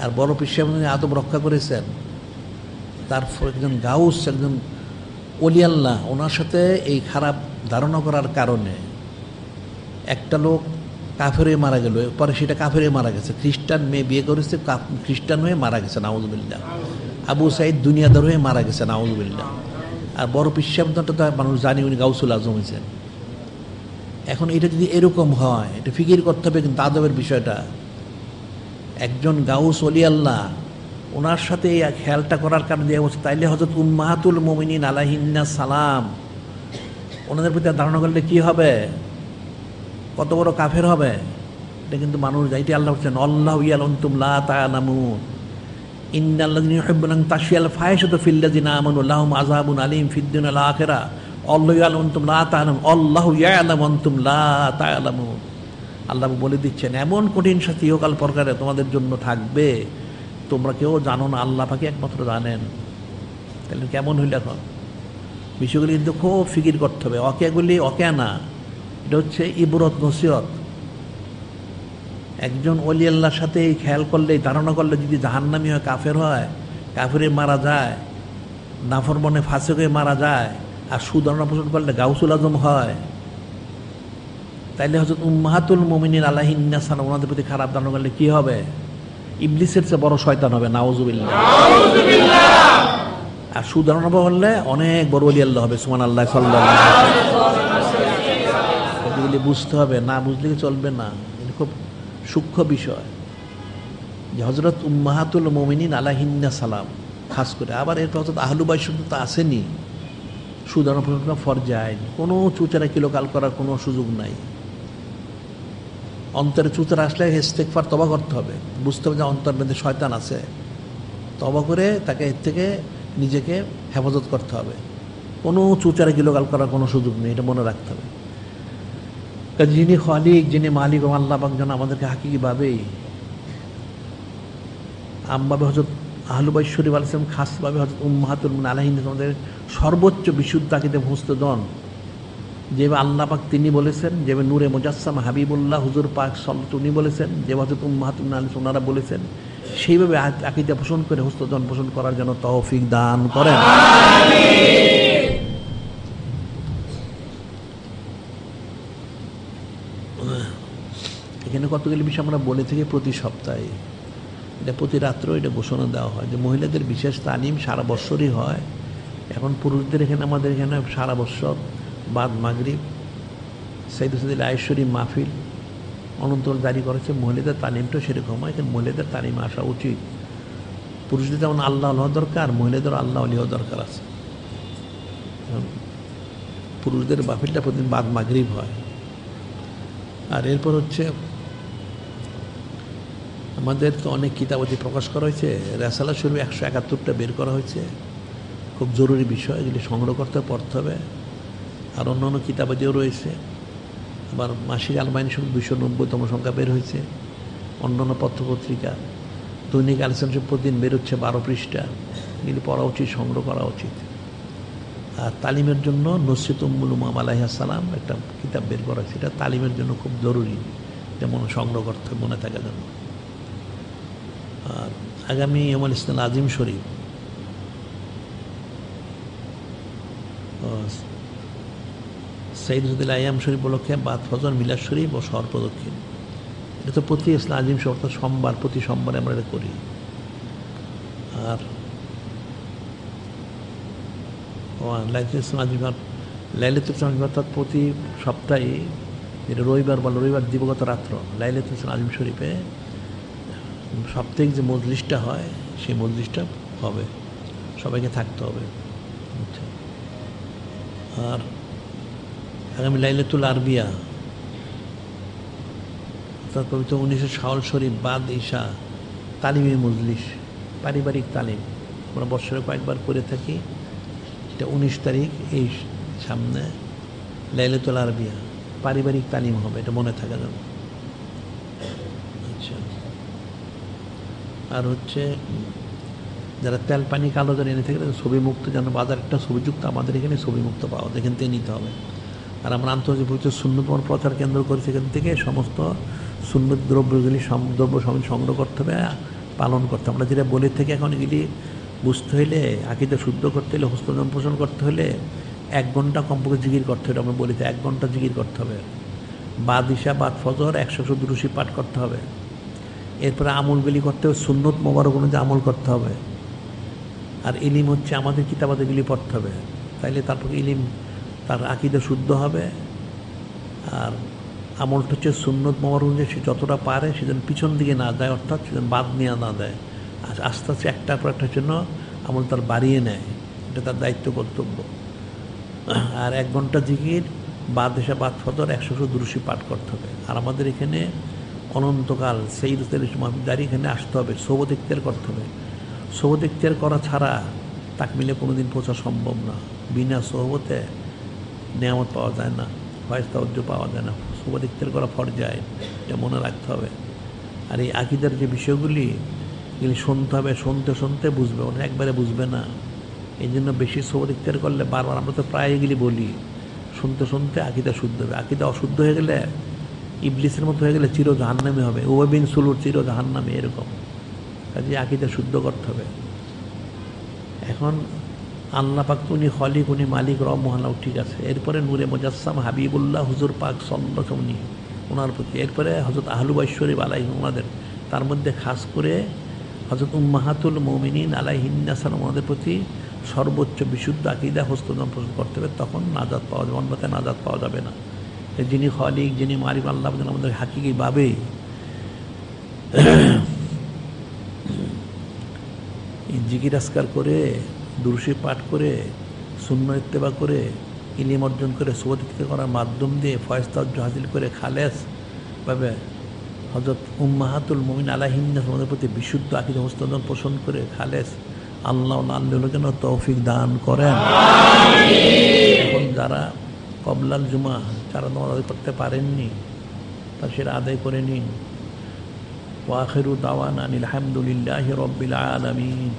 আর বড় পীর সাহেব আদব রক্ষা করেছেন। তারপর একজন গাউস, একজন ওলি আল্লাহ, ওনার সাথে এই খারাপ ধারণা করার কারণে একটা লোক কাফের হয়ে মারা গেল, পরে সেটা কাফের হয়ে মারা গেছে, খ্রিস্টান মেয়ে বিয়ে করেছে, খ্রিস্টান হয়ে মারা গেছে, নাউজুবিল্লাহ। আবু সাইদ দুনিয়াদার হয়ে মারা গেছে, নাউজুবিল্লাহ। আর বড় পীর সাহেব তো মানুষ জানি উনি গাউসুল আজম হয়েছেন। এখন এটা যদি এরকম হয়, এটা ফিকির করতে হবে কিন্তু আদবের বিষয়টা। একজন গাউস ওলি আল্লাহ, ওনার সাথে এই খেয়ালটা করার কারণে দেওয়া হচ্ছে, তাইলে হযরত উম্মাহাতুল মুমিনিন আলাইহিন্নাস সালাম ওনাদের প্রতি ধারণা করলে কি হবে, কত বড় কাফের হবে, এটা কিন্তু মানুষ যাইতে আল্লাহ বলছেন, আল্লাহু ইয়ালামু আনতুম লা তা'লামুন ইন্নাল্লাযীনা ইউহিব্বুনা আন তাশিয়াল ফাহিশাতু ফিল্লাযীনা আমানু লাহুম আযাবুন আলীম ফিদ দুনিয়া ওয়াল আখিরাহ আল্লাহু ইয়ালামু আনতুম লা তা'লামুন আল্লাহু ইয়ালামু আনতুম লা তা'লামুন। আল্লাহ বলে দিচ্ছেন এমন কঠিন শাস্তি ইহকাল পরকালে তোমাদের জন্য থাকবে, তোমরা কেউ জানো না, আল্লাহ পাকই একমাত্র জানেন। তাহলে কেমন হইল এখন বিষয়গুলি কিন্তু খুব ফিকির করতে হবে। অকেগুলি অকে না, এটা হচ্ছে ইবরত নসিহত। একজন ওলি আল্লাহর সাথে এই খেয়াল করলে, ধারণা করলে যদি জাহান্নামী হয়, কাফের হয়, কাফেরে মারা যায়, নাফরমানে ফাসিক হয়ে মারা যায়, আর সুধারণা পোষণ করলে গাউসুল আজম হয়, তাইলে হযরত উম্মাহাতুল মুমিনিন আলাইহিন্নাস সালাম ওনাদের প্রতি খারাপ ধারণা করলে কি হবে, ইবলিসের চেয়ে বড় শয়তান হবে, নাউজুবিল্লাহ। আর সুধারণা বললে অনেক বড় ওলি আল্লাহ হবে, সুবহানাল্লাহ, সাল্লাল্লাহু আলাইহি ওয়াসাল্লাম। এগুলি বুঝতে হবে, না বুঝলে চলবে না। এটা খুব সূক্ষ্ম বিষয় যে হযরত উম্মাহাতুল মুমিনিন আলাইহিন্নাস সালাম খাস করে। আবার এরপর হযরত আহলু বাইত শব্দ তো আসেনি, সুধারণা ফরজায় কোনো চুচারা কিলোকাল করার কোনো সুযোগ নাই। অন্তরে চুচারা আসলে ইস্তেগফার তওবা করতে হবে, বুঝতে হবে যে অন্তর মধ্যে শয়তান আছে, তওবা করে তাকে এর থেকে নিজেকে হেফাজত করতে হবে। কোনো চুচারে কিলোকাল করার কোনো সুযোগ নেই, এটা মনে রাখতে হবে। কাজে যিনি খালিক, যিনি মালিক ও আল্লাহ পাক যেন আমাদেরকে হাকিকিভাবেই আমভাবে হযরত আহলু বাইত শরীফ আলাইহিস সালাম, খাসভাবে হযরত উম্মাহাতুল মুমিনিন আলাইহিন আমাদের সর্বোচ্চ বিশুদ্ধ আকীদা মুস্তাদন, যেভাবে আল্লাহ পাক তিনি বলেছেন, যেভাবে নূরে মুজাসসাম হাবিবুল্লাহ হুজুর পাক সাল্লাল্লাহু তিনি বলেছেন, যেভাবে হযরত উম্মাহাতুল মুমিনিন আলাইহিস ওনারা বলেছেন, সেইভাবে আকীদা পোষণ করে হুস্তদন পোষণ করার জন্য তৌফিক দান করেন। এখানে কতগুলি বিষয় আমরা বলে থাকি প্রতি সপ্তাহে, এটা প্রতি রাত্র এটা ঘোষণা দেওয়া হয় যে মহিলাদের বিশেষ তালিম সারা বৎসরই হয়। এখন পুরুষদের এখানে আমাদের এখানে সারা বৎসর বাদ মাগরিব সাইয়্যিদ সাদিল আয়েশ্বরী মাহফিল অনন্তর জারি করেছে। মহিলাদের তালিমটাও সেরকম হয়, এখানে মহিলাদের তালিমে আসা উচিত। পুরুষদের যেমন আল্লাহ হওয়া দরকার, মহিলাদেরও আল্লাহ হওয়া দরকার আছে। পুরুষদের মাহফিলটা প্রতিদিন বাদ মাগরিব হয়। আর এরপর হচ্ছে আমাদের তো অনেক কিতাবাদি প্রকাশ করা হয়েছে, রেসালা শরীফ 171টা বের করা হয়েছে, খুব জরুরি বিষয়, এগুলি সংগ্রহ করতে পড়তে হবে। আর অন্য অন্য কিতাবাদিও রয়েছে। আবার মাসিক আলমাইন শরীফ 290তম সংখ্যা বের হয়েছে। অন্য অন্য পত্রপত্রিকা দৈনিক আলোচনা শরীফ প্রতিদিন বের হচ্ছে 12 পৃষ্ঠা, এগুলি পড়া উচিত, সংগ্রহ করা উচিত। আর তালিমের জন্য নসরত উম্মুল উমাম আলাইহিস সালাম একটা কিতাব বের করা হয়েছে, এটা তালিমের জন্য খুব জরুরি, যেমন সংগ্রহ করতে মনে থাকার জন্য। আর আগামী ইয়ামুল ইসলাম আজিম শরীফ, সাইয়্যিদ সাদিল আইয়াম শরীফ উপলক্ষে বাদ ফজর, মিলাদ শরীফ ও শহর প্রদক্ষিণ, এটা তো প্রতি ইসলাম আজিম শরীফ অর্থাৎ সোমবার, প্রতি সোমবারে আমরা এটা করি। আর লাইলাতুল ইসলাম আজিম, লাইলাতুল ইসলাম আজিম অর্থাৎ প্রতি সপ্তাহে যেটা রবিবার বা রবিবার দিবগত রাত্র লাইলাতুল ইসলাম আজিম শরীফে সাপ্তাহিক যে মজলিসটা হয় সেই মজলিসটা হবে, সবাইকে থাকতে হবে। আর আগামী লাইলাতুল আরবিয়া অর্থাৎ পবিত্র 19 শাওয়াল শরীফ বাদ ঈশা তালিমি মজলিস, পারিবারিক তালিম আমরা বছরে কয়েকবার করে থাকি। এটা 19 তারিখ, এই সামনে লাইলাতুল আরবিয়া পারিবারিক তালিম হবে, এটা মনে থাকা যাবে। আচ্ছা, আর হচ্ছে যারা তেল পানি কালো জানি এনে থাকে ছবি মুক্ত, যেন বাজার একটা ছবিযুক্ত আমাদের এখানে ছবি মুক্ত পাওয়া যায়, এখান থেকে নিতে হবে। আর আমরা আন্তর্জাতিক পবিত্র সুন্নত প্রচার কেন্দ্র করেছি, এখান থেকে সমস্ত সুন্নত দ্রব্যগুলি দ্রব্য সমিতি সংগ্রহ করতে হবে, পালন করতে হবে। আমরা যেটা বলে থেকে এখন এগুলি বুঝতে হইলে, আকীদা শুদ্ধ করতে হলে, হস্তদম পোষণ করতে হলে 1 ঘন্টা কমপক্ষে জিকির করতে হবে। আমরা বলি 1 ঘন্টা জিকির করতে হবে, বাদ ঈশা বাদ ফজর 100 দুরূশী পাঠ করতে হবে। এরপরে আমলগুলি করতে হবে, সুন্নত মোবারক অনুযায়ী আমল করতে হবে। আর ইলিম হচ্ছে আমাদের কিতাবাদিগুলি পড়তে হবে, তাইলে তারপর ইলিম তার আকীদা শুদ্ধ হবে। আর আমলটা হচ্ছে সুন্নত মোবারক অনুযায়ী সে যতটা পারে সেজন্য পিছন দিকে না যায়, অর্থাৎ সেজন্য বাদ নিয়ে না দেয়, আর আস্তে আস্তে একটার পর একটার জন্য আমল তার বাড়িয়ে নেয়, এটা তার দায়িত্ব কর্তব্য। আর 1 ঘন্টা জিকির বাদ ঈশা বাদ ফজর 100 দুরূশী পাঠ করতে হবে। আর আমাদের এখানে অনন্তকাল সেই মাহফিলদারি এখানে আসতে হবে, সোহবত ইখতিয়ার করতে হবে। সোহবত ইখতিয়ার করা ছাড়া তাকমিলে কোনোদিন পৌঁছা সম্ভব না। বিনা সোহবতে নেয়ামত পাওয়া যায় না, ফয়েজ তাওয়াজ্জু পাওয়া যায় না। সোহবত ইখতিয়ার করা ফরজ, এটা মনে রাখতে হবে। আর এই আকীদার যে বিষয়গুলি এগুলি শুনতে হবে, শুনতে শুনতে বুঝবে, ওটা একবারে বুঝবে না। এই জন্য বেশি সোহবত ইখতিয়ার করলে বারবার আমরা তো প্রায় এগুলি বলি, শুনতে শুনতে আকীদা শুদ্ধ হবে। আকীদা অশুদ্ধ হয়ে গেলে, ইবলিসের মতো হয়ে গেলে চির জাহান্নামী হবে, উবাই বিন সুলুর চির জাহান্নামী, এরকম। কাজে আকীদা শুদ্ধ করতে হবে। এখন আল্লাহ পাক উনি খলিক, উনি মালিক, রব মহানাও, ঠিক আছে। এরপরে নূরে মুজাসসাম হাবিবুল্লাহ হুজুর পাক সাল্লাল্লাহু উনি ওনার প্রতি, এরপরে হযরত আহলু বাইত শরীফ আলাইহিম ওনাদের, তার মধ্যে খাস করে হযরত উম্মাহাতুল মুমিনিন আলাইহিন্নাস সালাম ওনাদের প্রতি সর্বোচ্চ বিশুদ্ধ আকীদা হস্তদম পোষণ করতে হবে, তখন নাজাত পাওয়া যাবে, অন্যথায় নাজাত পাওয়া যাবে না। যিনি খালিক, যিনি মালিক আল্লাহ যেন আমাদের হাকিকিভাবে জিকির আসকার করে, দুরূশী পাঠ করে, সুন্নাহ ইত্তেবা করে, ইলম অর্জন করে, সোহবত ইখতিয়ার করার মাধ্যম দিয়ে ফয়েজ তাওয়াজ্জুহ হাসিল করে খালেসভাবে হযরত উম্মাহাতুল মুমিনিন আলাইহিন্নাস আমাদের প্রতি বিশুদ্ধ আকীদা হস্তদম পোষণ করে খালেস আল্লাহ আল্লাহ কেন তৌফিক দান করেন। এখন যারা কবলাল জুমা যারা নামাজ আদায় করতে পারেননি তা সেটা আদায় করে নিন। ওয়া আখিরু দাওয়ানা আনিল হামদুলিল্লাহি রাব্বিল আলামিন।